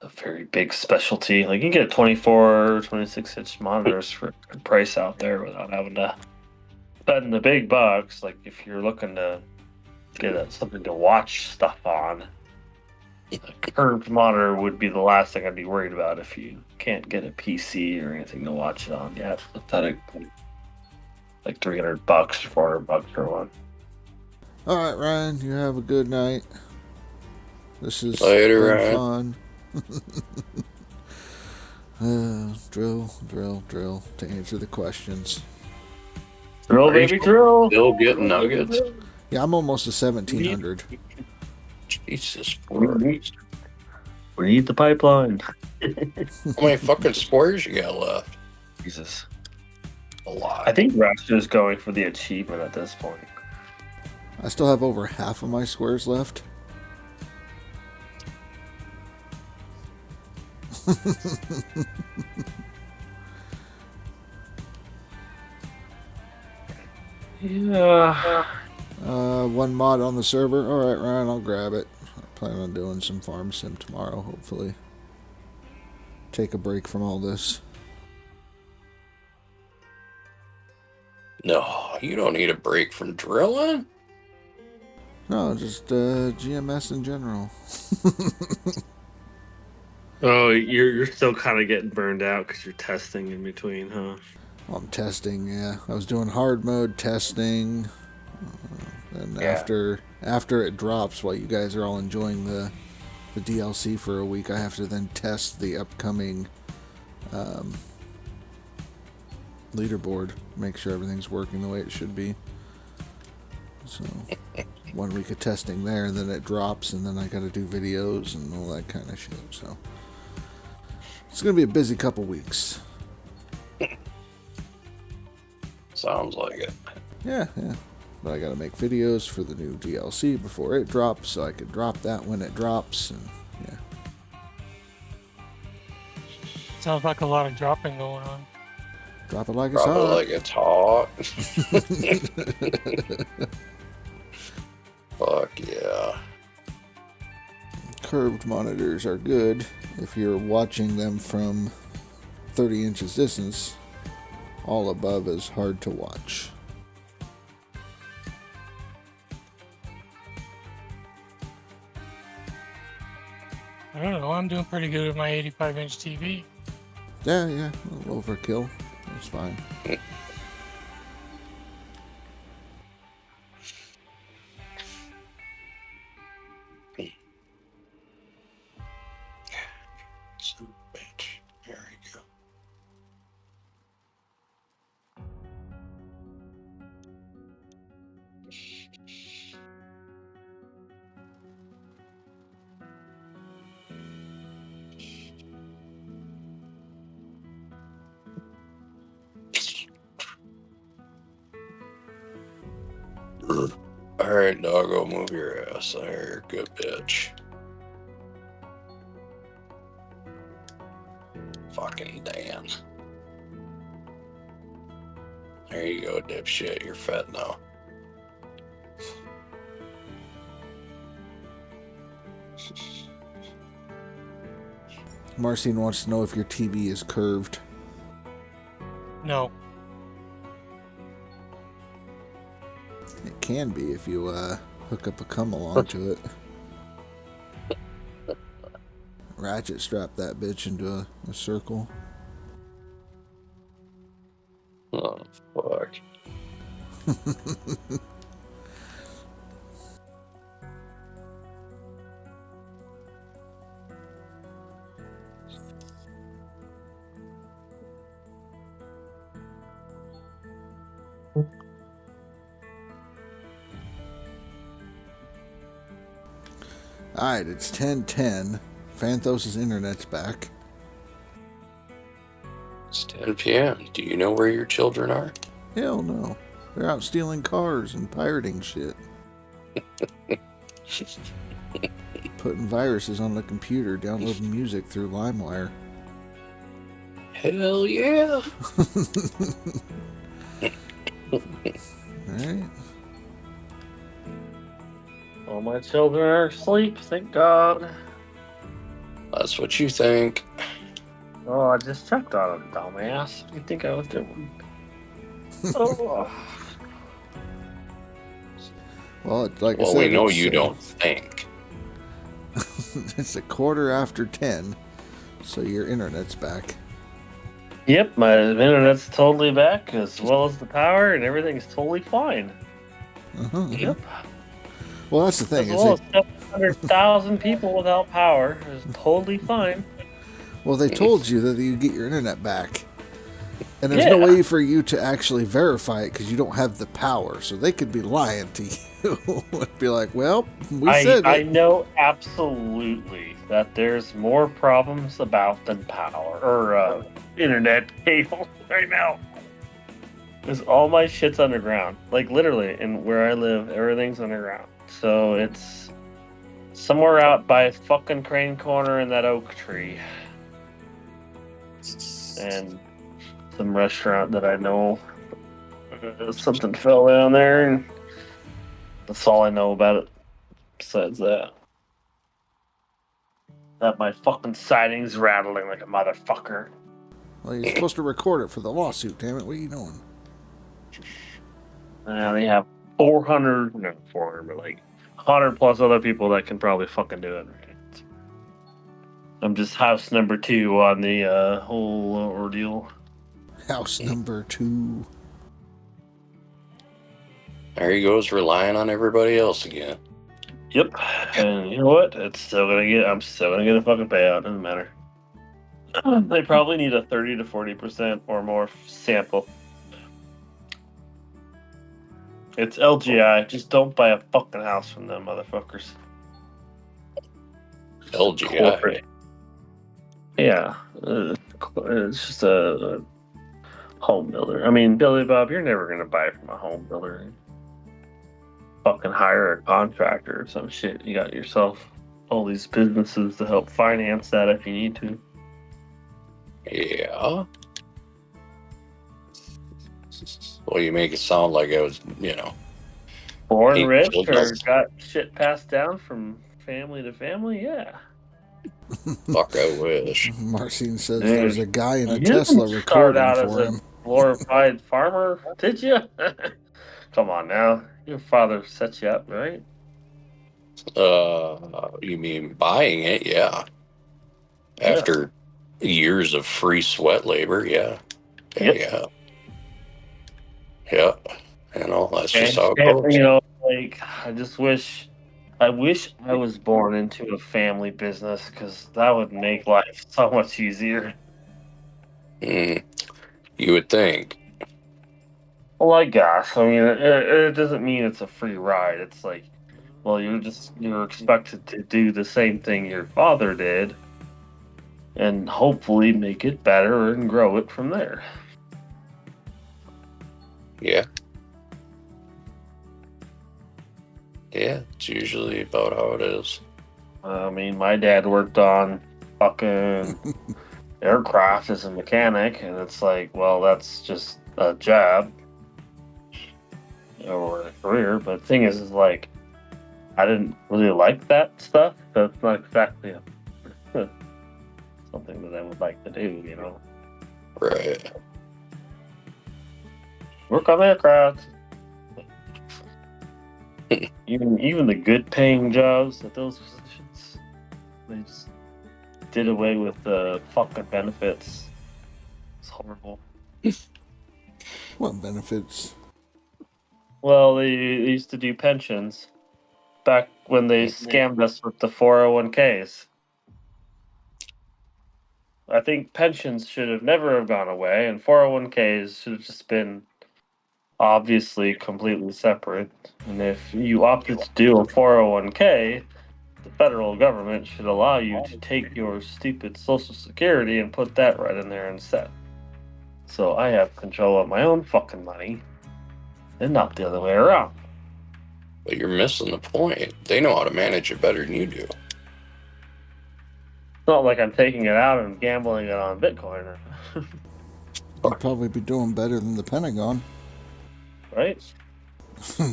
a very big specialty. Like, you can get 24 or 26-inch monitors for a good price out there without having to spend the big bucks. Like, if you're looking to get something to watch stuff on, a curved monitor would be the last thing I'd be worried about if you can't get a PC or anything to watch it on. Yeah, pathetic. Like $300 or $400 for one. All right, Ryan, you have a good night. This is Later, been Ryan. fun. Drill to answer the questions. Drill, Are you baby, drill. Still getting nuggets. Yeah, I'm almost to 1,700. Jesus We Christ. need the pipeline. How many fucking squares you got left? Jesus. A lot. I think Rapture's going for the achievement at this point. I still have over half of my squares left. Yeah. One mod on the server. All right, Ryan, I'll grab it. I plan on doing some farm sim tomorrow, hopefully. Take a break from all this. No, you don't need a break from drilling. No, just GMS in general. Oh, you're still kind of getting burned out because you're testing in between, huh? Well, I'm testing, yeah. I was doing hard mode testing. And Yeah. after it drops, while you guys are all enjoying the DLC for a week, I have to then test the upcoming leaderboard. Make sure everything's working the way it should be. So, 1 week of testing there, and then it drops, and then I gotta do videos and all that kind of shit. So, it's gonna be a busy couple weeks. Sounds like it. Yeah. But I gotta make videos for the new DLC before it drops, so I can drop that when it drops, and yeah. Sounds like a lot of dropping going on. Drop it like it's Probably hot. like it's hot. Fuck yeah. curved monitors are good if you're watching them from 30 inches distance. All above is hard to watch. I don't know. I'm doing pretty good with my 85-inch TV. Yeah, a little overkill. That's fine. Son of a bitch. There we go. Alright, doggo, move your ass there. Good bitch. Fucking Dan. There you go, dipshit. You're fed now. Marcine wants to know if your TV is curved. No. It can be if you hook up a come along to it. Ratchet strap that bitch into a circle. Oh, fuck. Alright, it's 10:10. Fanthos' internet's back. It's 10 p.m. Do you know where your children are? Hell no. They're out stealing cars and pirating shit. Putting viruses on the computer, downloading music through LimeWire. Hell yeah. Alright. All my children are asleep, thank God. That's what you think. Oh, I just checked on them, dumbass. What do you think I was doing? Oh. Well, like I Well, said, we know it's, you don't think. It's 10:15, so your internet's back. Yep, my internet's totally back, as well as the power, and everything's totally fine. Uh-huh. Yep. Well, that's the thing. As Is well they, as 700,000 people without power is totally fine. well, they told you that you get your internet back. And there's no Yeah. way for you to actually verify it because you don't have the power. So they could be lying to you. And be like, well, we said I it. know absolutely that there's more problems about than power or internet cable right now. Because all my shit's underground. Like, literally, and where I live, everything's underground. So it's somewhere out by fucking Crane Corner in that oak tree. And some restaurant that I know. Something fell down there, and that's all I know about it. Besides that. That my fucking siding's rattling like a motherfucker. Well, you're supposed to record it for the lawsuit, damn it. What are you doing? They have 400, no 400, but like 100 plus other people that can probably fucking do it. I'm just house number 2 on the whole ordeal. House number 2. There he goes, relying on everybody else again. Yep, and you know what? I'm still gonna get a fucking payout. Doesn't matter. They probably need a 30 to 40% or more sample. It's LGI. Just don't buy a fucking house from them motherfuckers. LGI. Corporate. Yeah, it's just a home builder. I mean, Billy Bob, you're never gonna buy from a home builder. Fucking hire a contractor or some shit. You got yourself all these businesses to help finance that if you need to. Yeah. Well, you make it sound like I was, Born Hey, rich Bill or Nelson. got shit passed down from family to family, yeah. Fuck, I wish. Marcin says Dude, there's a guy in a you Tesla didn't start recording out as for a him. glorified farmer, did you? Come on now. Your father set you up, right? You mean buying it? Yeah. After years of free sweat labor, yeah. Yep. Yeah. Yeah. You know, that's just how it And, goes. you know, like, I wish I was born into a family business because that would make life so much easier. You would think. Well, I guess. I mean, it doesn't mean it's a free ride. It's like, well, you're expected to do the same thing your father did, and hopefully make it better and grow it from there. Yeah. Yeah, it's usually about how it is. I mean, my dad worked on fucking aircraft as a mechanic, and it's like, well, that's just a job or a career. But the thing is like, I didn't really like that stuff. So it's not exactly something that I would like to do, you know. Right. Work on aircraft. even the good paying jobs at those positions, they just did away with the fucking benefits. It's horrible. What benefits? Well, they used to do pensions back when they scammed us with the 401ks. I think pensions should have never have gone away, and 401ks should have just been obviously completely separate. And if you opted to do a 401k, the federal government should allow you to take your stupid Social Security and put that right in there instead. So I have control of my own fucking money, and not the other way around. But you're missing the point. They know how to manage it better than you do. It's not like I'm taking it out and gambling it on Bitcoin, They'd probably be doing better than the Pentagon. right?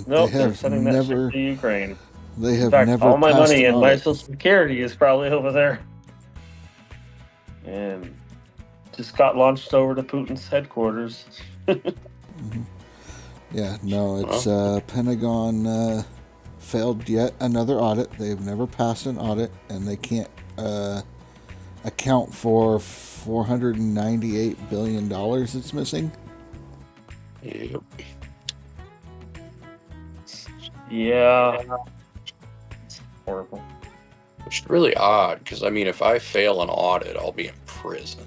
Nope, they're have sending that never- shit to Ukraine. They In have fact, never all my passed money an and my audit. Social Security is probably over there. And just got launched over to Putin's headquarters. Yeah, no, it's Pentagon failed yet another audit. They've never passed an audit, and they can't account for $498 billion it's missing. Yep. Yeah. It's horrible. Which is really odd, because, I mean, if I fail an audit, I'll be in prison.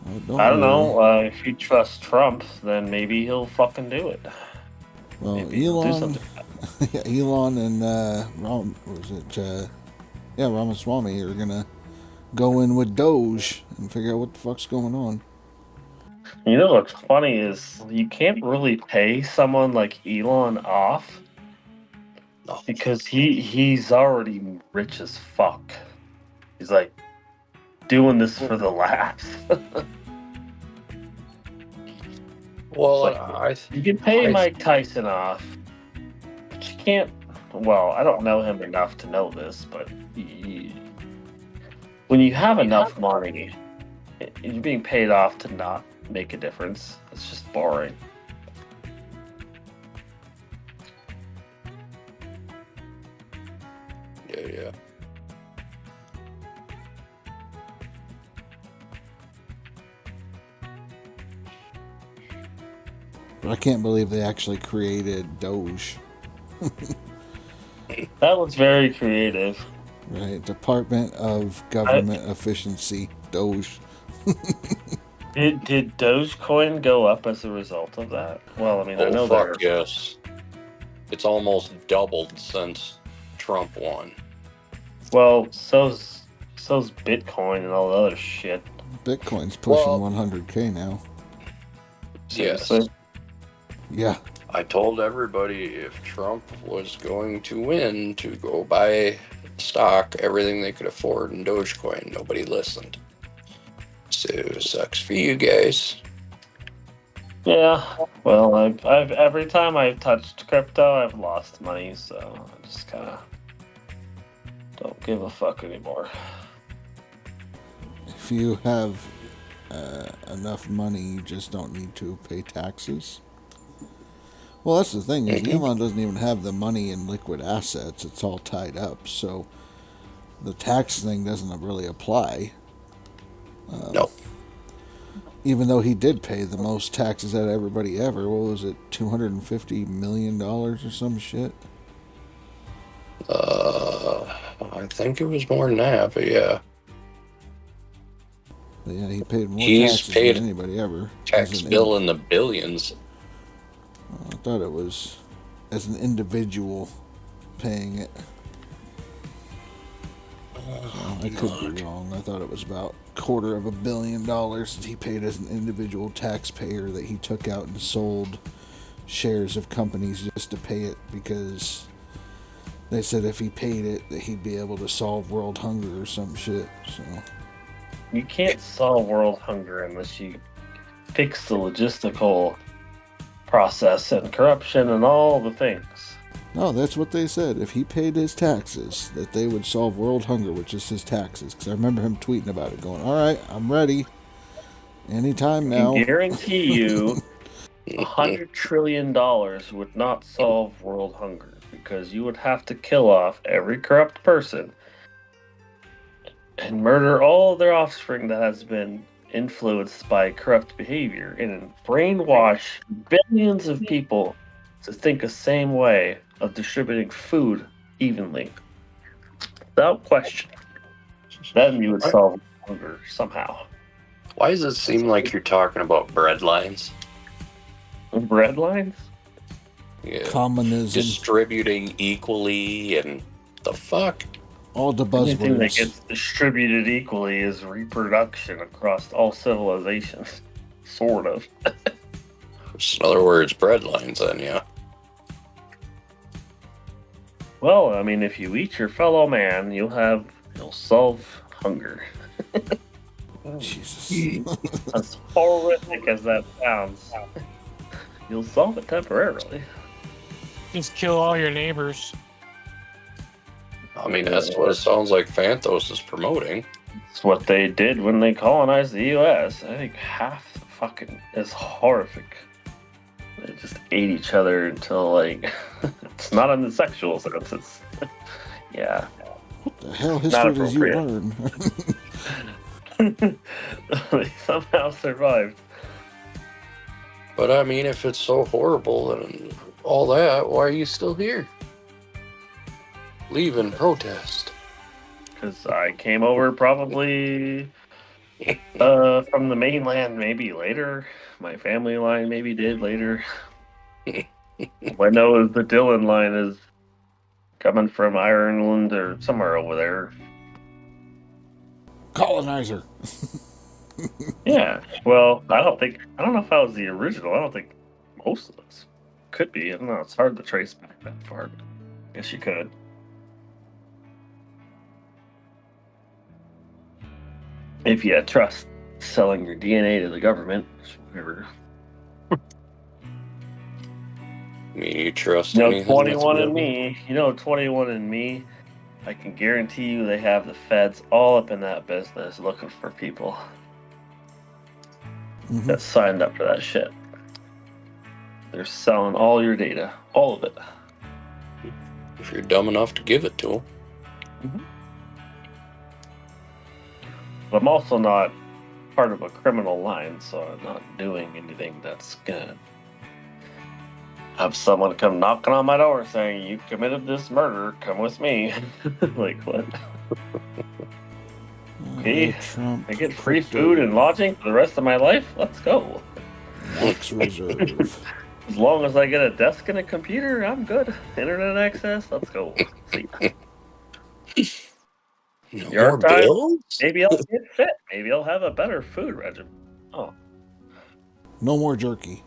I don't know. If you trust Trump, then maybe he'll fucking do it. Well, Maybe he'll do Elon, something. yeah, Elon and Ramaswamy are gonna go in with Doge and figure out what the fuck's going on. You know what's funny is you can't really pay someone like Elon off No. because he's already rich as fuck. He's like doing this for the laughs. Well, Like, You can pay Mike Tyson off, but you can't. Well, I don't know him enough to know this, but when you have enough money, you're being paid off to not make a difference. It's just boring. yeah. But I can't believe they actually created Doge. That was very creative. Right, Department of Government Efficiency, Doge. Did Dogecoin go up as a result of that? Well, I mean, I know Oh, there. fuck yes. It's almost doubled since Trump won. Well, so's Bitcoin and all the other shit. Bitcoin's pushing Well- 100K now. Yes. Seriously? Yeah, I told everybody if Trump was going to win to go buy stock, everything they could afford in Dogecoin. Nobody listened. So, sucks for you guys. Yeah. Well, I've every time I've touched crypto, I've lost money, so I just kind of don't give a fuck anymore. If you have enough money, you just don't need to pay taxes. Well, that's the thing is Elon doesn't even have the money in liquid assets. It's all tied up, so the tax thing doesn't really apply. No. Even though he did pay the most taxes out of everybody ever. What was it, $250 million or some shit? I think it was more than that, but yeah. But yeah, he paid more He's taxes paid than anybody ever. Tax bill in the billions. I thought it was as an individual paying it. I could be wrong. I thought it was about $250 million that he paid as an individual taxpayer that he took out and sold shares of companies just to pay it because they said if he paid it that he'd be able to solve world hunger or some shit. So You can't solve world hunger unless you fix the logistical process and corruption and all the things. no, that's what they said. If he paid his taxes, that they would solve world hunger, which is his taxes. Because I remember him tweeting about it, going, "All right, I'm ready. Anytime now." I guarantee you, $100 trillion would not solve world hunger because you would have to kill off every corrupt person and murder all of their offspring that has been influenced by corrupt behavior and brainwash billions of people to think the same way of distributing food evenly. Without question. Then you would solve hunger somehow. Why does it seem like you're talking about bread lines? Bread lines? Yeah. Communism, Distributing equally and the fuck? all the Anything that buzzwords. gets distributed equally is reproduction across all civilizations. Sort of. Just in other words, bread lines then, yeah. Well, I mean, if you eat your fellow man, you'll solve hunger. Jesus. As horrific as that sounds, you'll solve it temporarily. Just kill all your neighbors. I mean, that's what it sounds like Phantos is promoting. It's what they did when they colonized the U.S. I think half the fucking is horrific. They just ate each other until, like, it's not in the sexual sense. It's, yeah. The hell Not history does you appropriate. learn? They somehow survived. But I mean, if it's so horrible and all that, why are you still here? Leave in protest. Because I came over probably from the mainland maybe later. My family line maybe did later. I know the Dylan line is coming from Ireland or somewhere over there. Colonizer. Yeah. Well, I don't know if I was the original. I don't think most of us could be. I don't know. It's hard to trace back that far. But I guess you could. If you trust selling your DNA to the government, whatever. I mean, you trust You know, anything that's 21andMe. You know, 21andMe. I can guarantee you they have the feds all up in that business looking for people Mhm. that signed up for that shit. They're selling all your data, all of it. if you're dumb enough to give it to them. But I'm also not part of a criminal line, so I'm not doing anything that's gonna have someone come knocking on my door saying, "You committed this murder, come with me." Like, what? Okay, Trump. I get free food and lodging for the rest of my life? Let's go. Max Reserve. As long as I get a desk and a computer, I'm good. Internet access, let's go. See. No Your more time. bills? Maybe I'll get fit. Maybe I'll have a better food regimen. Oh, No more jerky.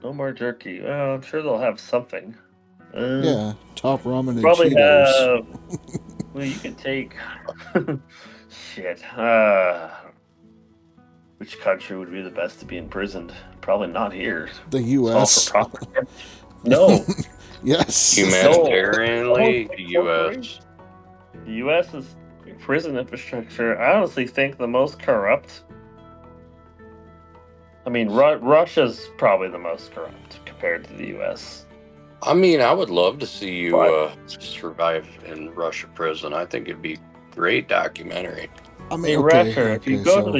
no more jerky. Well, I'm sure they'll have something. Yeah, top ramen and Probably Cheetos. well, you can take. Shit. Which country would be the best to be imprisoned? probably not here. The It's all U.S. for profit. No, Yes. Humanitarianly, No. the U.S. the U.S.'s prison infrastructure. I honestly think the most corrupt. I mean, Russia's probably the most corrupt compared to the U.S. I mean, I would love to see you What? survive in Russia prison. I think it'd be great documentary. I mean, Hey, okay, Russia, if you okay, go so to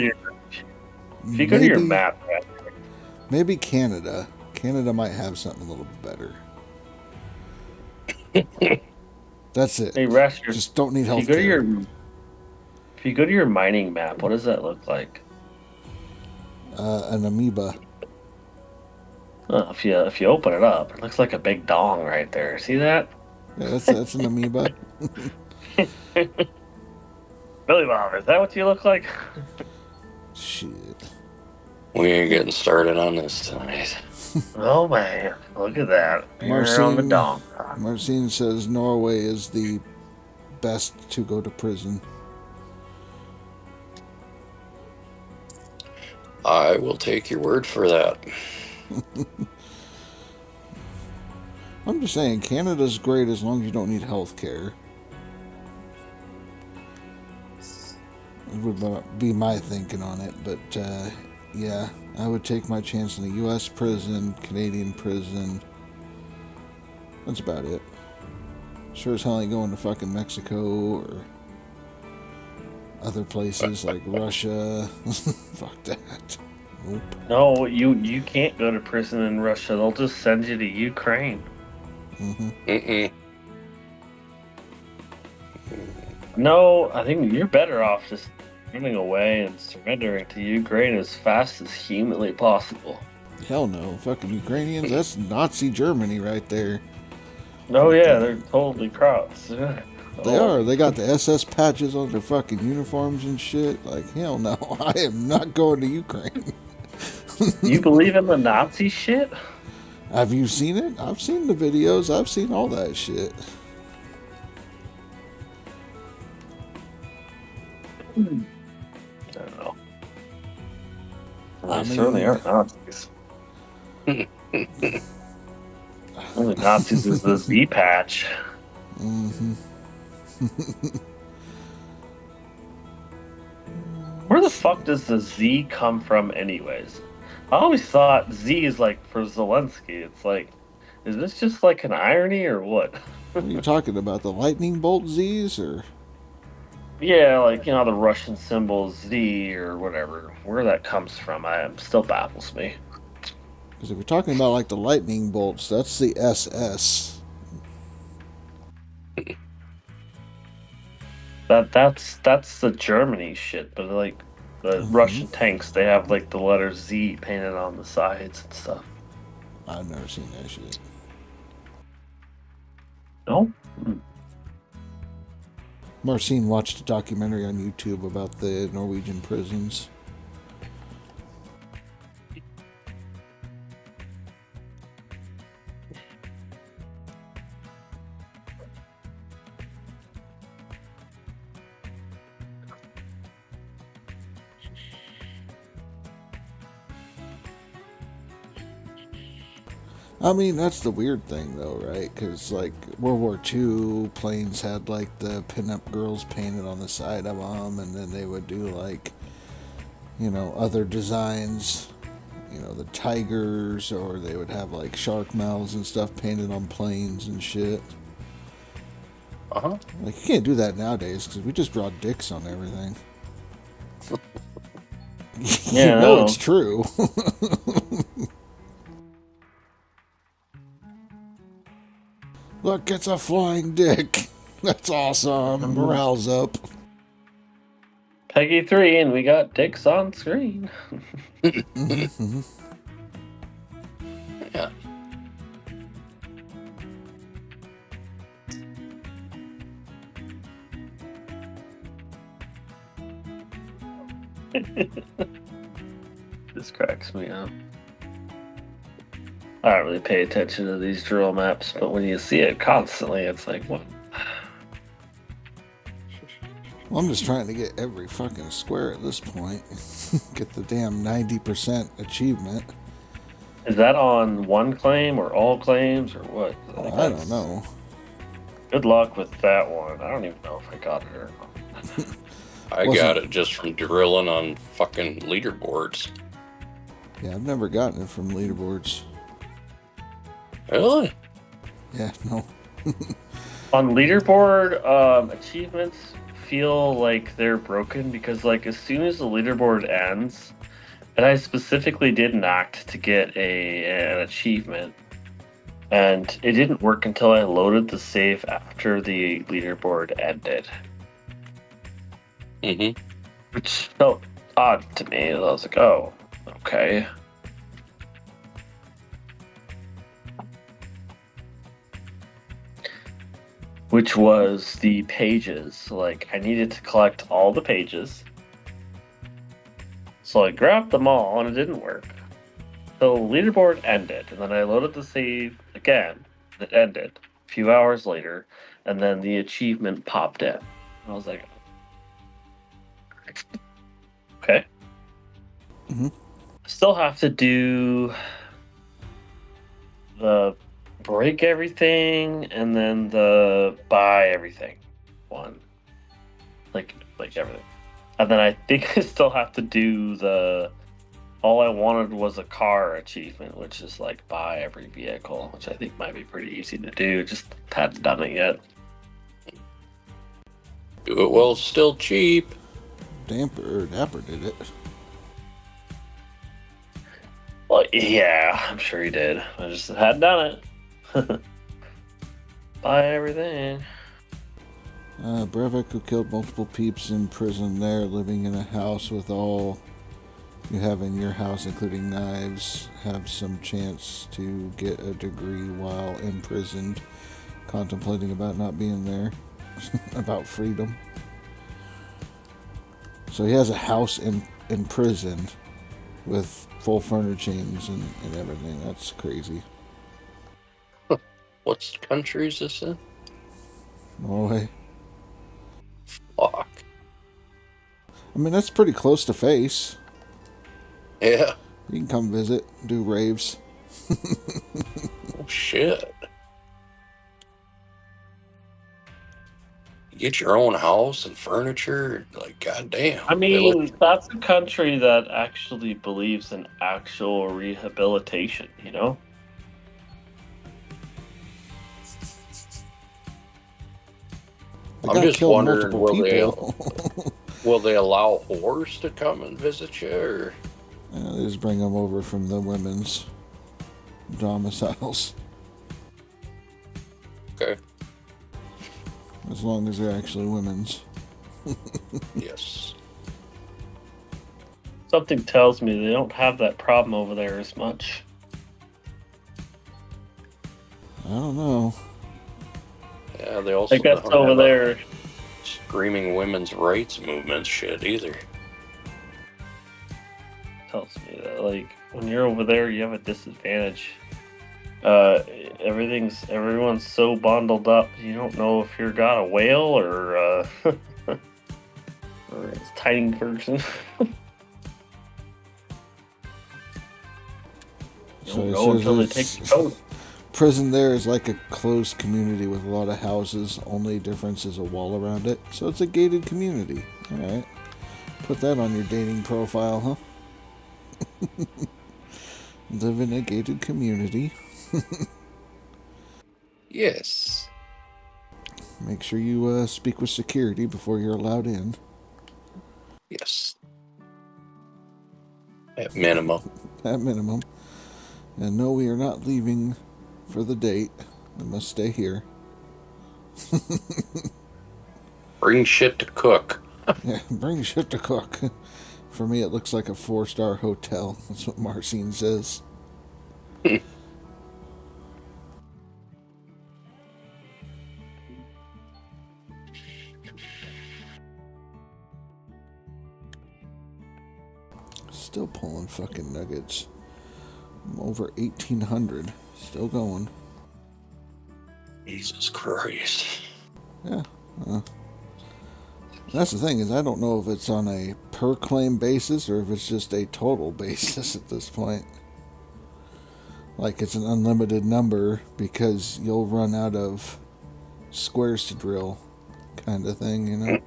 your map, maybe Canada. Canada might have something a little bit better. That's it. hey, Russia, Just don't need if you health go to care. if you go to your mining map, what does that look like? An amoeba. If you open it up, it looks like a big dong right there. See that? Yeah, that's an amoeba. Billy Bob, is that what you look like? Shit. We ain't getting started on this tonight. Oh man, look at that. You're on the Marcin, dong. Marcin says Norway is the best to go to prison. I will take your word for that. I'm just saying, Canada's great as long as you don't need health care. It would be my thinking on it, but yeah, I would take my chance in a U.S. prison, Canadian prison. That's about it. Sure as hell ain't going to fucking Mexico or other places like Russia. Fuck that. Nope. No, you can't go to prison in Russia. They'll just send you to Ukraine. Mm-hmm. No, I think you're better off just running away and surrendering to Ukraine as fast as humanly possible. Hell no. Fucking Ukrainians, that's Nazi Germany right there. Oh yeah, they're totally Krauts. They are. They got the SS patches on their fucking uniforms and shit. Like, hell no. I am not going to Ukraine. You believe in the Nazi shit? Have you seen it? I've seen the videos. I've seen all that shit. I don't know. I They certainly aren't Nazis. Only Nazis is the Z patch. Mm-hmm. Where the fuck does the Z come from, anyways? I always thought Z is like for Zelensky. It's like, is this just like an irony or what? What are you talking about? The lightning bolt Z's or? Yeah, like, you know, the Russian symbol Z or whatever. Where that comes from, still baffles me. Because if you're talking about like the lightning bolts, that's the SS. That's the Germany shit, but like the Russian tanks, they have like the letter Z painted on the sides and stuff. I've never seen that shit. No? Marcin watched a documentary on YouTube about the Norwegian prisons. I mean, that's the weird thing, though, right? Because, like, World War II, planes had, like, the pinup girls painted on the side of them, and then they would do, like, you know, other designs, you know, the tigers, or they would have, like, shark mouths and stuff painted on planes and shit. Uh-huh. Like, you can't do that nowadays, because we just draw dicks on everything. Yeah, you know it's true. Look, it's a flying dick. That's awesome. Morale's up. Peggy 3, and we got dicks on screen. Mm-hmm. Yeah. This cracks me up. I don't really pay attention to these drill maps, but when you see it constantly, it's like, what? Well, I'm just trying to get every fucking square at this point. Get the damn 90% achievement. Is that on one claim or all claims or what? I don't that's- know. Good luck with that one. I don't even know if I got it or not. I Wasn't- got it just from drilling on fucking leaderboards. Yeah, I've never gotten it from leaderboards. Really? Yeah, no. On leaderboard, achievements feel like they're broken because, like, as soon as the leaderboard ends, and I specifically did an act to get an achievement, and it didn't work until I loaded the save after the leaderboard ended, Mm-hmm. which felt odd to me. I was like, oh, okay. Which was the pages. Like, I needed to collect all the pages. So I grabbed them all and it didn't work. So leaderboard ended, and then I loaded the save again. It ended a few hours later, and then the achievement popped in. I was like, okay. Mhm. Still have to do the break everything and then the buy everything one. Like everything. And then I think I still have to do the all I wanted was a car achievement, which is like buy every vehicle, which I think might be pretty easy to do. Just hadn't done it yet. Do it while it's still cheap. Dapper did it. Well, yeah, I'm sure he did. I just hadn't done it. Buy everything. Breivik, who killed multiple peeps in prison there, living in a house with all you have in your house, including knives, have some chance to get a degree while imprisoned, contemplating about not being there, about freedom. So he has a house in prison with full furnishings and everything. That's crazy. What country is this in? Norway. Fuck. I mean, that's pretty close to Face. Yeah. You can come visit, do raves. Oh, shit. You get your own house and furniture. Like, goddamn. I mean, that's a country that actually believes in actual rehabilitation, you know? The I'm guy just killed wondering, multiple will they allow whores to come and visit you? Or? They just bring them over from the women's domiciles. Okay. As long as they're actually women's. Yes. Something tells me they don't have that problem over there as much. I don't know. Yeah, they also I guess don't over have a there, screaming women's rights movement shit either. tells me that, like, when you're over there, you have a disadvantage. Everyone's so bundled up, you don't know if you're got a whale or or a tiny person. You So don't it know says until they take it's- your coat. Prison there is like a closed community with a lot of houses. Only difference is a wall around it. So it's a gated community. Alright. Put that on your dating profile, huh? Live in a gated community. Yes. Make sure you speak with security before you're allowed in. Yes. At minimum. At minimum. And no, we are not leaving for the date. We must stay here. Bring shit to cook. Yeah, bring shit to cook. For me, it looks like a 4-star hotel. That's what Marcine says. Still pulling fucking nuggets. I'm over 1,800. Still going. Jesus Christ. Yeah. That's the thing, is I don't know if it's on a per claim basis or if it's just a total basis at this point. like it's an unlimited number because you'll run out of squares to drill, kind of thing, you know?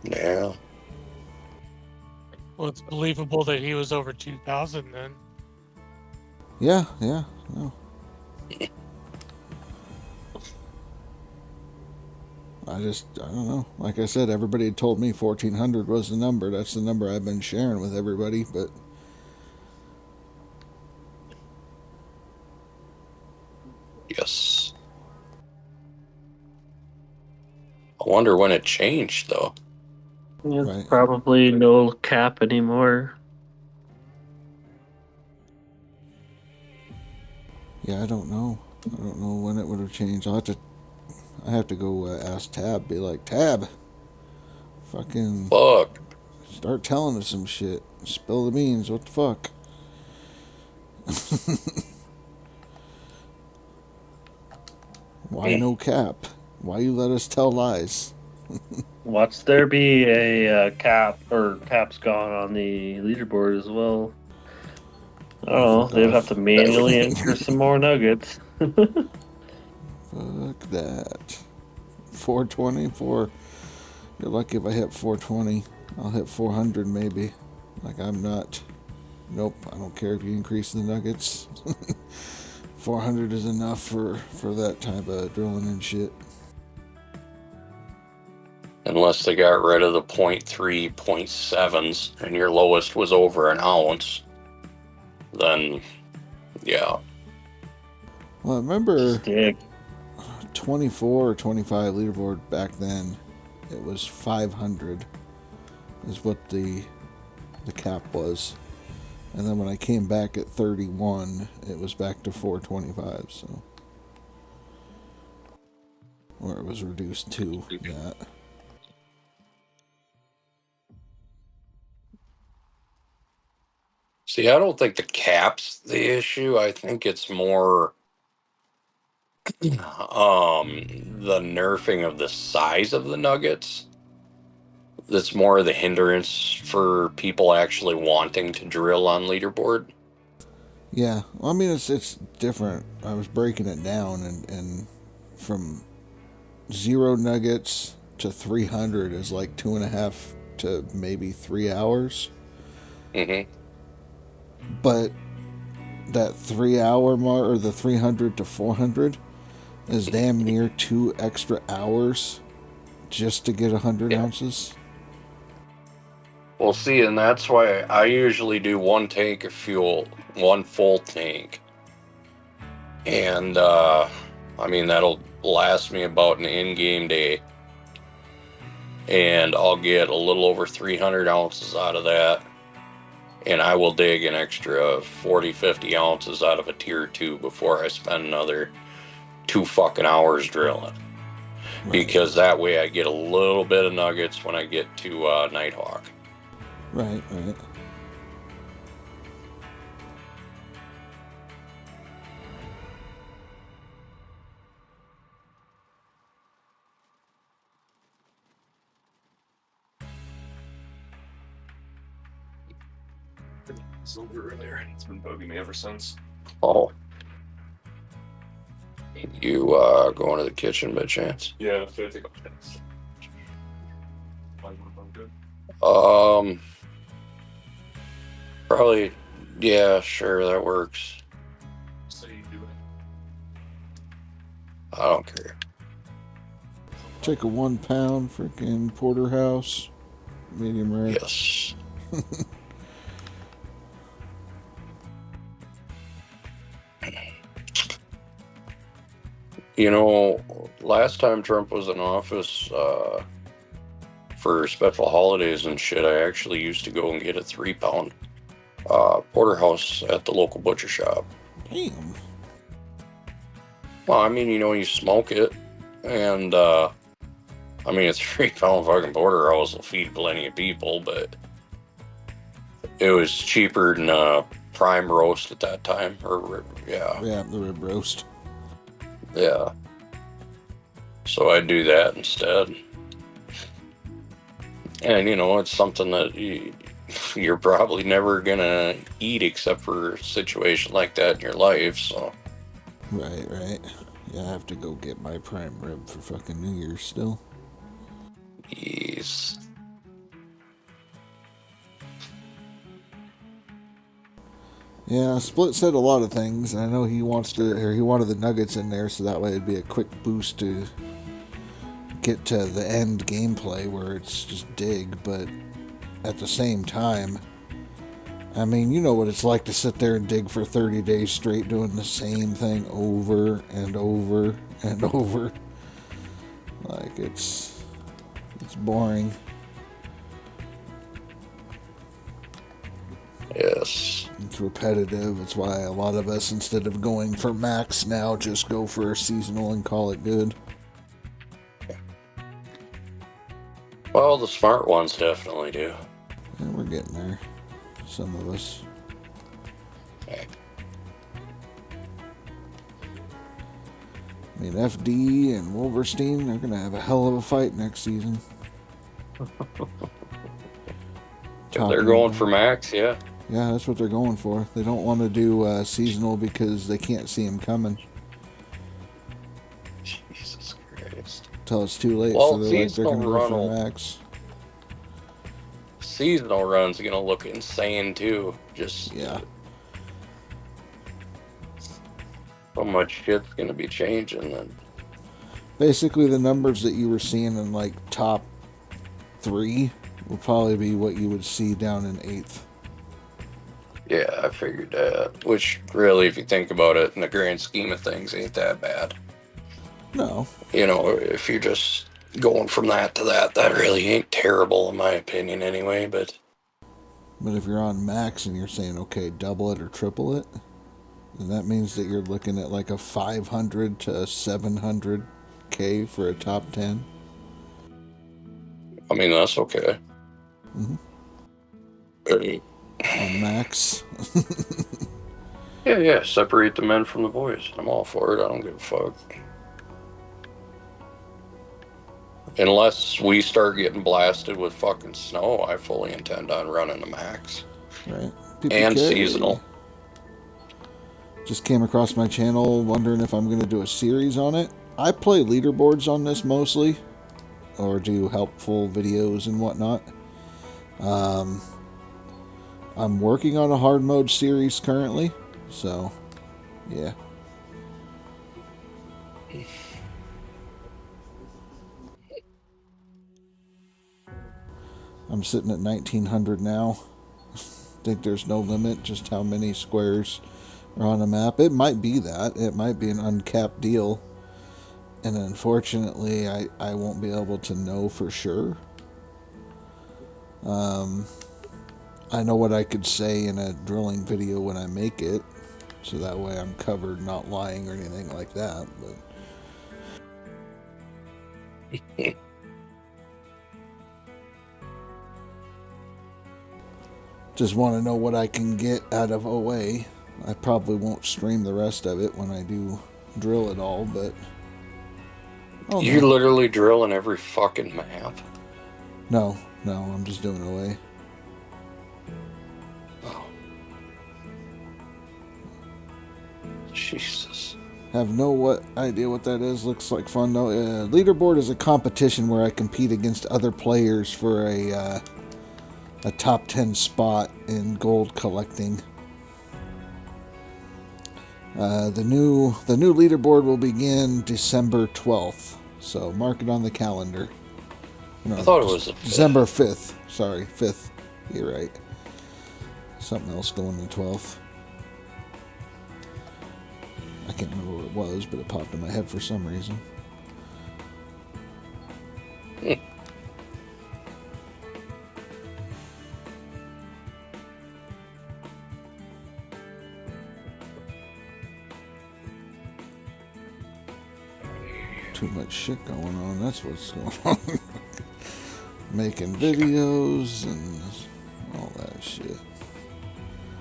Yeah. Well, it's believable that he was over 2,000 then. Yeah, yeah, no. I don't know. Like I said, everybody had told me 1,400 was the number. That's the number I've been sharing with everybody, but Yes. I wonder when it changed, though. There's Right. probably no cap anymore. yeah, I don't know. I don't know when it would have changed. I have to go ask Tab, be like, Tab, fucking Fuck. start telling us some shit. Spill the beans, what the fuck? Why no cap? Why you let us tell lies? Watch there be a cap or caps gone on the leaderboard as well. I don't know. Fuck They'd off. have to manually enter some more nuggets. Fuck that. 424. You're lucky if I hit 420. I'll hit 400 maybe. Like I'm not. Nope. I don't care if you increase the nuggets. 400 is enough for that type of drilling and shit. Unless they got rid of the 0.3, 0.7s, and your lowest was over an ounce, then, yeah. Well, I remember Stick. 24 or 25 leaderboard back then. It was 500 is what the cap was. And then when I came back at 31, it was back to 425, so. Or it was reduced to that. See, I don't think the cap's the issue. I think it's more the nerfing of the size of the nuggets. That's more the hindrance for people actually wanting to drill on leaderboard. Yeah, well, I mean, it's different. I was breaking it down, and from 0 nuggets to 300 is like 2.5 to maybe 3 hours. Mm-hmm. But that 3 hour mark, or the 300 to 400, is damn near 2 extra hours just to get 100 ounces. Well, see, and that's why I usually do 1 tank of fuel, 1 full tank. And, I mean, that'll last me about an in-game day. And I'll get a little over 300 ounces out of that. And I will dig an extra 40, 50 ounces out of a tier 2 before I spend another 2 fucking hours drilling. Right. Because that way I get a little bit of nuggets when I get to Nighthawk. Right. Silver earlier. It's been bugging me ever since. Oh. You going to the kitchen by chance? Yeah, should I take off chance? Good. Probably. Yeah, sure, that works. So you do it. I don't care. Take a 1 pound freaking porterhouse, medium rare. Yes. You know, last time Trump was in office, for special holidays and shit, I actually used to go and get a 3 pound porterhouse at the local butcher shop. Damn. Well, I mean, you know, you smoke it, and I mean, a 3 pound fucking porterhouse will feed plenty of people, but it was cheaper than prime roast at that time, or yeah, the rib roast. yeah. So I do that instead, and you know, it's something that you're probably never gonna eat except for a situation like that in your life. So Right. Yeah, I have to go get my prime rib for fucking New Year's still. yes. Yeah, Split said a lot of things. I know he wanted the nuggets in there so that way it'd be a quick boost to get to the end gameplay where it's just dig, but at the same time, I mean, you know what it's like to sit there and dig for 30 days straight doing the same thing over and over and over. Like, it's boring. Yes. It's repetitive. It's why a lot of us, instead of going for max now, just go for a seasonal and call it good. Well, the smart ones definitely do. And we're getting there. Some of us. Okay. I mean, FD and Wolverstein, they're going to have a hell of a fight next season. If they're going for max, yeah. Yeah, that's what they're going for. They don't want to do seasonal because they can't see him coming Jesus Christ. until it's too late. Well, So they're going to go for seasonal max. Seasonal run's gonna look insane too. Just Yeah. so much shit's gonna be changing then. Basically, the numbers that you were seeing in like top 3 will probably be what you would see down in 8th. Yeah, I figured that. Which really, if you think about it, in the grand scheme of things, ain't that bad. No. You know, if you're just going from that to that, that really ain't terrible in my opinion anyway, but if you're on max and you're saying, okay, double it or triple it, then that means that you're looking at like a 500 to 700K for a top 10. I mean, that's okay. Mm-hmm. Hey. On max. Yeah, separate the men from the boys. I'm all for it. I don't give a fuck. Unless we start getting blasted with fucking snow, I fully intend on running the max. Right. And seasonal. Just came across my channel wondering if I'm going to do a series on it. I play leaderboards on this mostly, or do helpful videos and whatnot. I'm working on a hard mode series currently, so yeah. I'm sitting at 1900 now. Think there's no limit just how many squares are on a map. It might be that. It might be an uncapped deal. And unfortunately, I won't be able to know for sure. I know what I could say in a drilling video when I make it. So that way I'm covered, not lying or anything like that. But just want to know what I can get out of OA. I probably won't stream the rest of it when I do drill it all, but... You're literally drilling every fucking map? No, I'm just doing OA. Oh. Jesus. Have no idea what that is. Looks like fun though. Leaderboard is a competition where I compete against other players for a top 10 spot in gold collecting. The new leaderboard will begin December 12th, so mark it on the calendar. No, I thought it was December 5th. Sorry, 5th. You're right. Something else going the 12th. I can't remember what it was, but it popped in my head for some reason. Too much shit going on. That's what's going on. Making videos and all that shit.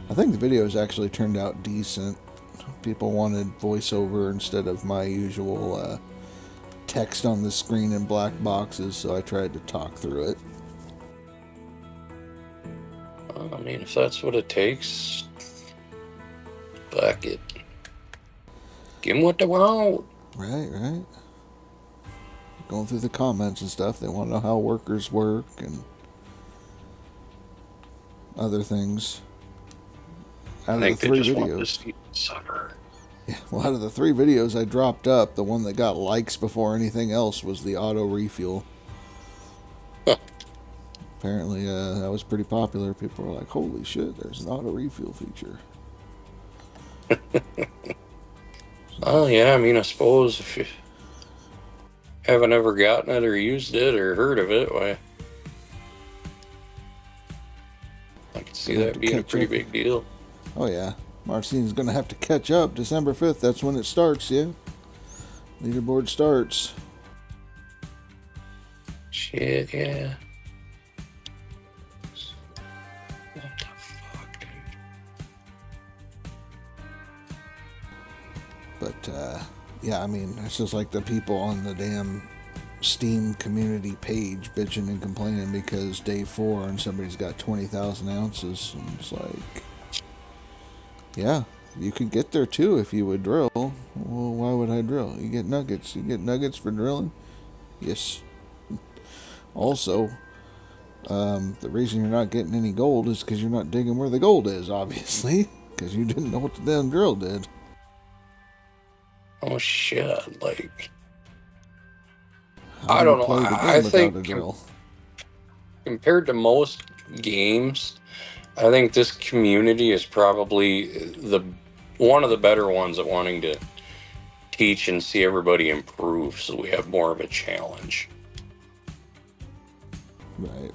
I think the videos actually turned out decent. People wanted voiceover instead of my usual text on the screen in black boxes, so I tried to talk through it. mean, if that's what it takes, fuck it. Give them what they want. Right. Going through the comments and stuff, they want to know how workers work and other things. I Out of think the they 3 just want to videos, see the sucker. yeah, well, out of the 3 videos I dropped up, the one that got likes before anything else was the auto refuel. Huh. Apparently, that was pretty popular. People were like, "Holy shit, there's an auto refuel feature." Oh, yeah, I mean, I suppose if you haven't ever gotten it or used it or heard of it, why, I can see Gonna have that to being a catch pretty up. big deal. Oh yeah, Marcine's gonna have to catch up. December 5th, that's when it starts. Yeah, leaderboard starts. Shit, yeah. What the fuck, dude? But yeah, I mean, it's just like the people on the damn Steam community page bitching and complaining because day 4 and somebody's got 20,000 ounces, and it's like, yeah, you could get there too if you would drill. Well, why would I drill? You get nuggets. You get nuggets for drilling. Yes. Also, the reason you're not getting any gold is because you're not digging where the gold is, obviously, because you didn't know what the damn drill did. Oh, shit, like, How I do don't you know. play the game I without think a drill? compared to most games, I think this community is probably one of the better ones at wanting to teach and see everybody improve, so we have more of a challenge. Right.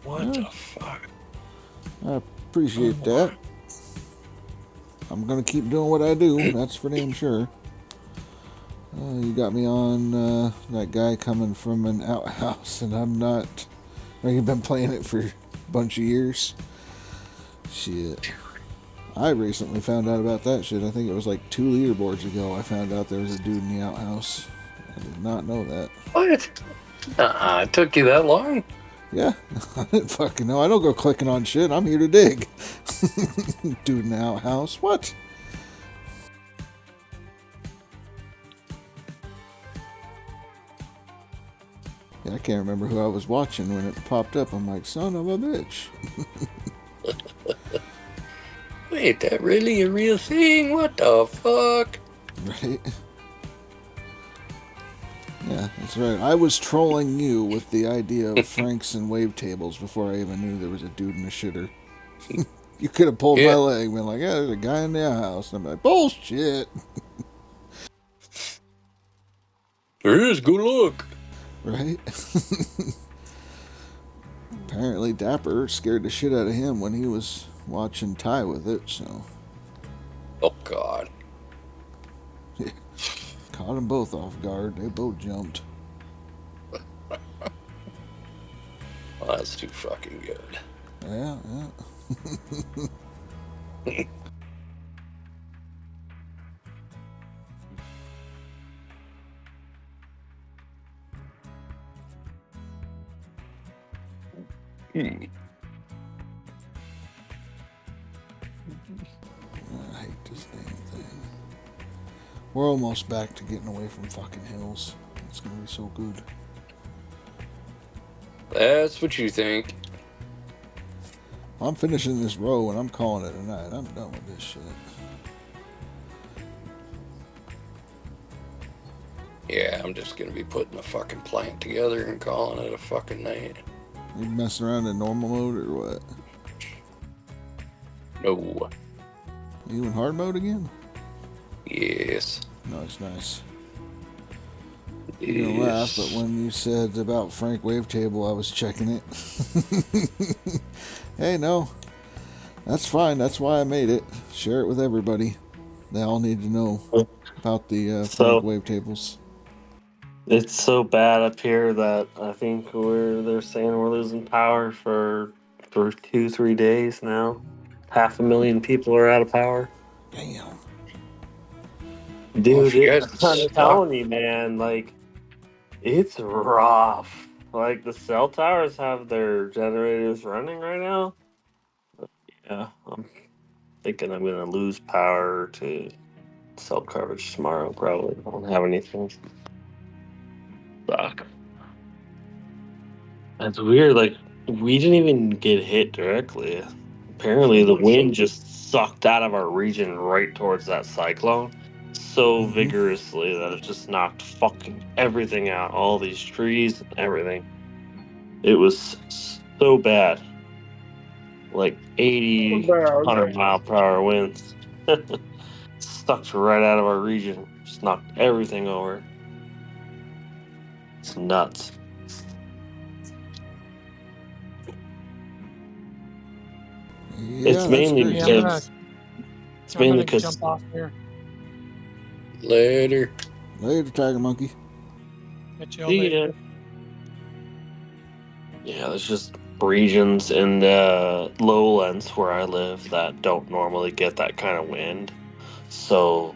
What the fuck? I appreciate that. I'm gonna keep doing what I do. That's for damn sure. You got me on that guy coming from an outhouse, and I'm not. You've been playing it for a bunch of years. Shit. I recently found out about that shit. I think it was like 2 leaderboards ago. I found out there was a dude in the outhouse. I did not know that. What? It took you that long? Yeah, I didn't fucking know. I don't go clicking on shit. I'm here to dig. Dude in the outhouse. What? Yeah, I can't remember who I was watching when it popped up. I'm like, son of a bitch. Wait, that really a real thing? What the fuck? Right? Yeah, that's right. I was trolling you with the idea of Franks and wavetables before I even knew there was a dude in a shitter. You could have pulled my leg and been like, yeah, there's a guy in the outhouse. And I'm like, bullshit. There is, good luck. Right? Apparently Dapper scared the shit out of him when he was watching Ty with it, so. Oh, God. Yeah. Caught them both off guard. They both jumped. Well, that's too fucking good. Yeah. I hate this damn thing. We're almost back to getting away from fucking hills. It's gonna be so good. That's what you think. I'm finishing this row and I'm calling it a night. I'm done with this shit. Yeah, I'm just gonna be putting a fucking plant together and calling it a fucking night. You messing around in normal mode or what? No. You in hard mode again? Yes. Nice. You're gonna laugh, but when you said about Frank Wavetable, I was checking it. Hey, no. That's fine. That's why I made it. Share it with everybody. They all need to know about the Frank Wavetables. It's so bad up here that I think they're saying we're losing power for 2-3 days now. 500,000 people are out of power. Damn. Dude, you guys I'm telling you, man, like, it's rough. Like the cell towers have their generators running right now. Yeah, I'm thinking I'm gonna lose power to cell coverage tomorrow. Probably don't have anything. Fuck. That's weird. Like we didn't even get hit directly. Apparently, the wind just sucked out of our region right towards that cyclone so Mhm. vigorously that it just knocked fucking everything out. All these trees and everything. It was so bad. Like 80, 100 mile per hour winds. Sucked right out of our region. Just knocked everything over. It's nuts. Yeah, It's that's mainly crazy. Yeah, I'm gonna, because it's I'm mainly gonna because jump off here. Later. Later, Tiger Monkey. Catch y'all later. yeah, there's just regions in the lowlands where I live that don't normally get that kind of wind. So,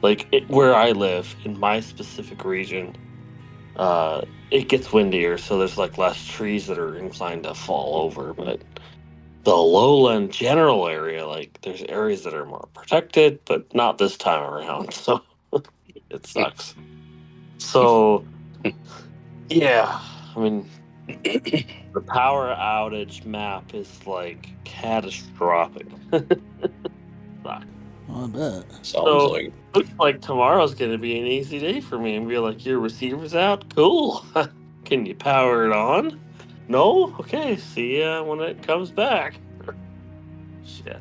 like where I live in my specific region, it gets windier, so there's like less trees that are inclined to fall over. But the lowland general area, like there's areas that are more protected, but not this time around. So it sucks. So yeah, I mean the power outage map is like catastrophic. I bet. Sounds So like looks like tomorrow's gonna be an easy day for me and be like, your receiver's out? Cool. Can you power it on? No? Okay, see ya when it comes back. Shit.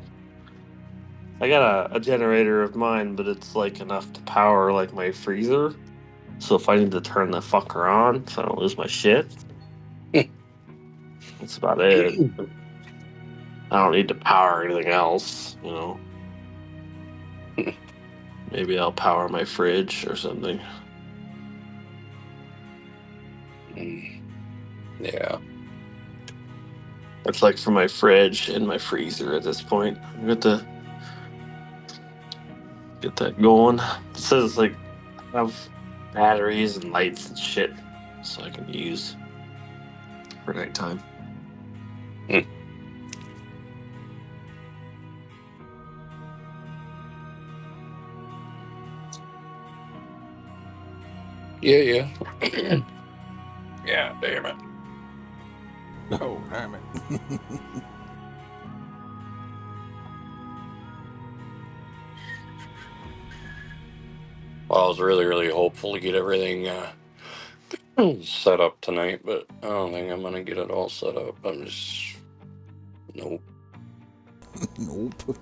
I got a generator of mine, but it's like enough to power like my freezer. So if I need to turn the fucker on so I don't lose my shit, that's about it. I don't need to power anything else, you know. Maybe I'll power my fridge or something. yeah. It's like for my fridge and my freezer at this point. I'm going to get that going. It says like have batteries and lights and shit so I can use for nighttime. Yeah. Yeah, damn it. Oh, damn it. Well, I was really hopeful to get everything set up tonight, but I don't think I'm gonna get it all set up. I'm just nope. Nope.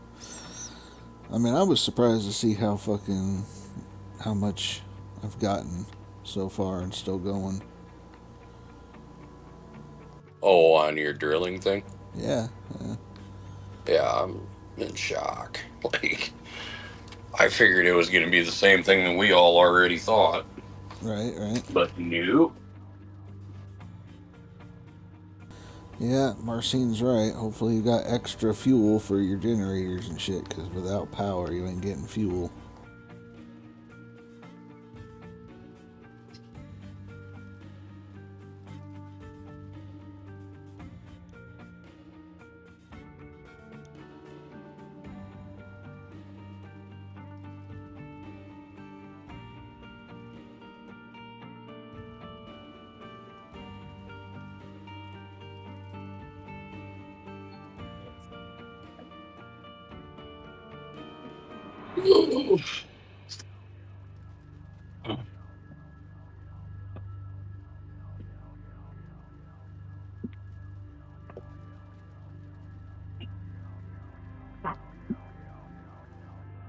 I mean, I was surprised to see how much I've gotten so far and still going. Oh, on your drilling thing? Yeah. Yeah, I'm in shock. Like, I figured it was gonna be the same thing that we all already thought. Right. But nope. Yeah, Marcine's right. Hopefully you got extra fuel for your generators and shit, because without power you ain't getting fuel.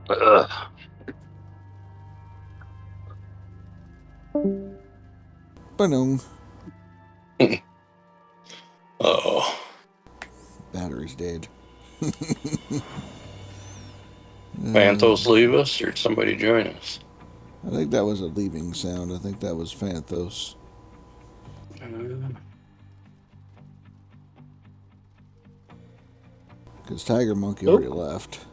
Ugh. Ba-dum. Oh. Battery's dead. Phantos leave us or somebody join us? I think that was a leaving sound. I think that was Phantos. Because Tiger Monkey already left.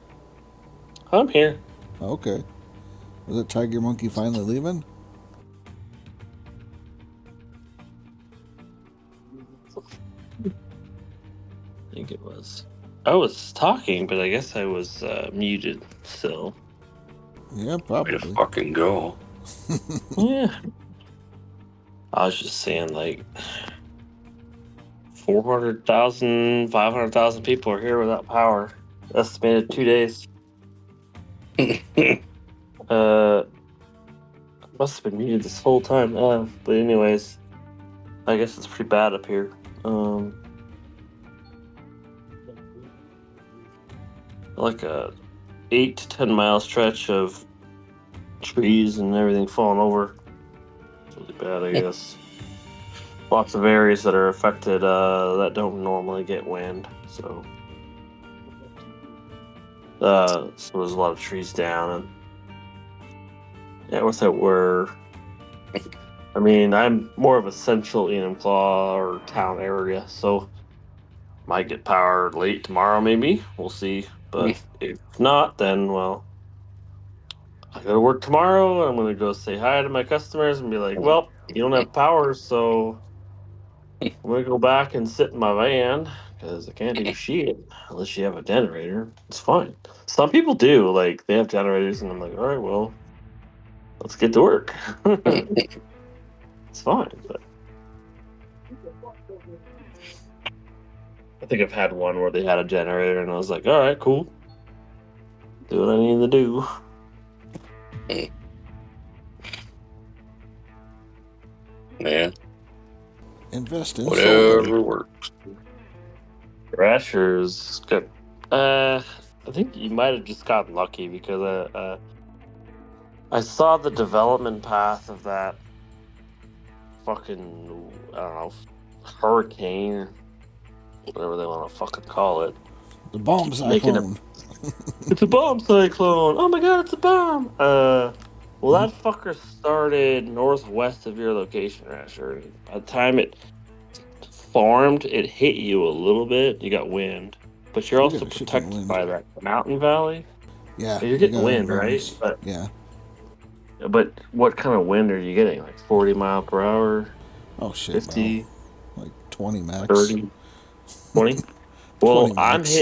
I'm here. Okay. Was it Tiger Monkey finally leaving? I was talking, but I guess I was muted still. Yeah, Way to probably. fucking go. Yeah. I was just saying, like, 400,000, 500,000 people are here without power. Estimated 2 days. Must have been muted this whole time. But anyways, I guess it's pretty bad up here. Like a 8 to 10 mile stretch of trees and everything falling over. It's really bad, I guess. Lots of areas that are affected that don't normally get wind. So there's a lot of trees down, and yeah, what's that word? I mean, I'm more of a central Enumclaw or town area, so might get power late tomorrow, maybe. We'll see. But if not, then, well, I gotta work tomorrow, and I'm gonna go say hi to my customers and be like, well, you don't have power, so I'm gonna go back and sit in my van because I can't do shit unless you have a generator. It's fine. Some people do, like, they have generators, and I'm like, all right, well, let's get to work. It's fine, but I think I've had one where they had a generator, and I was like, all right, cool. Do what I need to do. Man, Invest in solar. whatever works. Thrasher's good. I think you might have just gotten lucky because I saw the development path of that fucking, I don't know, hurricane, whatever they want to fucking call it. The bomb Making cyclone. It's a bomb cyclone! Oh my god, it's a bomb! Well, that fucker started northwest of your location, Rasher. By the time it formed, it hit you a little bit. You got wind, but you're You also got a shit ton of protected wind. by that mountain valley. Yeah. You're you getting got wind, right? winds. But Yeah. what kind of wind are you getting? Like 40 mile per hour, Oh shit. 50, Well, like 20 max. 30, 20? Well, 20 max.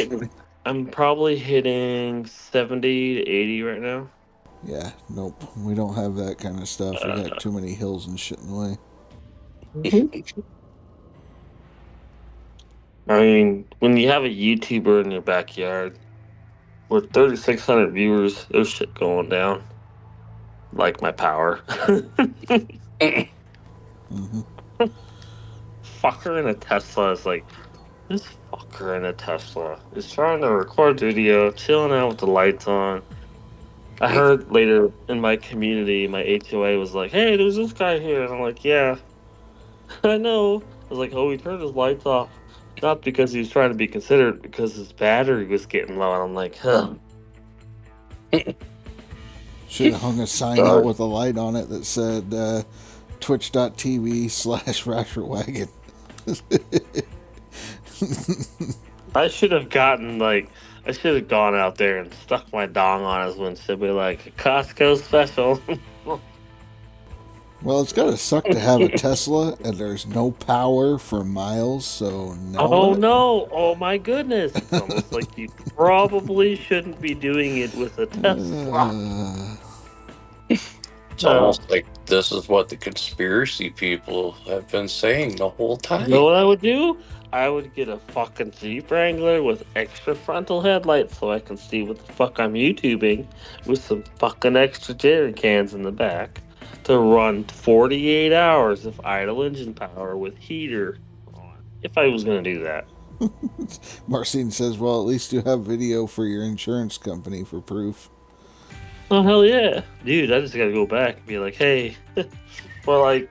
I'm probably hitting 70 to 80 right now. Yeah. Nope. We don't have that kind of stuff. We got too many hills and shit in the way. I mean, when you have a YouTuber in your backyard with 3,600 viewers, there's shit going down. Like my power. Mm-hmm. Fucker in a Tesla is like, this fucker in a Tesla is trying to record video, chilling out with the lights on. I heard later in my community, my HOA was like, hey, there's this guy here. And I'm like, yeah, I know. I was like, oh, he turned his lights off. Not because he was trying to be considerate, because his battery was getting low. And I'm like, huh. Should have hung a sign out with a light on it that said twitch.tv/Rasherwagon. I should have gone out there and stuck my dong on his windshield, be like, a Costco special. Well, it's gotta suck to have a Tesla and there's no power for miles, so no. Oh no! Oh my goodness! It's almost like you probably shouldn't be doing it with a Tesla. It's almost like this is what the conspiracy people have been saying the whole time. You know what I would do? I would get a fucking Jeep Wrangler with extra frontal headlights so I can see what the fuck I'm YouTubing with some fucking extra jerry cans in the back to run 48 hours of idle engine power with heater on. If I was going to do that. Marcin says, well, at least you have video for your insurance company for proof. Oh, hell yeah. Dude, I just got to go back and be like, hey, well, like,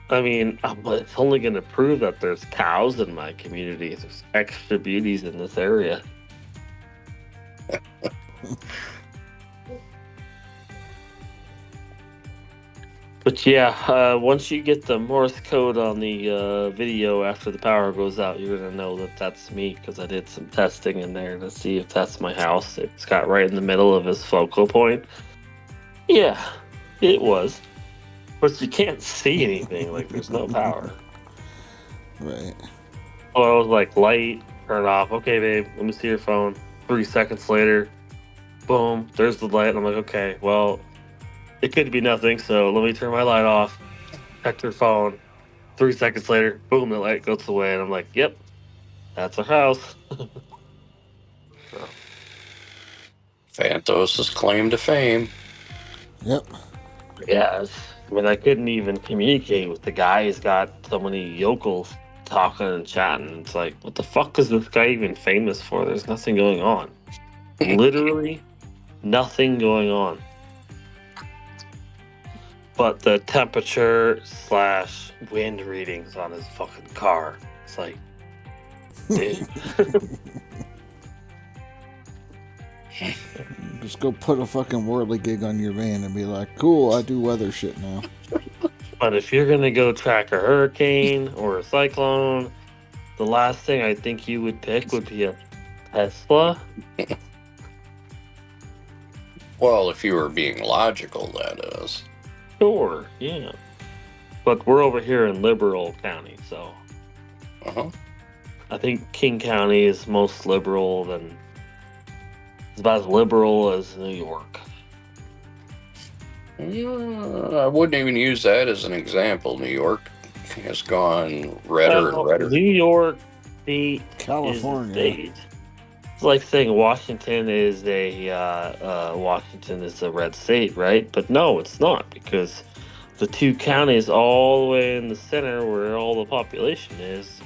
I mean, it's only going to prove that there's cows in my community. There's extra beauties in this area. But yeah, once you get the Morse code on the video after the power goes out, you're going to know that that's me, because I did some testing in there to see if that's my house. It's got right in the middle of his focal point. Yeah, it was. But you can't see anything, like there's no power. Right. Oh, I was like light, Turn it off. Okay, babe, let me see your phone. 3 seconds later, boom, there's the light. I'm like, okay, well, it could be nothing, so let me turn my light off. Check her phone. 3 seconds later, boom, the light goes away, and I'm like, yep, that's our house. Phantos' claim to fame. Yep. Yes. I mean, I couldn't even communicate with the guy. He's got so many yokels talking and chatting. It's like, what the fuck is this guy even famous for? There's nothing going on. Literally nothing going on. But the temperature / wind readings on his fucking car. It's like, dude. Just go put a fucking whirly gig on your van and be like, cool, I do weather shit now. But if you're gonna go track a hurricane or a cyclone, the last thing I think you would pick would be a Tesla. Well, if you were being logical, that is. Sure, yeah. But we're over here in Liberal County, so Uh-huh. I think King County is most liberal than. It's about as liberal as New York. I wouldn't even use that as an example. New York has gone redder and redder. New York State California. is a state. It's like saying Washington is a red state, right? But no, it's not, because the 2 counties all the way in the center where all the population is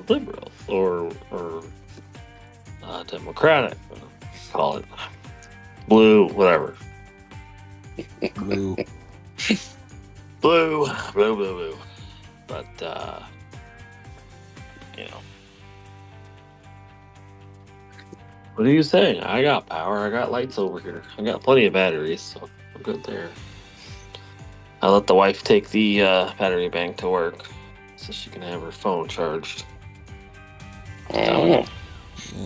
liberal or Democratic. Call it blue, whatever. Blue. Blue. But you know, what are you saying? I got power. I got lights over here. I got plenty of batteries, so I'm good there. I let the wife take the battery bank to work so she can have her phone charged. Oh.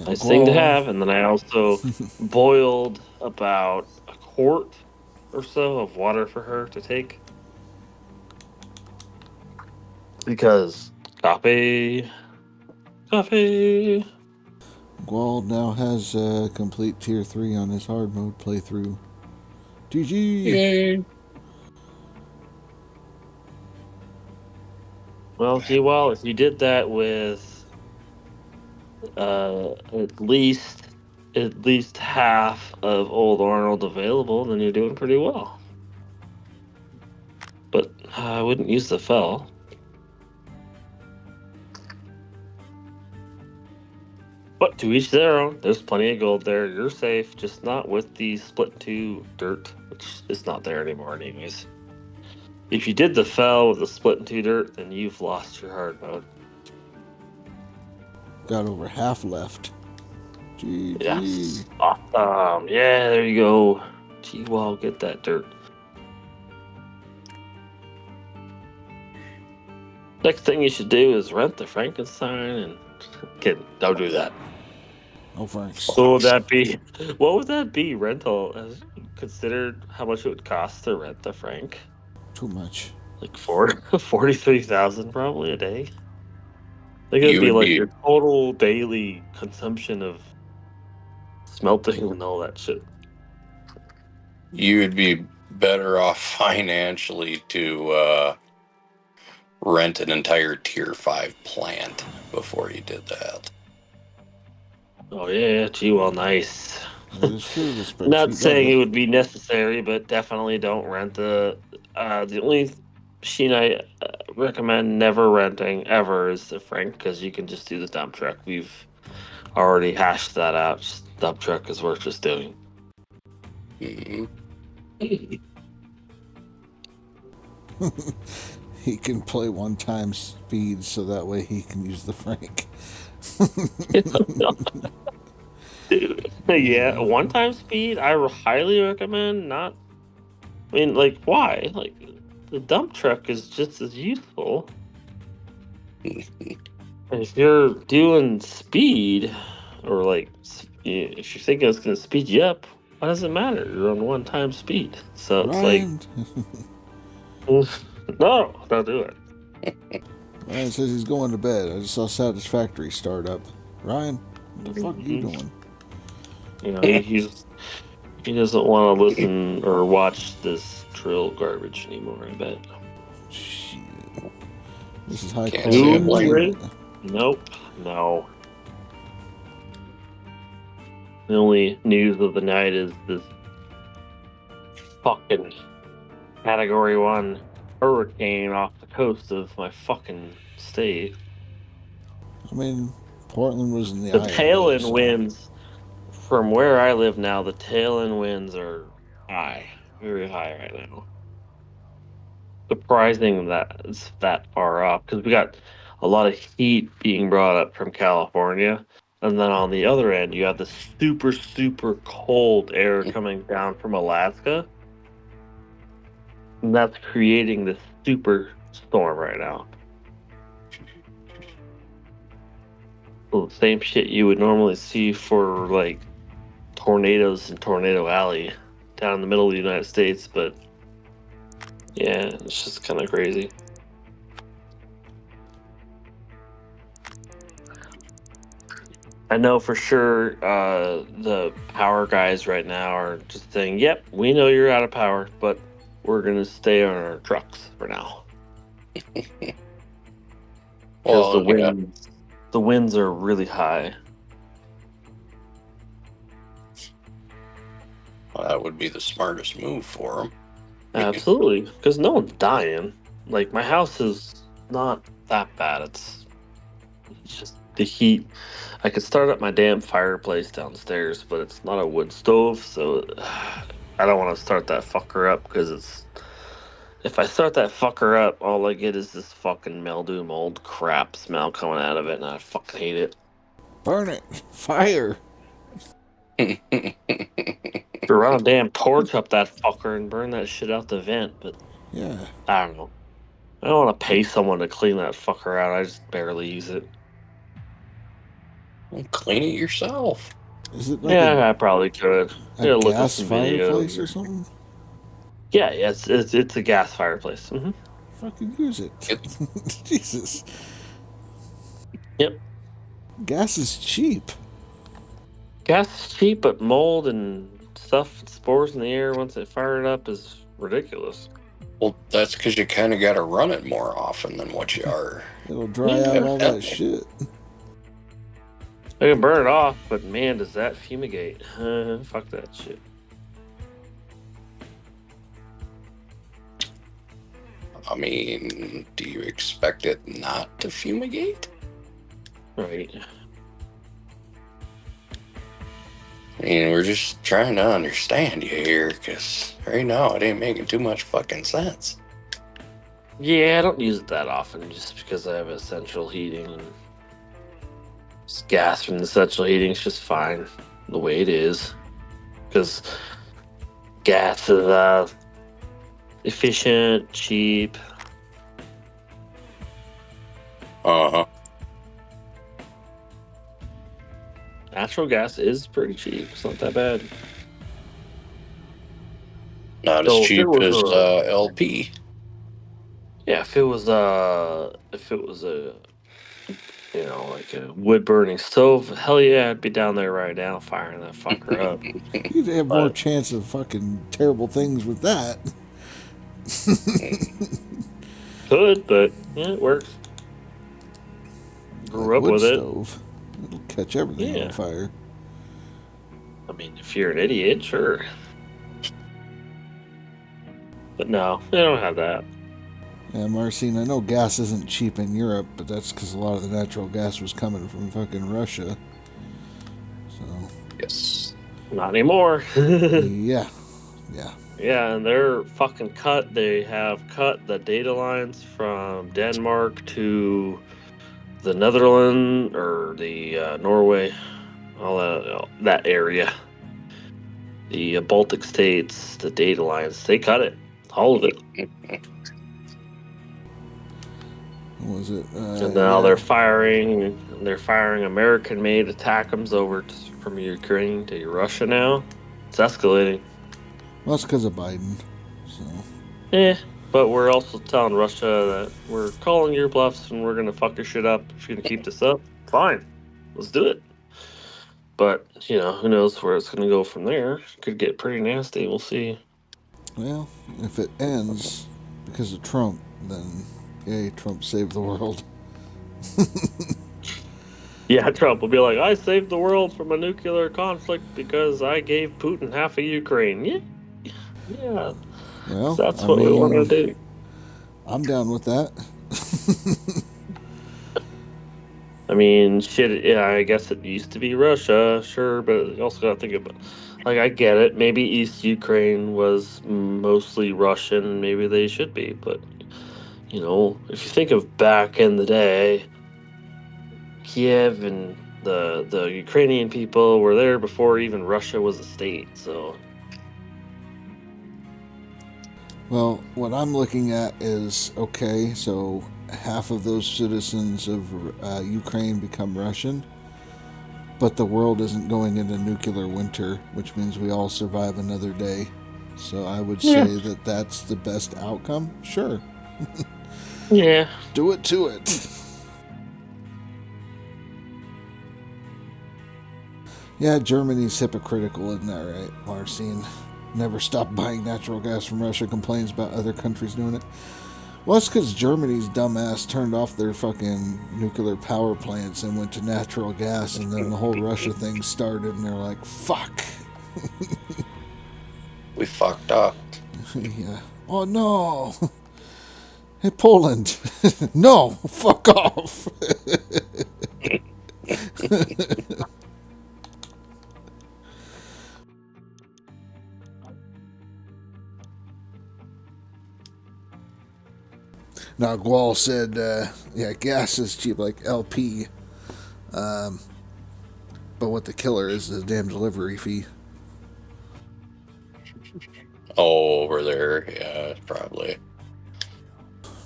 Nice thing to have. And then I also boiled about a quart or so of water for her to take. Because coffee. Gwald now has complete tier 3 on his hard mode playthrough. GG! Yay. Well, if you did that with at least half of Old Arnold available, then you're doing pretty well. But I wouldn't use the fell. But to each their own. There's plenty of gold there. You're safe, just not with the split 2 dirt, which is not there anymore anyways. If you did the fell with the split 2 dirt, then you've lost your hard mode. Got over half left. GG. Yes. Awesome. Yeah, there you go. G-Wall, get that dirt. Next thing you should do is rent the Frankenstein and... Kidding. Don't do that. No thanks. So what would that be? Rental? Has you considered how much it would cost to rent the Frank? Too much. Like 43,000 probably a day. Like it'd be like your total daily consumption of smelting and all that shit. You would be better off financially to rent an entire tier 5 plant before you did that. Oh yeah, gee, well, nice. True, Not saying it would be necessary, but definitely don't rent the only machine I recommend never renting ever is the Frank, because you can just do the dump truck. We've already hashed that out. Just dump truck is worth just doing. Mm-hmm. He can play 1x speed, so that way he can use the Frank. Dude, yeah, 1x speed I highly recommend. Not, I mean, like, why? Like, the dump truck is just as useful. And if you're doing speed, or like, if you're thinking it's going to speed you up, why does it matter? You're on 1x speed, so it's like, no, don't do it. Ryan says he's going to bed. I just saw Satisfactory start up. Ryan, what the fuck are you Mhm. doing? You know, he doesn't want to listen or watch this drill garbage anymore. I bet. Shit. This is high Can't quality say I blame him. entertainment. Nope. No. The only news of the night is this fucking Category 1 hurricane off the coast of my fucking state. I mean, Portland was in the The eye tail of it, end so. winds from where I live now, the tail end winds are high. Very high right now. Surprising that it's that far up because we got a lot of heat being brought up from California. And then on the other end, you have the super, super cold air coming down from Alaska. And that's creating this super storm right now. So the same shit you would normally see for like tornadoes in Tornado Alley down in the middle of the United States, but yeah, it's just kind of crazy. I know for sure the power guys right now are just saying, yep, we know you're out of power, but we're going to stay on our trucks for now. Because Well, the winds are really high. well, that would be the smartest move for him. Absolutely, because no one's dying. Like, my house is not that bad. It's just the heat. I could start up my damn fireplace downstairs, but it's not a wood stove, so I don't want to start that fucker up because it's. If I start that fucker up, all I get is this fucking mildew mold crap smell coming out of it, and I fucking hate it. Burn it! Fire! Run a damn torch up that fucker and burn that shit out the vent, but Yeah. I don't know. I don't want to pay someone to clean that fucker out. I just barely use it. Well, clean it yourself. Is it like Yeah, I probably could. a Yeah, look at gas some fireplace videos. or something? Yeah, it's a gas fireplace. Mm-hmm. Fucking use it. Jesus. Yep. Gas is cheap. Gas is cheap, but mold and stuff, spores in the air once they fire it up is ridiculous. Well, that's because you kind of got to run it more often than what you are. It'll dry out all that shit. I can burn it off, but man, does that fumigate. Fuck that shit. I mean, do you expect it not to fumigate? Right. I mean, we're just trying to understand you here, because right now it ain't making too much fucking sense. Yeah, I don't use it that often just because I have essential heating and just gas from the essential heating is just fine the way it is. Because gas is efficient, cheap. Uh-huh. Natural gas is pretty cheap. It's not that bad. Not So as if cheap it was as a- LP. Yeah, if it was a you know, like a wood burning stove, hell yeah, I'd be down there right now firing that fucker up. You'd have more But- chance of fucking terrible things with that. Could, but yeah, it works. Grew up wood with it. stove. It'll catch everything Yeah. on fire. I mean, if you're an idiot, sure. But no, they don't have that. Yeah, Marcine, I know gas isn't cheap in Europe, but that's because a lot of the natural gas was coming from fucking Russia. So, Yes. Not anymore. yeah. Yeah. Yeah, and they're fucking cut. They have cut the data lines from Denmark to the Netherlands or the Norway, all that area. The Baltic states, the data lines, they cut it. All of it. What was it? And now they're firing American-made ATACMS over from Ukraine to Russia now. It's escalating. Well, that's because of Biden. So, But we're also telling Russia that we're calling your bluffs and we're gonna fuck your shit up if you're gonna keep this up. Fine. let's do it. But you know, who knows where it's going to go from there? Could get pretty nasty. We'll see. Well, if it ends because of Trump, then yay, Trump saved the world. Yeah, Trump will be like, I saved the world from a nuclear conflict because I gave Putin half of Ukraine. Yeah, Well, that's I what we want to mean, do. I'm down with that. I mean, shit. Yeah, I guess it used to be Russia, sure, but you also got to think about, like, I get it. Maybe East Ukraine was mostly Russian. Maybe they should be, but you know, if you think of back in the day, Kiev and the Ukrainian people were there before even Russia was a state. So Well, what I'm looking at is okay, so half of those citizens of Ukraine become Russian, but the world isn't going into nuclear winter, which means we all survive another day. So I would say that that's the best outcome. Sure, yeah, do it to it. Yeah, Germany's hypocritical, isn't that right, Marcin? Never stopped buying natural gas from Russia, complains about other countries doing it. Well, that's because Germany's dumbass turned off their fucking nuclear power plants and went to natural gas, and then the whole Russia thing started, and they're like, fuck. We fucked up. Yeah. Oh, no. Hey, Poland. No, fuck off. Now, Gual said, yeah, gas is cheap like LP. But what the killer is the damn delivery fee. Oh, over there, yeah, probably.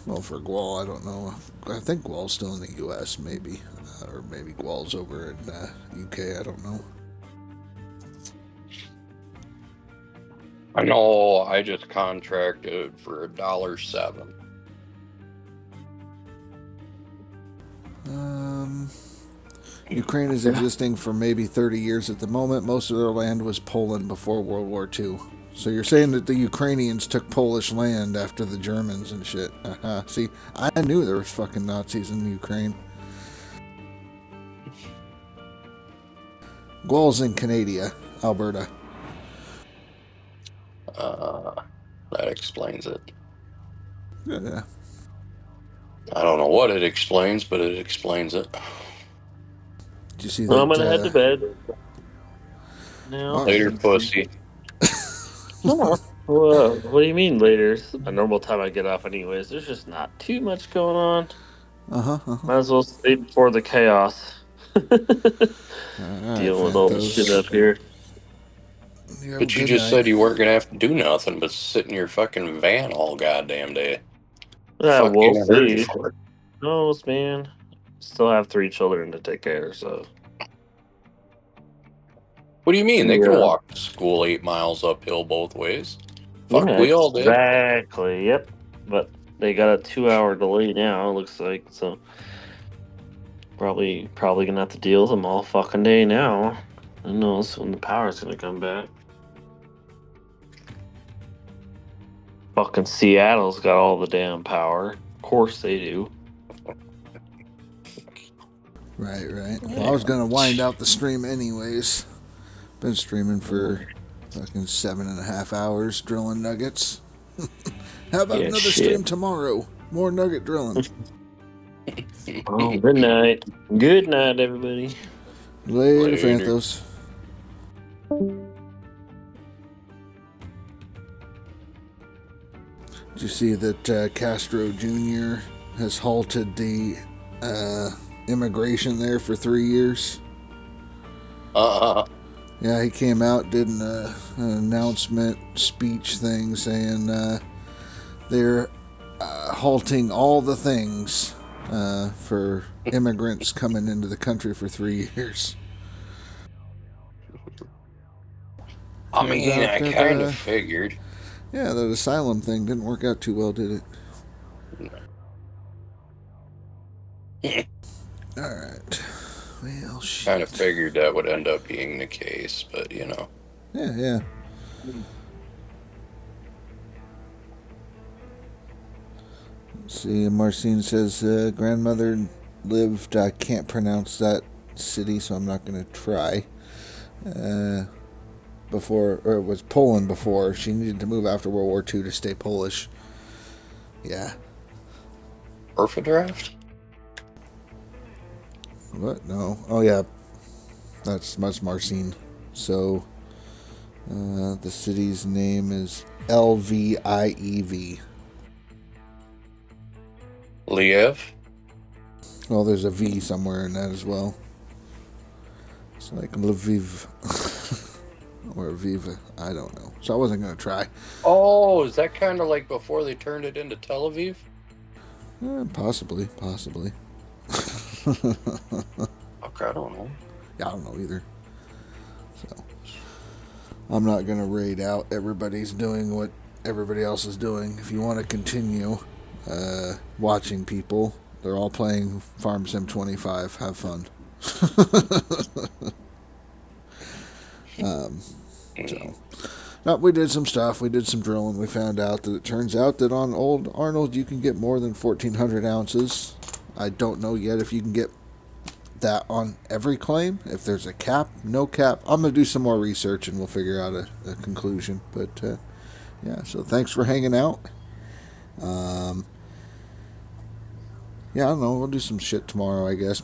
Well, for Gual, I don't know. I think Gual's still in the U.S., maybe. Or maybe Gual's over in UK, I don't know. I know I just contracted for $1.07. Ukraine is existing for maybe 30 years at the moment. Most of their land was Poland before World War II. So you're saying that the Ukrainians took Polish land after the Germans and shit. See, I knew there was fucking Nazis in Ukraine. Gual's in Canada, Alberta. That explains it. Yeah. I don't know what it explains, but it explains it. Did you see that? well, I'm gonna head to bed. Now, Later, pussy. what do you mean later? It's a normal time I get off, anyways. There's just not too much going on. Might as well sleep before the chaos. Dealing with all this shit up here. But you just said you weren't gonna have to do nothing but sit in your fucking van all goddamn day. Yeah, Fuck we'll you, I heard you see. for it. No, man. Still have 3 children to take care of, so. What do you mean? They can Yeah. walk to school 8 miles uphill both ways. Fuck, we all did. Exactly, yep. But they got a 2-hour delay now, it looks like, so. Probably gonna have to deal with them all fucking day now. Who knows when the power's gonna come back. Fucking Seattle's got all the damn power. Of course they do. Right. Well, I was going to wind out the stream anyways. Been streaming for fucking 7.5 hours drilling nuggets. How about Yeah, another shit. stream tomorrow? More nugget drilling. Oh, good night. Good night, everybody. Later, Later. Fanthos. Did you see that Castro Jr. has halted the immigration there for 3 years? Yeah, he came out, did an announcement speech thing saying they're halting all the things for immigrants coming into the country for 3 years. I mean, Turns out I that, kind of figured. Yeah, that asylum thing didn't work out too well, did it? Alright. Well, shit. Kind of figured that would end up being the case, but you know. Yeah. Let's see, Marcine says grandmother lived. I can't pronounce that city, so I'm not going to try. Before, or it was Poland before. She needed to move after World War II to stay Polish. Yeah. Draft? What? No. Oh yeah. That's Marcine. So the city's name is Lviv. Liev? Well, there's a V somewhere in that as well. It's like Lviv. Or Viva. I don't know. So I wasn't going to try. Oh, is that kind of like before they turned it into Tel Aviv? Possibly. Okay, I don't know. Yeah, I don't know either. So I'm not going to raid out. Everybody's doing what everybody else is doing. If you want to continue watching people, they're all playing Farm Sim 25. Have fun. So, we did some stuff. We did some drilling. We found out that it turns out that on Old Arnold you can get more than 1,400 ounces. I don't know yet if you can get that on every claim. If there's a cap, no cap. I'm going to do some more research and we'll figure out a conclusion. But, yeah, so thanks for hanging out. Yeah, I don't know. We'll do some shit tomorrow, I guess.